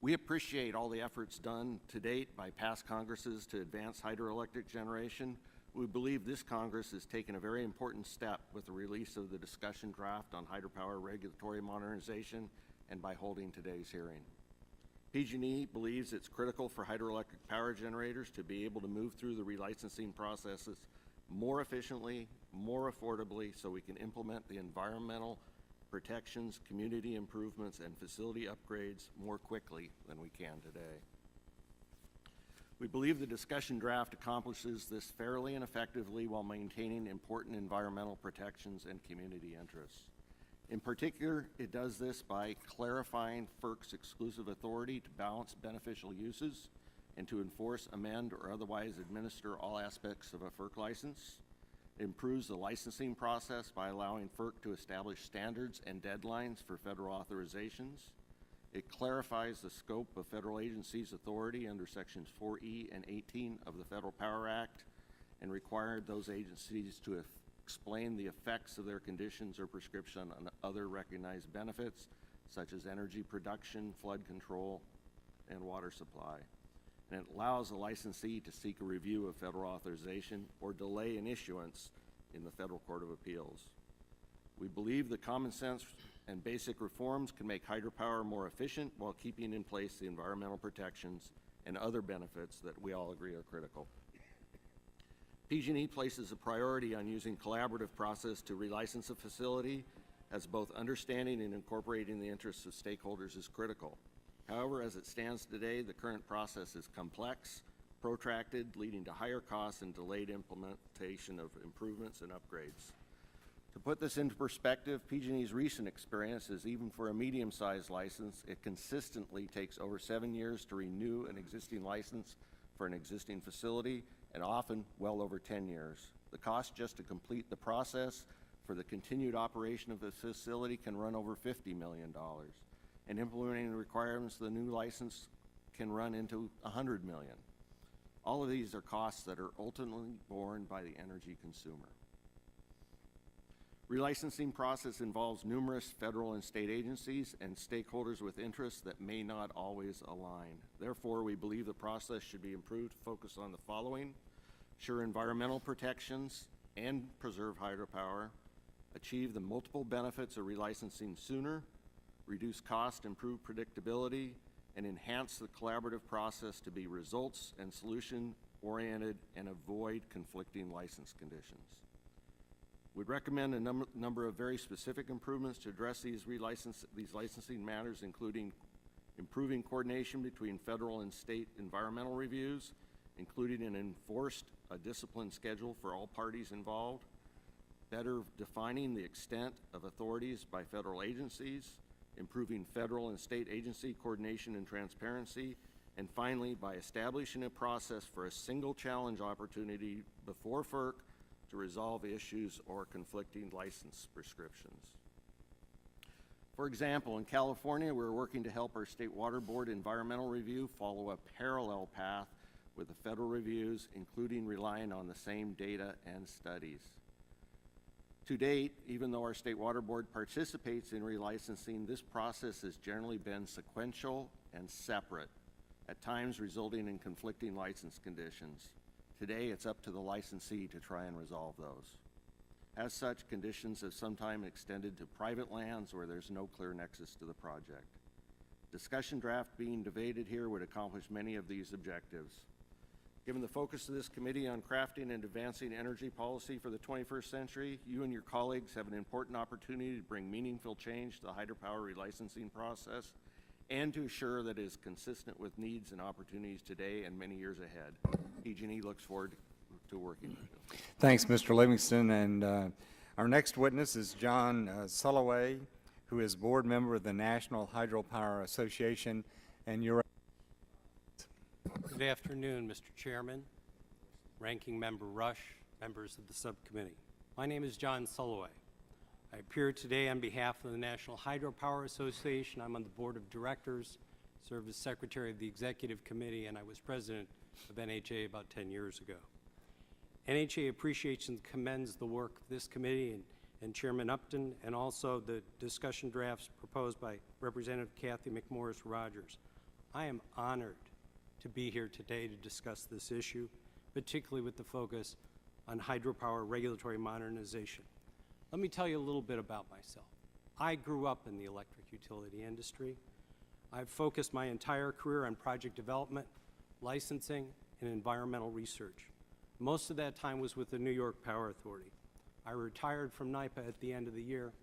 We appreciate all the efforts done to date by past Congresses to advance hydroelectric generation. We believe this Congress has taken a very important step with the release of the discussion draft on hydropower regulatory modernization and by holding today's hearing. PG&E believes it's critical for hydroelectric power generators to be able to move through the relicensing processes more efficiently, more affordably, so we can implement the environmental protections, community improvements, and facility upgrades more quickly than we can today. We believe the discussion draft accomplishes this fairly and effectively while maintaining important environmental protections and community interests. In particular, it does this by clarifying FERC's exclusive authority to balance beneficial uses and to enforce, amend, or otherwise administer all aspects of a FERC license. It improves the licensing process by allowing FERC to establish standards and deadlines for federal authorizations. It clarifies the scope of federal agencies' authority under Sections 4E and 18 of the Federal Power Act and required those agencies to explain the effects of their conditions or prescription on other recognized benefits, such as energy production, flood control, and water supply. And it allows a licensee to seek a review of federal authorization or delay an issuance in the Federal Court of Appeals. We believe the common sense and basic reforms can make hydropower more efficient while keeping in place the environmental protections and other benefits that we all agree are critical. PG&E places a priority on using collaborative process to relicense a facility, as both understanding and incorporating the interests of stakeholders is critical. However, as it stands today, the current process is complex, protracted, leading to higher costs and delayed implementation of improvements and upgrades. To put this into perspective, PG&E's recent experience is even for a medium-sized license, it consistently takes over 7 years to renew an existing license for an existing facility, and often well over 10 years. The cost just to complete the process for the continued operation of the facility can run over $50 million. And implementing the requirements of the new license can run into $100 million. All of these are costs that are ultimately borne by the energy consumer. Relicensing process involves numerous federal and state agencies and stakeholders with interests that may not always align. Therefore, we believe the process should be improved to focus on the following: ensure environmental protections and preserve hydropower, achieve the multiple benefits of relicensing sooner, reduce cost, improve predictability, and enhance the collaborative process to be results and solution-oriented and avoid conflicting license conditions. We'd recommend a number of very specific improvements to address these licensing matters, including improving coordination between federal and state environmental reviews, including an enforced discipline schedule for all parties involved, better defining the extent of authorities by federal agencies, improving federal and state agency coordination and transparency, and finally, by establishing a process for a single challenge opportunity before FERC to resolve issues or conflicting license prescriptions. For example, in California, we're working to help our State Water Board environmental review follow a parallel path with the federal reviews, including relying on the same data and studies. To date, even though our State Water Board participates in relicensing, this process has generally been sequential and separate, at times resulting in conflicting license conditions. Today, it's up to the licensee to try and resolve those. As such, conditions have sometimes extended to private lands where there's no clear nexus to the project. Discussion draft being debated here would accomplish many of these objectives. Given the focus of this committee on crafting and advancing energy policy for the 21st century, you and your colleagues have an important opportunity to bring meaningful change to the hydropower relicensing process and to assure that it is consistent with needs and opportunities today and many years ahead. PG&E looks forward to working with you. Thanks, Mr. Livingston, and Our next witness is John Sulloway, who is board member of the National Hydropower Association, and you're. Good afternoon, Mr. Chairman, Ranking Member Rush, members of the subcommittee. My name is John Sulloway. I appear today on behalf of the National Hydropower Association. I'm on the board of directors, served as secretary of the executive committee, and I was president of NHA about 10 years ago. NHA appreciates and commends the work of this committee and Chairman Upton, and also the discussion drafts proposed by Representative Kathy McMorris Rogers. I am honored to be here today to discuss this issue, particularly with the focus on hydropower regulatory modernization. Let me tell you a little bit about myself. I grew up in the electric utility industry. I've focused my entire career on project development, licensing, and environmental research. Most of that time was with the New York Power Authority. I retired from NYPA at the end of the year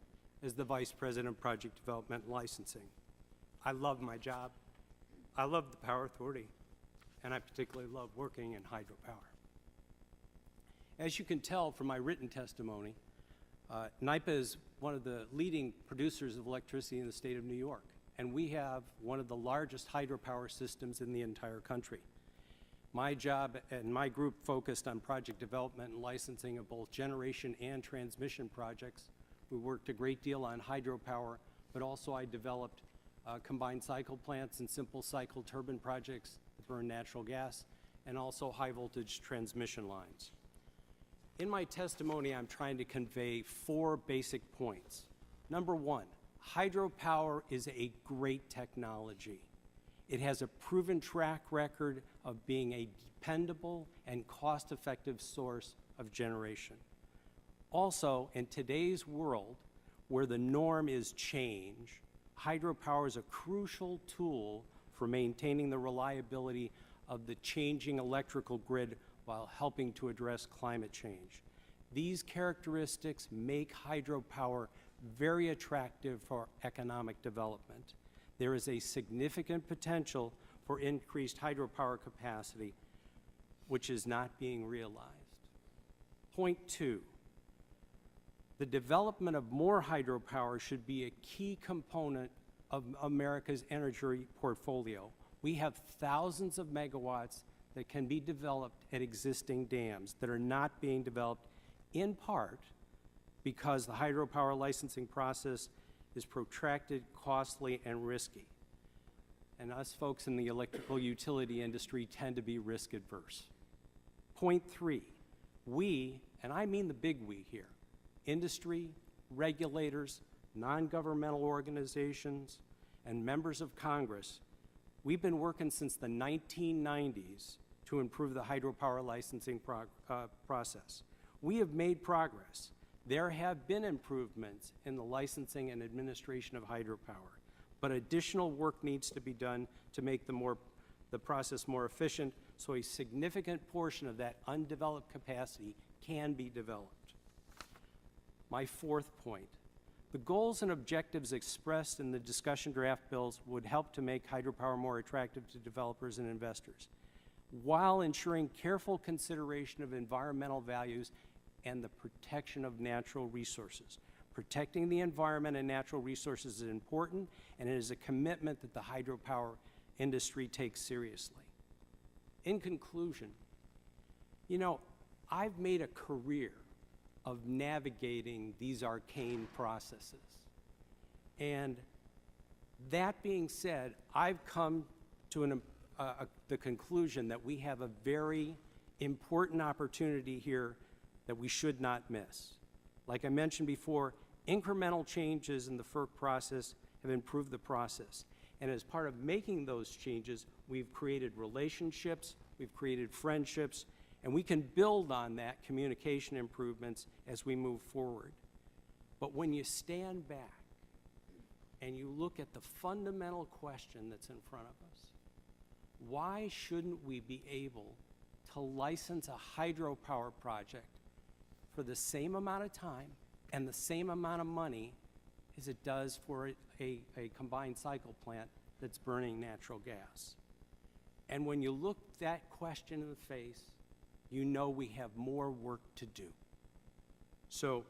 as the Vice President of Project Development and Licensing. I love my job. I love the Power Authority, and I particularly love working in hydropower. As you can tell from my written testimony, NYPA is one of the leading producers of electricity in the state of New York, and we have one of the largest hydropower systems in the entire country. My job and my group focused on project development and licensing of both generation and transmission projects. We worked a great deal on hydropower, but also I developed combined cycle plants and simple cycle turbine projects that burn natural gas, and also high voltage transmission lines. In my testimony, I'm trying to convey 4 basic points. Number 1, hydropower is a great technology. It has a proven track record of being a dependable and cost-effective source of generation. Also, in today's world, where the norm is change, hydropower is a crucial tool for maintaining the reliability of the changing electrical grid while helping to address climate change. These characteristics make hydropower very attractive for economic development. There is a significant potential for increased hydropower capacity, which is not being realized. Point 2, the development of more hydropower should be a key component of America's energy portfolio. We have thousands of megawatts that can be developed at existing dams that are not being developed, in part because the hydropower licensing process is protracted, costly, and risky. And us folks in the electrical utility industry tend to be risk adverse. Point 3, we, and I mean the big we here, industry, regulators, non-governmental organizations, and members of Congress, we've been working since the 1990s to improve the hydropower licensing process. We have made progress. There have been improvements in the licensing and administration of hydropower, but additional work needs to be done to make the process more efficient so a significant portion of that undeveloped capacity can be developed. My 4th point, the goals and objectives expressed in the discussion draft bills would help to make hydropower more attractive to developers and investors, while ensuring careful consideration of environmental values and the protection of natural resources. Protecting the environment and natural resources is important, and it is a commitment that the hydropower industry takes seriously. In conclusion, you know, I've made a career of navigating these arcane processes. And that being said, I've come to the conclusion that we have a very important opportunity here that we should not miss. Like I mentioned before, incremental changes in the FERC process have improved the process. And as part of making those changes, we've created relationships, we've created friendships, and we can build on that communication improvements as we move forward. But when you stand back and you look at the fundamental question that's in front of us, why shouldn't we be able to license a hydropower project for the same amount of time and the same amount of money as it does for a combined cycle plant that's burning natural gas? And when you look that question in the face, you know we have more work to do. So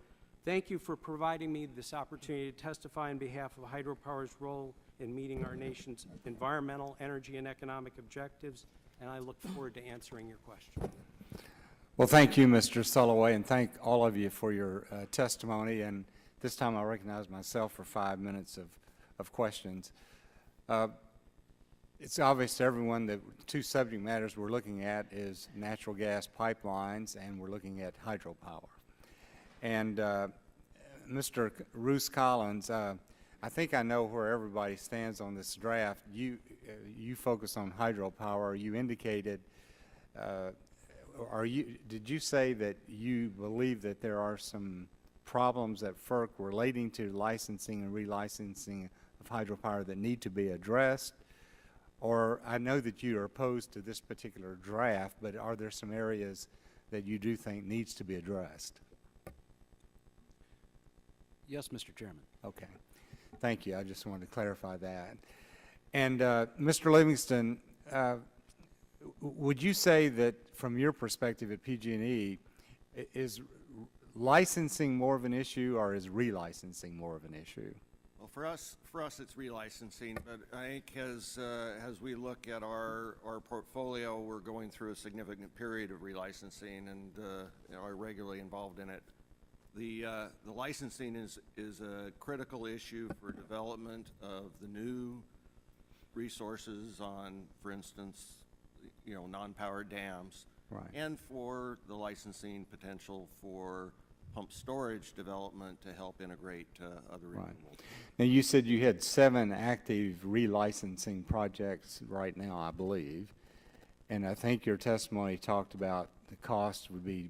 Thank you for providing me this opportunity to testify on behalf of Hydropower's role in meeting our nation's environmental, energy, and economic objectives, and I look forward to answering your questions. Well, thank you, Mr. Sulloway, and thank all of you for your testimony. And this time I recognize myself for 5 minutes of questions. It's obvious to everyone that two subject matters we're looking at is natural gas pipelines, and we're looking at hydropower. And Mr. Roos Collins, I think I know where everybody stands on this draft. You focus on hydropower. You indicated, did you say that you believe that there are some problems at FERC relating to licensing and relicensing of hydropower that need to be addressed? Or I know that you are opposed to this particular draft, but are there some areas that you do think needs to be addressed? Yes, Mr. Chairman. Okay. Thank you. I just wanted to clarify that. And Mr. Livingston, would you say that from your perspective at PG&E, is licensing more of an issue or is relicensing more of an issue? Well, for us it's relicensing, but I think as we look at our portfolio, we're going through a significant period of relicensing and are regularly involved in it. The licensing is a critical issue for development of the new resources on, for instance, non-powered dams, right, and for the licensing potential for pump storage development to help integrate other renewables. Now, you said you had 7 active relicensing projects right now, I believe, and I think your testimony talked about the cost would be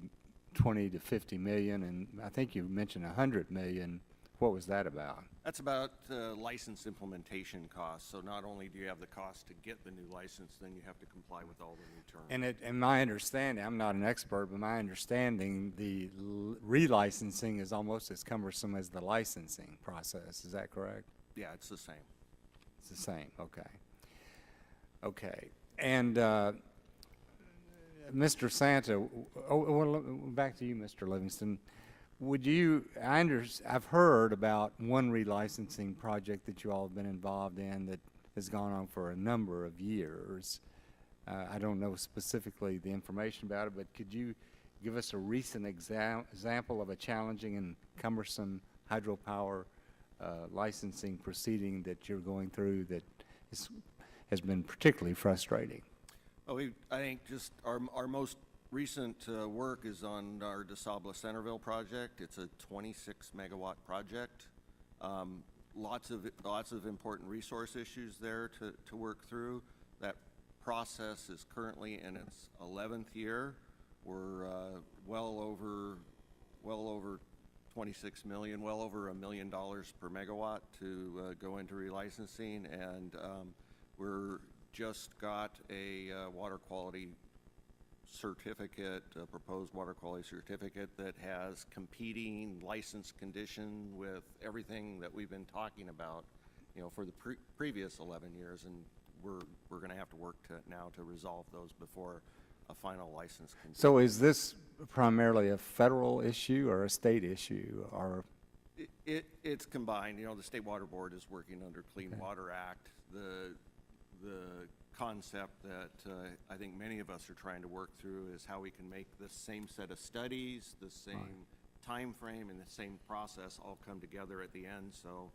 20 to 50 million, and I think you mentioned 100 million. What was that about? That's about license implementation costs. So not only do you have the cost to get the new license, then you have to comply with all the new terms. And my understanding, I'm not an expert, but my understanding, the relicensing is almost as cumbersome as the licensing process. Is that correct? Yeah, it's the same. It's the same. Okay. Okay. And Mr. Santa, well, back to you, Mr. Livingston. Would you, I've heard about one relicensing project that you all have been involved in that has gone on for a number of years. I don't know specifically the information about it, but could you give us a recent example of a challenging and cumbersome hydropower licensing proceeding that you're going through that has been particularly frustrating? Well, I think just our most recent work is on our DeSabla Centerville project. It's a 26 megawatt project. Lots of important resource issues there to work through. That process is currently in its 11th year. We're well over 26 million, well over $1 million per megawatt to go into relicensing, and we're just got a water quality certificate, a proposed water quality certificate that has competing license condition with everything that we've been talking about, for the previous 11 years, and we're going to have to work now to resolve those before a final license can be. So is this primarily a federal issue or a state issue, or? It's combined. The State Water Board is working under Clean Water Act. The concept that I think many of us are trying to work through is how we can make the same set of studies, the same time frame, and the same process all come together at the end. So,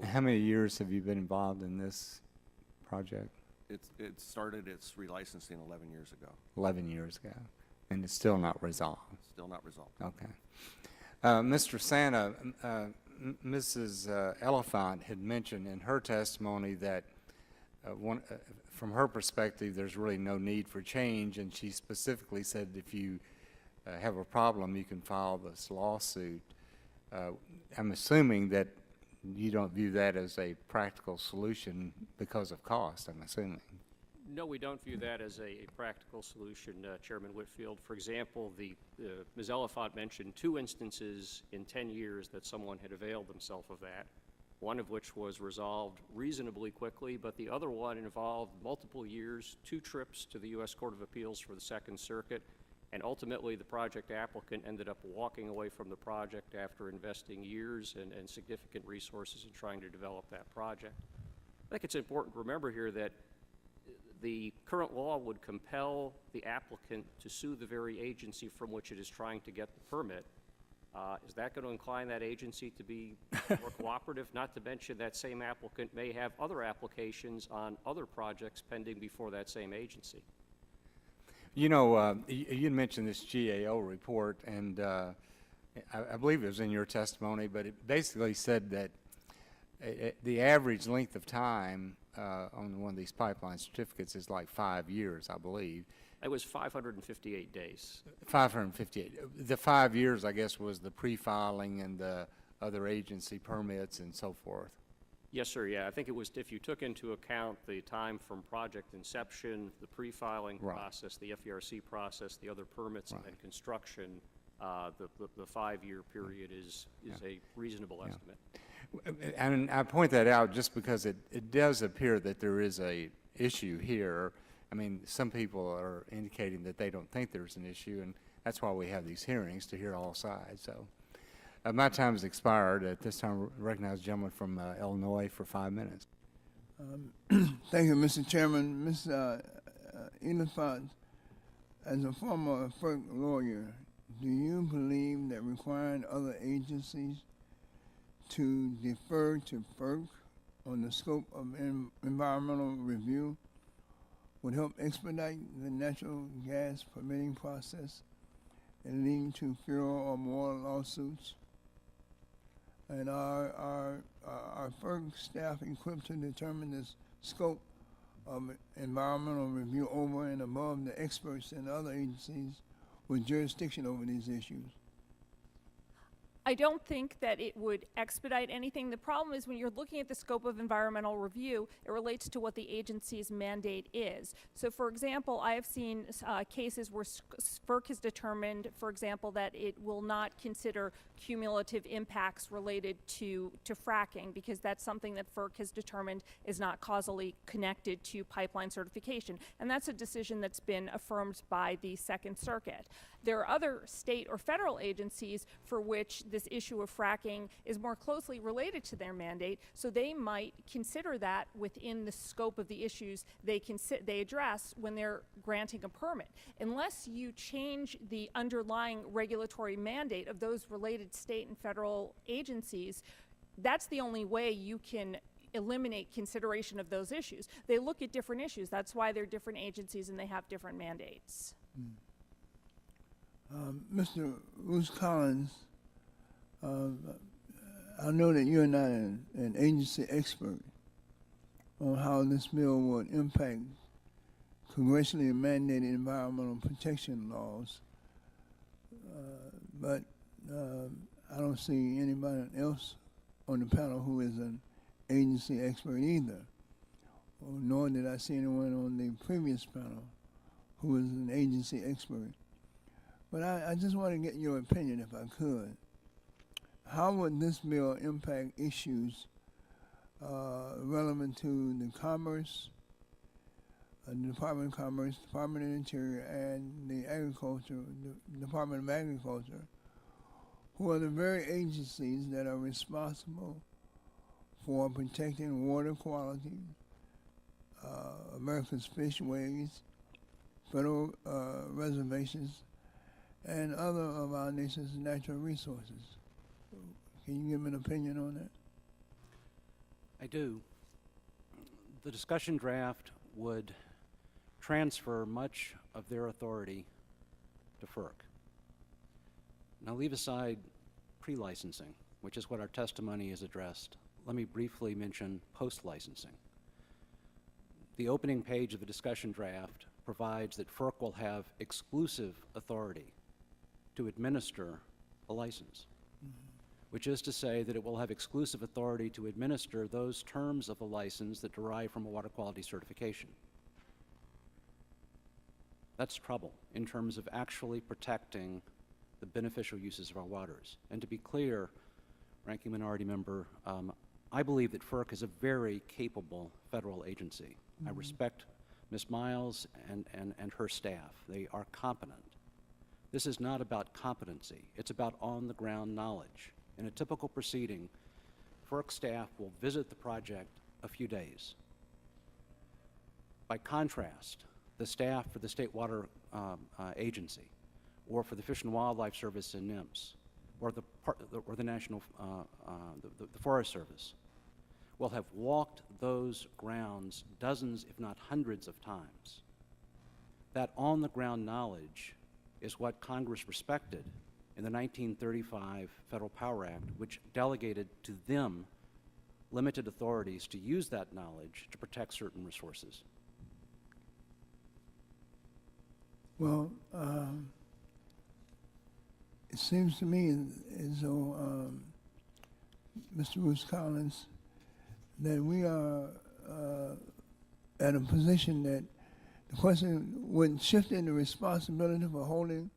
How many years have you been involved in this project? It started its relicensing 11 years ago. 11 years ago, and it's still not resolved. Still not resolved. Okay. Mr. Santa, Mrs. Elephant had mentioned in her testimony that from her perspective, there's really no need for change, and she specifically said if you have a problem, you can file this lawsuit. I'm assuming that you don't view that as a practical solution because of cost, I'm assuming. No, we don't view that as a practical solution, Chairman Whitfield. For example, Ms. Elephant mentioned 2 instances in 10 years that someone had availed themselves of that, one of which was resolved reasonably quickly, but the other one involved multiple years, 2 trips to the U.S. Court of Appeals for the Second Circuit, And ultimately, the project applicant ended up walking away from the project after investing years and significant resources in trying to develop that project. I think it's important to remember here that the current law would compel the applicant to sue the very agency from which it is trying to get the permit. Is that going to incline that agency to be more cooperative? Not to mention that same applicant may have other applications on other projects pending before that same agency. You know, you mentioned this GAO report, and I believe it was in your testimony, but it basically said that the average length of time on one of these pipeline certificates is like 5 years, I believe. It was 558 days. 558. The 5 years, I guess, was the pre-filing and the other agency permits and so forth. Yes, sir. Yeah, I think it was, if you took into account the time from project inception, the pre-filing process, the FERC process, the other permits and construction, the 5-year period is a reasonable estimate. And I point that out just because it does appear that there is a issue here. I mean, some people are indicating that they don't think there's an issue, and that's why we have these hearings, to hear all sides. So my time has expired. At this time, I recognize the gentleman from Illinois for 5 minutes. Thank you, Mr. Chairman. Ms. Elifant, as a former FERC lawyer, do you believe that requiring other agencies to defer to FERC on the scope of environmental review would help expedite the natural gas permitting process and lead to fewer or more lawsuits? And are FERC staff equipped to determine the scope of environmental review over and above the experts in other agencies with jurisdiction over these issues? I don't think that it would expedite anything. The problem is when you're looking at the scope of environmental review, it relates to what the agency's mandate is. So, for example, I have seen cases where FERC has determined, for example, that it will not consider cumulative impacts related to fracking because that's something that FERC has determined is not causally connected to pipeline certification. And that's a decision that's been affirmed by the Second Circuit. There are other state or federal agencies for which this issue of fracking is more closely related to their mandate, so they might consider that within the scope of the issues they address when they're granting a permit. Unless you change the underlying regulatory mandate of those related state and federal agencies, that's the only way you can eliminate consideration of those issues. They look at different issues. That's why they're different agencies and they have different mandates. Mr. Bruce Collins, I know that you're not an agency expert on how this bill would impact congressionally mandated environmental protection laws, but I don't see anybody else on the panel who is an agency expert either, nor did I see anyone on the previous panel who was an agency expert. But I just want to get your opinion, if I could. How would this bill impact issues relevant to the Commerce, the Department of Commerce, Department of Interior, and the Department of Agriculture, who are the very agencies that are responsible for protecting water quality, America's fishways, federal reservations, and other of our nation's natural resources? Can you give me an opinion on that? I do. The discussion draft would transfer much of their authority to FERC. Now leave aside pre-licensing, which is what our testimony is addressed. Let me briefly mention post-licensing. The opening page of the discussion draft provides that FERC will have exclusive authority to administer a license, which is to say that it will have exclusive authority to administer those terms of a license that derive from a water quality certification. That's trouble in terms of actually protecting the beneficial uses of our waters. And to be clear, Ranking Minority Member, I believe that FERC is a very capable federal agency. I respect Ms. Miles and her staff. They are competent. This is not about competency. It's about on-the-ground knowledge. In a typical proceeding, FERC staff will visit the project a few days. By contrast, the staff for the State Water Agency, or for the Fish and Wildlife Service in NIMS, or the National the Forest Service, will have walked those grounds dozens, if not hundreds of times. That on-the-ground knowledge is what Congress respected in the 1935 Federal Power Act, which delegated to them limited authorities to use that knowledge to protect certain resources. Well, it seems to me as though, Mr. Bruce Collins, that we are at a position that the question would shift in the responsibility for holding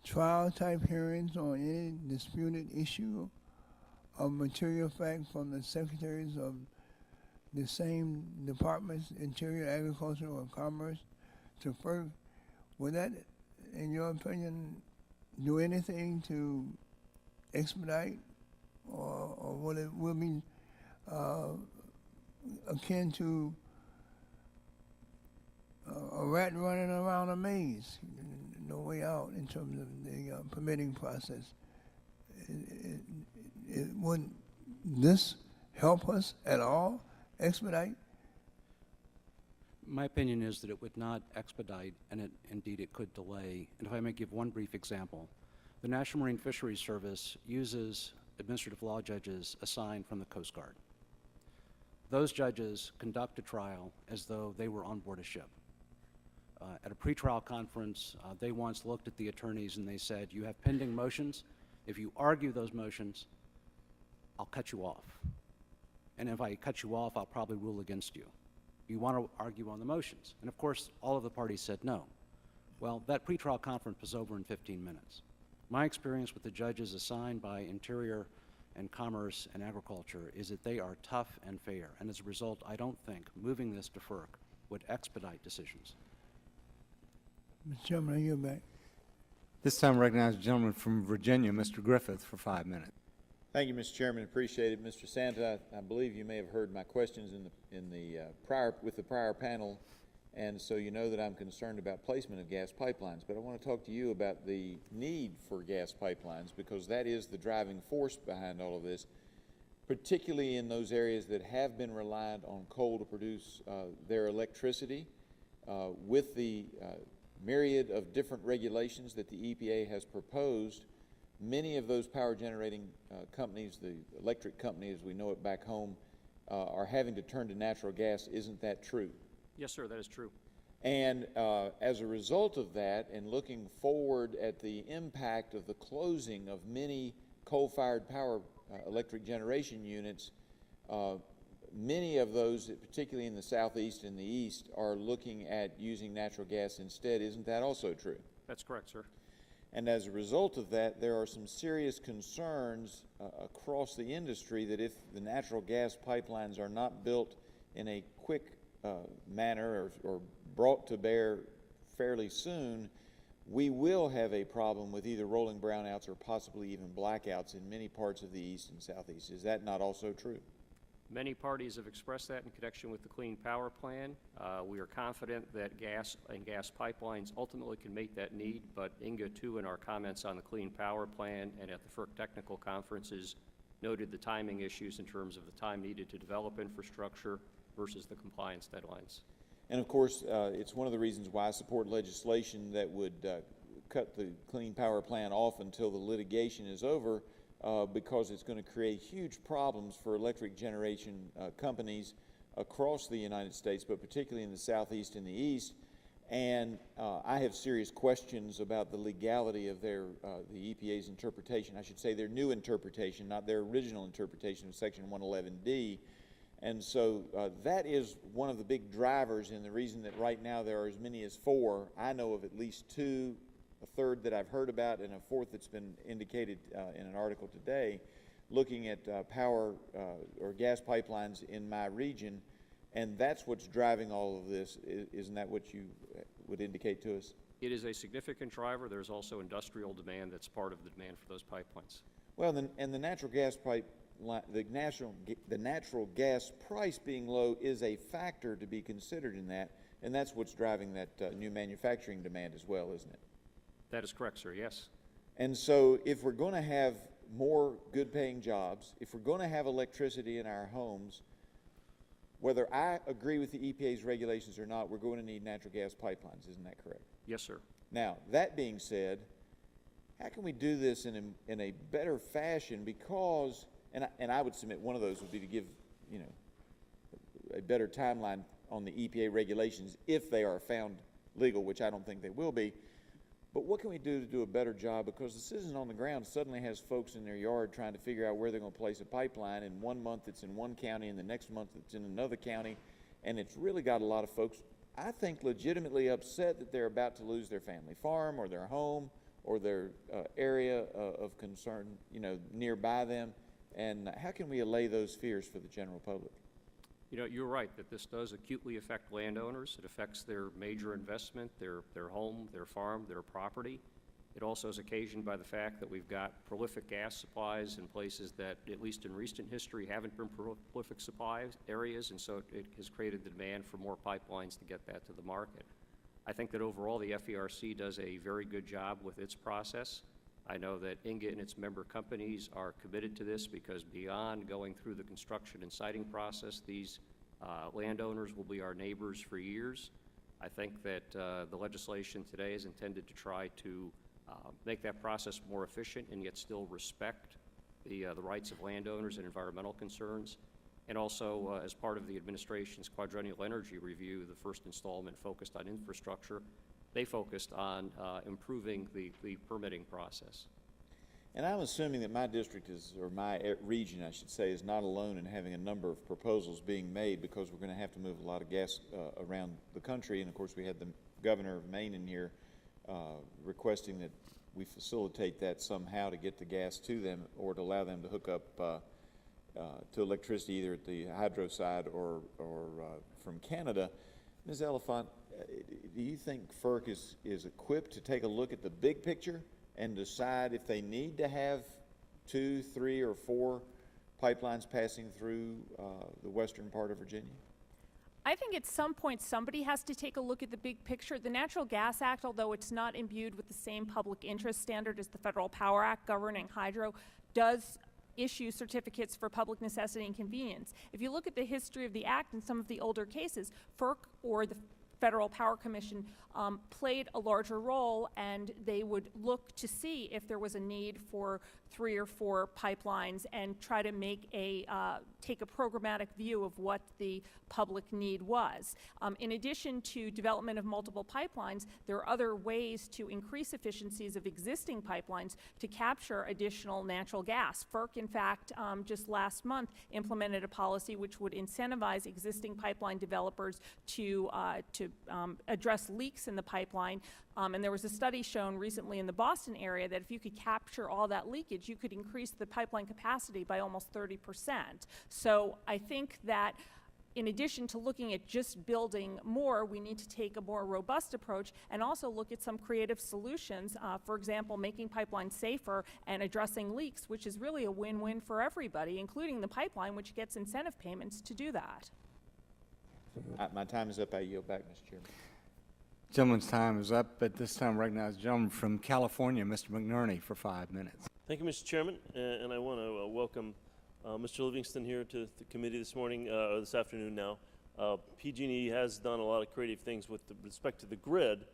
trial-type hearings on any disputed issue of material fact from the secretaries of the same departments, Interior, Agriculture, or Commerce, to FERC. Would that, in your opinion, do anything to expedite, or would it will be akin to a rat running around a maze, no way out in terms of the permitting process? Wouldn't this help us at all, expedite? My opinion is that it would not expedite, and indeed it could delay. And if I may give one brief example, the National Marine Fisheries Service uses administrative law judges assigned from the Coast Guard. Those judges conduct a trial as though they were on board a ship. At a pretrial conference, they once looked at the attorneys and they said, "You have pending motions. If you argue those motions, I'll cut you off. And if I cut you off, I'll probably rule against you. You want to argue on the motions?" And of course, all of the parties said no. Well, that pretrial conference was over in 15 minutes. My experience with the judges assigned by Interior and Commerce and Agriculture is that they are tough and fair. And as a result, I don't think moving this to FERC would expedite decisions. Mr. Chairman, I yield back. This time I recognize the gentleman from Virginia, Mr. Griffith, for 5 minutes. Thank you, Mr. Chairman. Appreciate it. Mr. Santa, I believe you may have heard my questions with the prior panel, and so you know that I'm concerned about placement of gas pipelines. But I want to talk to you about the need for gas pipelines, because that is the driving force behind all of this, particularly in those areas that have been reliant on coal to produce their electricity. With the myriad of different regulations that the EPA has proposed, many of those power generating companies, the electric company as we know it back home, are having to turn to natural gas. Isn't that true? Yes, sir, that is true. And as a result of that, and looking forward at the impact of the closing of many coal-fired power electric generation units, many of those, particularly in the southeast and the east, are looking at using natural gas instead. Isn't that also true? That's correct, sir. And as a result of that, there are some serious concerns across the industry that if the natural gas pipelines are not built in a quick manner or brought to bear fairly soon, we will have a problem with either rolling brownouts or possibly even blackouts in many parts of the east and southeast. Is that not also true? Many parties have expressed that in connection with the Clean Power Plan. We are confident that gas and gas pipelines ultimately can meet that need, but Inga, too, in our comments on the Clean Power Plan and at the FERC technical conferences, noted the timing issues in terms of the time needed to develop infrastructure versus the compliance deadlines. And of course, it's one of the reasons why I support legislation that would cut the Clean Power Plan off until the litigation is over, because it's going to create huge problems for electric generation companies across the United States, but particularly in the southeast and the east. And I have serious questions about the legality of the EPA's interpretation. I should say their new interpretation, not their original interpretation of Section 111D. And so that is one of the big drivers in the reason that right now there are as many as 4. I know of at least 2, a third that I've heard about, and a 4th that's been indicated in an article today, looking at power or gas pipelines in my region. And that's what's driving all of this. Isn't that what you would indicate to us? It is a significant driver. There's also industrial demand that's part of the demand for those pipelines. Well, and the natural gas the natural gas price being low is a factor to be considered in that, and that's what's driving that new manufacturing demand as well, isn't it? That is correct, sir, yes. And so if we're going to have more good-paying jobs, if we're going to have electricity in our homes, whether I agree with the EPA's regulations or not, we're going to need natural gas pipelines. Isn't that correct? Yes, sir. Now, that being said, how can we do this in a better fashion? Because, and I would submit one of those would be to give, you know, a better timeline on the EPA regulations if they are found legal, which I don't think they will be. But what can we do to do a better job? Because the citizen on the ground suddenly has folks in their yard trying to figure out where they're going to place a pipeline, and 1 month it's in one county and the next month it's in another county, and it's really got a lot of folks, I think, legitimately upset that they're about to lose their family farm or their home or their area of concern, you know, nearby them. And how can we allay those fears for the general public? You know, you're right that this does acutely affect landowners. It affects their major investment, their home, their farm, their property. It also is occasioned by the fact that we've got prolific gas supplies in places that, at least in recent history, haven't been prolific supply areas, and so it has created the demand for more pipelines to get that to the market. I think that overall the FERC does a very good job with its process. I know that INGA and its member companies are committed to this because beyond going through the construction and siting process, these landowners will be our neighbors for years. I think that the legislation today is intended to try to make that process more efficient and yet still respect the rights of landowners and environmental concerns. And also, as part of the administration's quadrennial energy review, the first installment focused on infrastructure. They focused on improving the permitting process. And I'm assuming that my district is, or my region, I should say, is not alone in having a number of proposals being made, because we're going to have to move a lot of gas around the country. And of course, we had the governor of Maine in here requesting that we facilitate that somehow to get the gas to them, or to allow them to hook up to electricity either at the hydro side or from Canada. Ms. Elephant, do you think FERC is equipped to take a look at the big picture and decide if they need to have 2, 3, or 4 pipelines passing through the western part of Virginia? I think at some point somebody has to take a look at the big picture. The Natural Gas Act, although it's not imbued with the same public interest standard as the Federal Power Act governing hydro, does issue certificates for public necessity and convenience. If you look at the history of the Act in some of the older cases, FERC or the Federal Power Commission played a larger role, and they would look to see if there was a need for 3 or 4 pipelines and try to make take a programmatic view of what the public need was. In addition to development of multiple pipelines, there are other ways to increase efficiencies of existing pipelines to capture additional natural gas. FERC, in fact, just last month implemented a policy which would incentivize existing pipeline developers to address leaks in the pipeline. And there was a study shown recently in the Boston area that if you could capture all that leakage, you could increase the pipeline capacity by almost 30%. So I think that in addition to looking at just building more, we need to take a more robust approach and also look at some creative solutions. For example, making pipelines safer and addressing leaks, which is really a win-win for everybody, including the pipeline, which gets incentive payments to do that. My time is up. I yield back, Mr. Chairman. Gentleman's time is up. At this time, recognize the gentleman from California, Mr. McNerney, for 5 minutes. Thank you, Mr. Chairman, and I want to welcome Mr. Livingston here to the committee this morning, or this afternoon now. PG&E has done a lot of creative things with respect to the grid,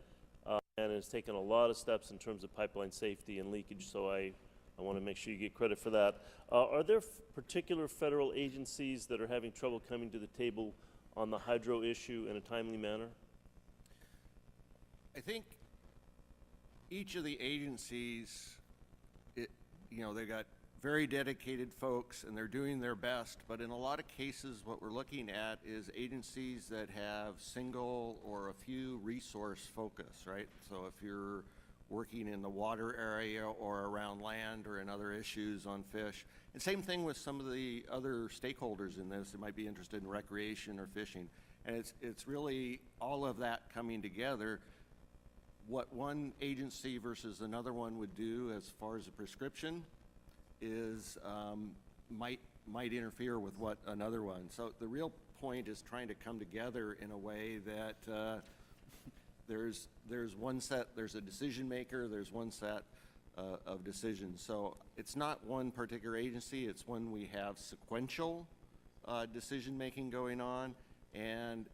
and has taken a lot of steps in terms of pipeline safety and leakage, so I want to make sure you get credit for that. Are there particular federal agencies that are having trouble coming to the table on the hydro issue in a timely manner? I think each of the agencies, they got very dedicated folks and they're doing their best, but in a lot of cases what we're looking at is agencies that have single or a few resource focus, right? So if you're working in the water area or around land or in other issues on fish, and same thing with some of the other stakeholders in this that might be interested in recreation or fishing, and it's really all of that coming together. what one agency versus another one would do as far as a prescription is might interfere with what another one. So the real point is trying to come together in a way that there's a decision maker, there's one set of decisions. So it's not one particular agency, it's when we have sequential decision making going on, and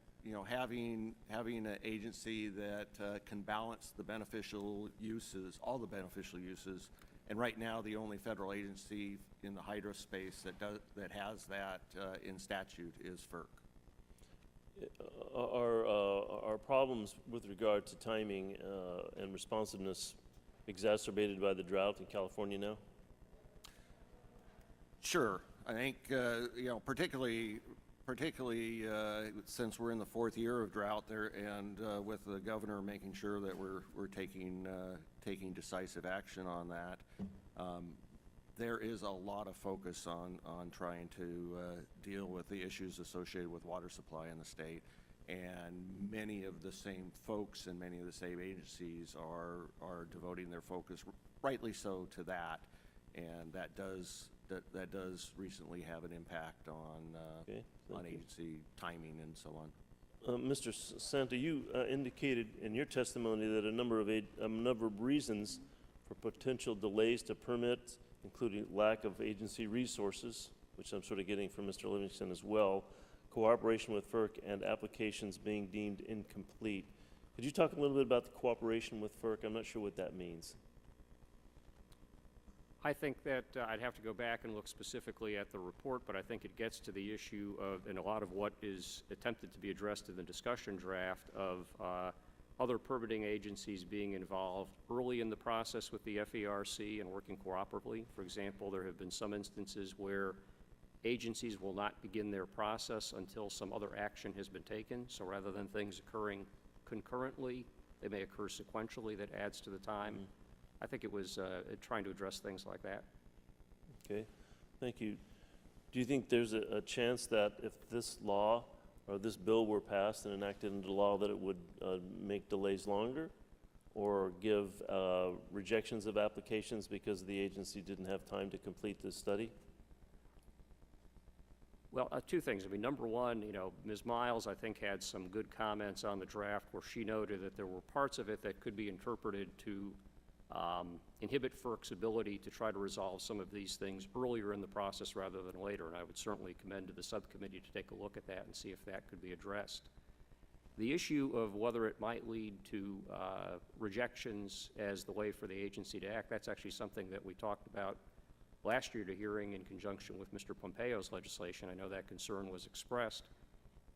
having an agency that can balance the beneficial uses, all the beneficial uses. And right now, the only federal agency in the hydro space that has that in statute is FERC. Are problems with regard to timing and responsiveness exacerbated by the drought in California now? Sure. I think, particularly since we're in the fourth year of drought there, and with the governor making sure that we're taking decisive action on that, there is a lot of focus on trying to deal with the issues associated with water supply in the state, and many of the same folks and many of the same agencies are devoting their focus, rightly so, to that, and that does recently have an impact on agency timing and so on. Mr. Santa, you indicated in your testimony that a number of reasons for potential delays to permits, including lack of agency resources, which I'm sort of getting from Mr. Livingston as well, cooperation with FERC, and applications being deemed incomplete. Could you talk a little bit about the cooperation with FERC? I'm not sure what that means. I think that I'd have to go back and look specifically at the report, but I think it gets to the issue of, and a lot of what is attempted to be addressed in the discussion draft, of other permitting agencies being involved early in the process with the FERC and working cooperatively. For example, there have been some instances where agencies will not begin their process until some other action has been taken. So rather than things occurring concurrently, they may occur sequentially. That adds to the time. I think it was trying to address things like that. Okay, thank you. Do you think there's a chance that if this law or this bill were passed and enacted into law, that it would make delays longer, or give rejections of applications because the agency didn't have time to complete this study? Well, two things. I mean, number one, Ms. Miles, I think, had some good comments on the draft where she noted that there were parts of it that could be interpreted to inhibit FERC's ability to try to resolve some of these things earlier in the process rather than later, and I would certainly commend to the subcommittee to take a look at that and see if that could be addressed. The issue of whether it might lead to rejections as the way for the agency to act, that's actually something that we talked about last year at a hearing in conjunction with Mr. Pompeo's legislation. I know that concern was expressed,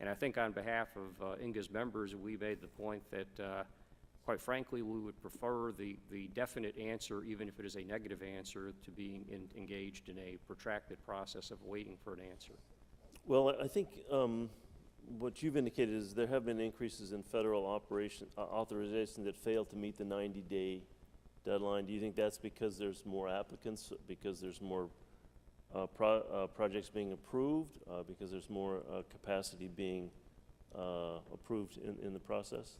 and I think on behalf of INGA's members, we made the point that quite frankly, we would prefer the definite answer, even if it is a negative answer, to being engaged in a protracted process of waiting for an answer. Well, I think what you've indicated is there have been increases in federal authorization that failed to meet the 90-day deadline. Do you think that's because there's more applicants, because there's more projects being approved, because there's more capacity being approved in the process?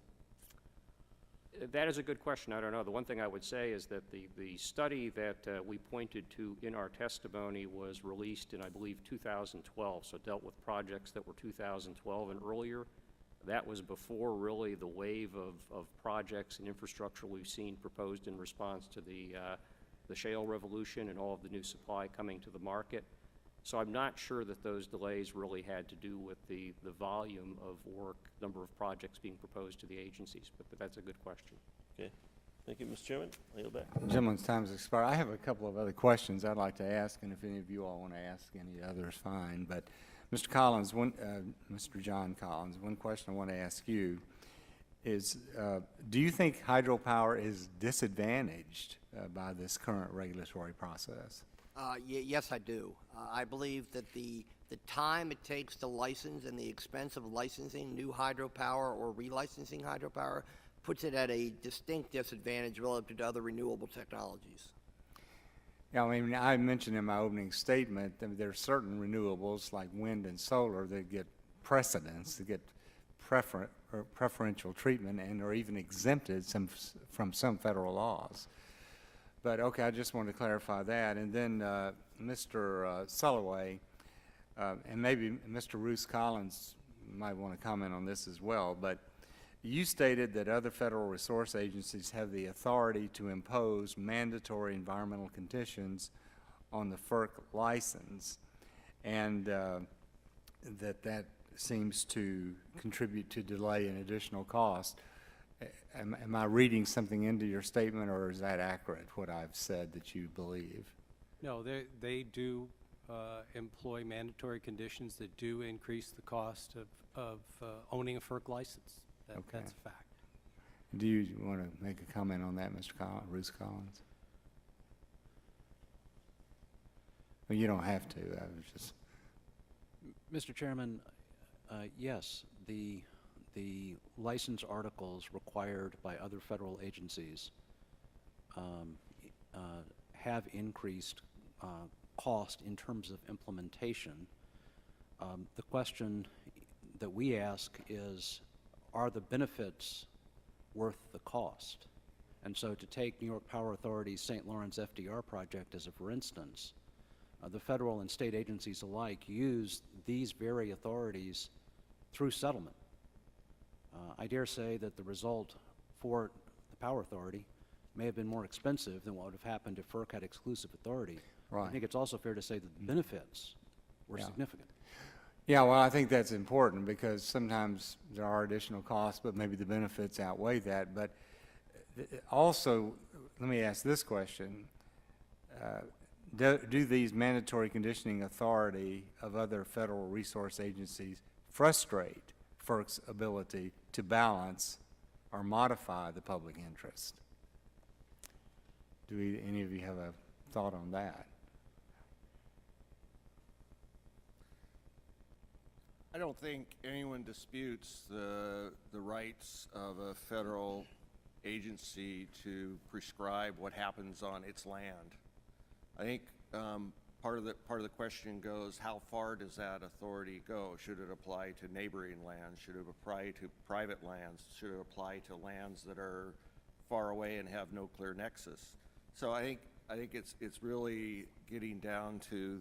That is a good question. I don't know. The one thing I would say is that the study that we pointed to in our testimony was released in, I believe, 2012, so it dealt with projects that were 2012 and earlier. That was before really the wave of projects and infrastructure we've seen proposed in response to the shale revolution and all of the new supply coming to the market. So I'm not sure that those delays really had to do with the volume of work, number of projects being proposed to the agencies, but that's a good question. Okay. Thank you, Mr. Chairman. I yield back. Gentleman's time has expired. I have a couple of other questions I'd like to ask, and if any of you all want to ask any others, fine. But Mr. Collins, Mr. John Collins, one question I want to ask you is, do you think hydropower is disadvantaged by this current regulatory process? Yes, I do. I believe that the time it takes to license and the expense of licensing new hydropower or relicensing hydropower puts it at a distinct disadvantage relative to other renewable technologies. Yeah, I mean, I mentioned in my opening statement that there are certain renewables like wind and solar that get precedence, that get preferential treatment and are even exempted from some federal laws. But okay, I just wanted to clarify that. And then Mr. Sulloway, and maybe Mr. Roos Collins might want to comment on this as well, but you stated that other federal resource agencies have the authority to impose mandatory environmental conditions on the FERC license, and that seems to contribute to delay and additional cost. Am I reading something into your statement, or is that accurate, what I've said that you believe? No, they do employ mandatory conditions that do increase the cost of owning a FERC license. That's a fact. Do you want to make a comment on that, Mr. Roos Collins? Well, you don't have to. I was just. Mr. Chairman, yes, the license articles required by other federal agencies have increased cost in terms of implementation. The question that we ask is, are the benefits worth the cost? And so to take New York Power Authority's St. Lawrence FDR project as a for instance, the federal and state agencies alike use these very authorities through settlement. I dare say that the result for the Power Authority may have been more expensive than what would have happened if FERC had exclusive authority. Right. I think it's also fair to say that the benefits were significant. Yeah, well, I think that's important because sometimes there are additional costs, but maybe the benefits outweigh that. But also, let me ask this question. Do these mandatory conditioning authority of other federal resource agencies frustrate FERC's ability to balance or modify the public interest? Do any of you have a thought on that? I don't think anyone disputes the rights of a federal agency to prescribe what happens on its land. I think part of the question goes, how far does that authority go? Should it apply to neighboring lands? Should it apply to private lands? Should it apply to lands that are far away and have no clear nexus? So I think it's really getting down to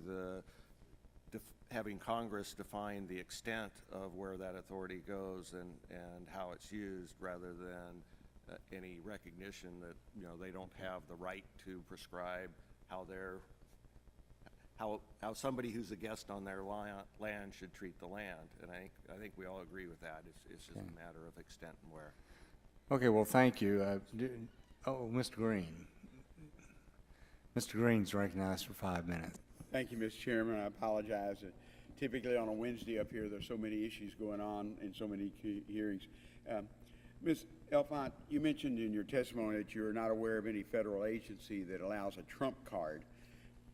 having Congress define the extent of where that authority goes and how it's used, rather than any recognition that they don't have the right to prescribe how somebody who's a guest on their land should treat the land. And I think we all agree with that. It's just a matter of extent and where. Okay, well, thank you. Mr. Green. Mr. Green's recognized for 5 minutes. Thank you, Mr. Chairman. I apologize. Typically on a Wednesday up here, there's so many issues going on and so many hearings. Ms. Elfont, you mentioned in your testimony that you're not aware of any federal agency that allows a trump card.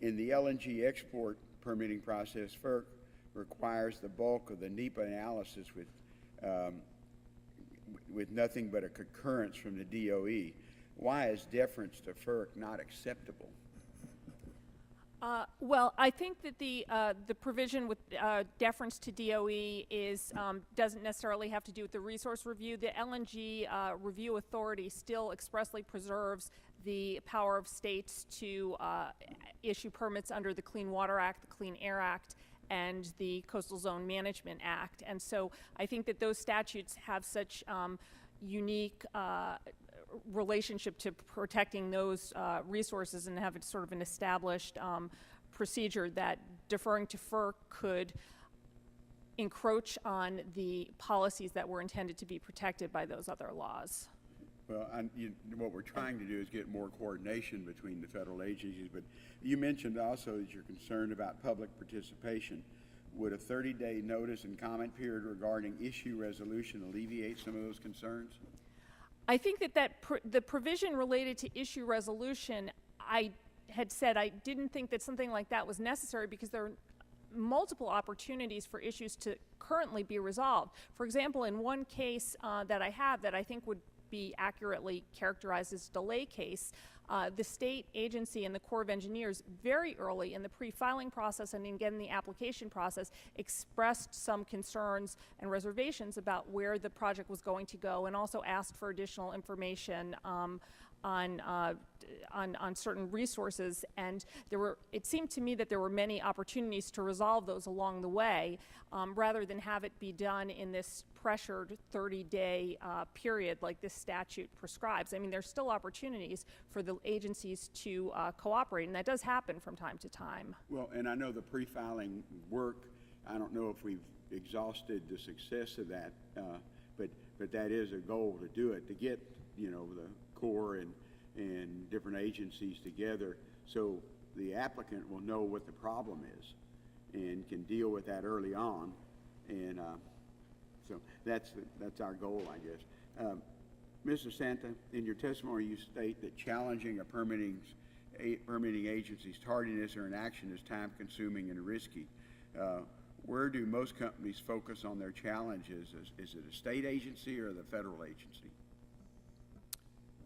In the LNG export permitting process, FERC requires the bulk of the NEPA analysis with nothing but a concurrence from the DOE. Why is deference to FERC not acceptable? Well, I think that the provision with deference to DOE doesn't necessarily have to do with the resource review. The LNG Review Authority still expressly preserves the power of states to issue permits under the Clean Water Act, the Clean Air Act, and the Coastal Zone Management Act. And so I think that those statutes have such unique relationship to protecting those resources and have sort of an established procedure that deferring to FERC could encroach on the policies that were intended to be protected by those other laws. Well, what we're trying to do is get more coordination between the federal agencies, but you mentioned also that you're concerned about public participation. Would a 30-day notice and comment period regarding issue resolution alleviate some of those concerns? I think that the provision related to issue resolution, I had said I didn't think that something like that was necessary because there are multiple opportunities for issues to currently be resolved. For example, in one case that I have that I think would be accurately characterized as delay case, The state agency and the Corps of Engineers very early in the pre-filing process and again in the application process expressed some concerns and reservations about where the project was going to go, and also asked for additional information on certain resources, and it seemed to me that there were many opportunities to resolve those along the way, rather than have it be done in this pressured 30-day period like this statute prescribes. I mean, there's still opportunities for the agencies to cooperate, and that does happen from time to time. Well, and I know the pre-filing work, I don't know if we've exhausted the success of that, but that is a goal to do it, to get, the Corps and different agencies together so the applicant will know what the problem is and can deal with that early on. And so that's our goal, I guess. Mr. Santa, in your testimony you state that challenging a permitting agency's tardiness or inaction is time-consuming and risky. Where do most companies focus on their challenges? Is it a state agency or the federal agency?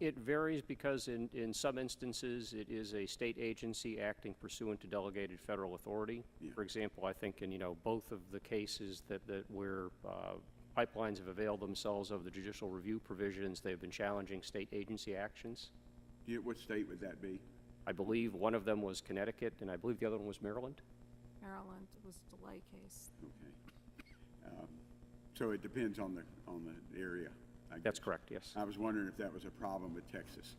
It varies because in some instances it is a state agency acting pursuant to delegated federal authority. Yeah. For example, I think in both of the cases that where pipelines have availed themselves of the judicial review provisions, they've been challenging state agency actions. What state would that be? I believe one of them was Connecticut, and I believe the other one was Maryland. Maryland was a delay case. Okay. So it depends on the area. That's correct, yes. I was wondering if that was a problem with Texas.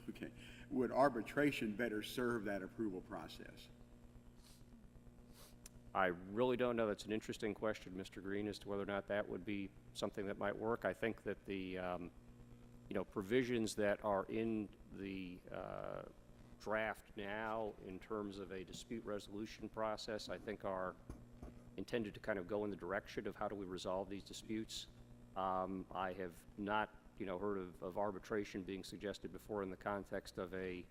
Okay. Would arbitration better serve that approval process? I really don't know. That's an interesting question, Mr. Green, as to whether or not that would be something that might work. I think that the provisions that are in the draft now in terms of a dispute resolution process, I think are intended to kind of go in the direction of how do we resolve these disputes. I have not, heard of arbitration being suggested before in the context of a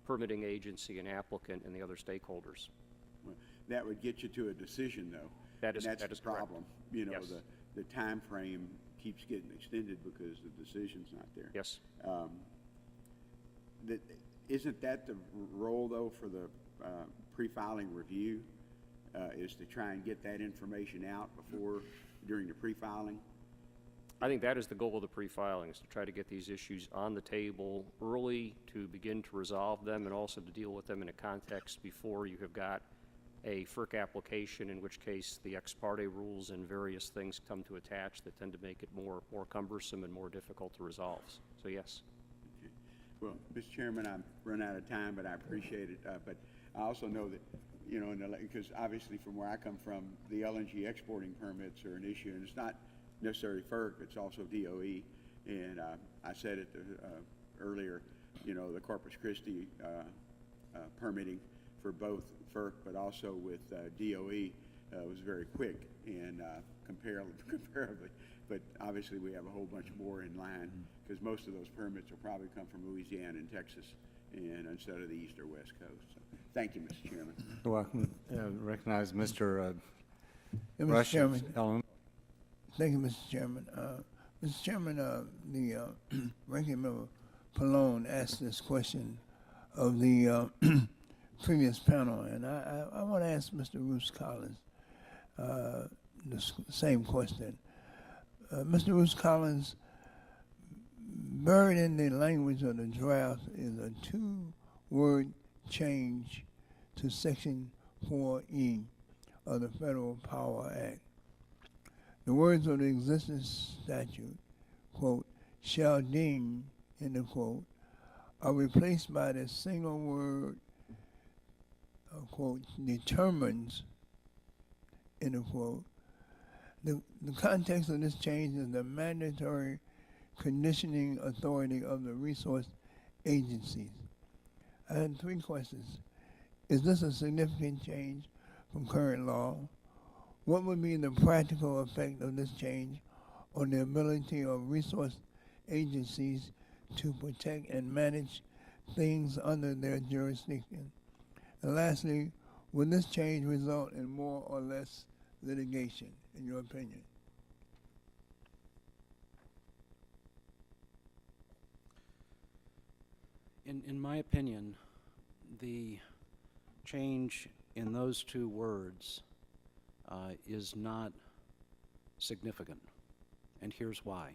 permitting agency, an applicant, and the other stakeholders. Well, that would get you to a decision, though. That's the problem. Yes. The time frame keeps getting extended because the decision's not there. Yes. Isn't that the role, though, for the pre-filing review? Is to try and get that information out during the pre-filing? I think that is the goal of the pre-filing, is to try to get these issues on the table early to begin to resolve them, and also to deal with them in a context before you have got a FERC application, in which case the ex parte rules and various things come to attach that tend to make it more cumbersome and more difficult to resolve. So yes. Okay. Well, Mr. Chairman, I've run out of time, but I appreciate it. But I also know that because obviously from where I come from, the LNG exporting permits are an issue, and it's not necessarily FERC, it's also DOE. And I said it earlier, the Corpus Christi permitting for both FERC but also with DOE was very quick and comparably. But obviously we have a whole bunch more in line because most of those permits will probably come from Louisiana and Texas and instead of the East or West Coast. So, thank you, Mr. Chairman. You're welcome. Recognize Mr. Yeah, Mr. Rush. Chairman. Thank you, Mr. Chairman. Mr. Chairman, the ranking member Pallone asked this question of the previous panel, and I want to ask Mr. Roos Collins the same question. Mr. Roos Collins, buried in the language of the draft is a two-word change to Section 4E of the Federal Power Act. The words of the existing statute, quote, shall deem, end of quote, are replaced by the single word, quote, determines, end of quote. The context of this change is the mandatory conditioning authority of the resource agencies. I had three questions. Is this a significant change from current law? What would be the practical effect of this change on the ability of resource agencies to protect and manage things under their jurisdiction? And lastly, will this change result in more or less litigation, in your opinion? In my opinion, the change in those two words is not significant, and here's why.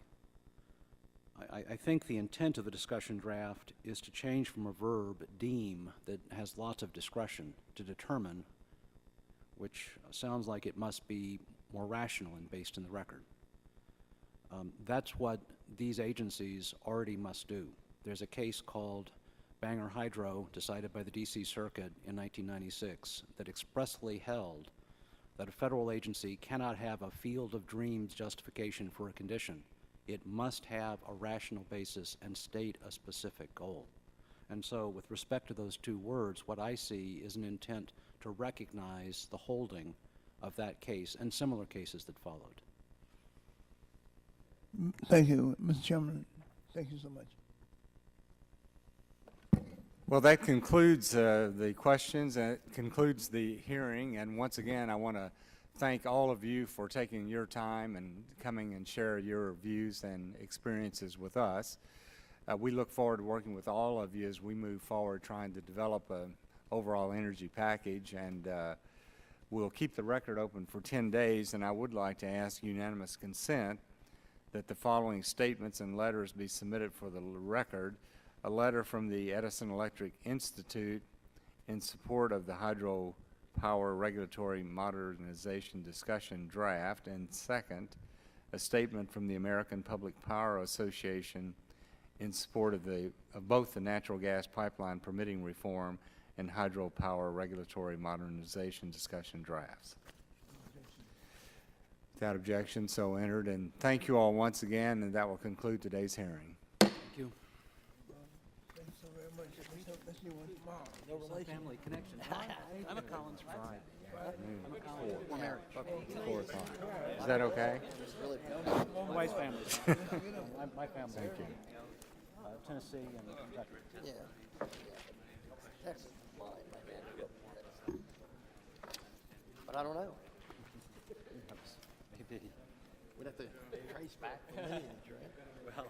I think the intent of the discussion draft is to change from a verb, deem, that has lots of discretion, to determine, which sounds like it must be more rational and based in the record. That's what these agencies already must do. There's a case called Bangor Hydro, decided by the D.C. Circuit in 1996, that expressly held that a federal agency cannot have a field of dreams justification for a condition. It must have a rational basis and state a specific goal. And so with respect to those two words, what I see is an intent to recognize the holding of that case and similar cases that followed. Thank you, Mr. Chairman. Thank you so much. Well, that concludes the questions, and it concludes the hearing. And once again, I want to thank all of you for taking your time and coming and share your views and experiences with us. We look forward to working with all of you as we move forward trying to develop an overall energy package, and we'll keep the record open for 10 days, and I would like to ask unanimous consent that the following statements and letters be submitted for the record. A letter from the Edison Electric Institute in support of the Hydropower Regulatory Modernization Discussion Draft, and second, a statement from the American Public Power Association in support of both the natural gas pipeline permitting reform and hydropower regulatory modernization discussion drafts. Without objection, so entered. And thank you all once again, and that will conclude today's hearing. Thank you. Thank you so very much. Let's see one tomorrow. No family connection. I'm a Collins bride. I'm a Collins. We're married. 4 o'clock. Is that okay? My wife's family. My family. Thank you. Tennessee and Kentucky. Yeah. Texas is mine, my man. But I don't know. Maybe. We'd have to trace back the lineage, right? Well,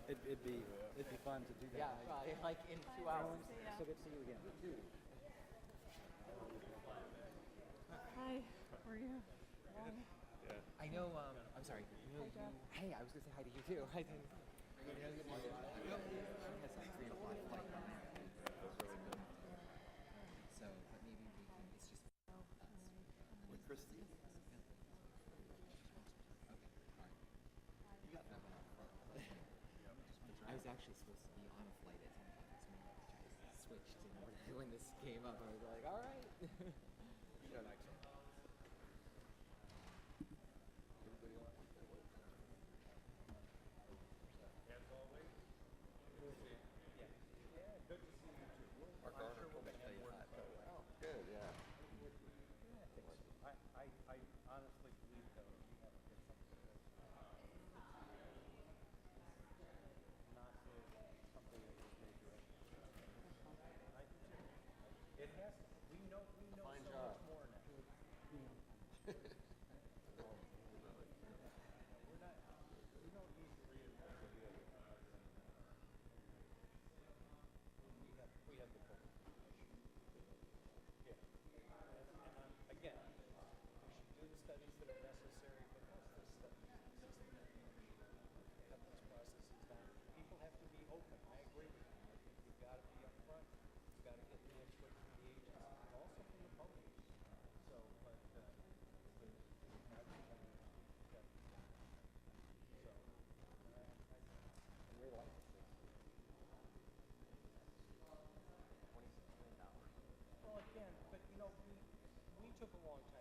it'd be fun to do that. Yeah, like in 2 hours. So good to see you again. Hi, how are you? I know, I'm sorry. Hey, I was going to say hi to you too. I didn't. She has like 3 o'clock flight. So, but maybe it's just us. With Christy? Okay, all right. You got that one. I was actually supposed to be on a flight at 10 o'clock this morning, which I switched in order when this came up. I was like, all right. No, next one. Well, again, but you know, we took a long time.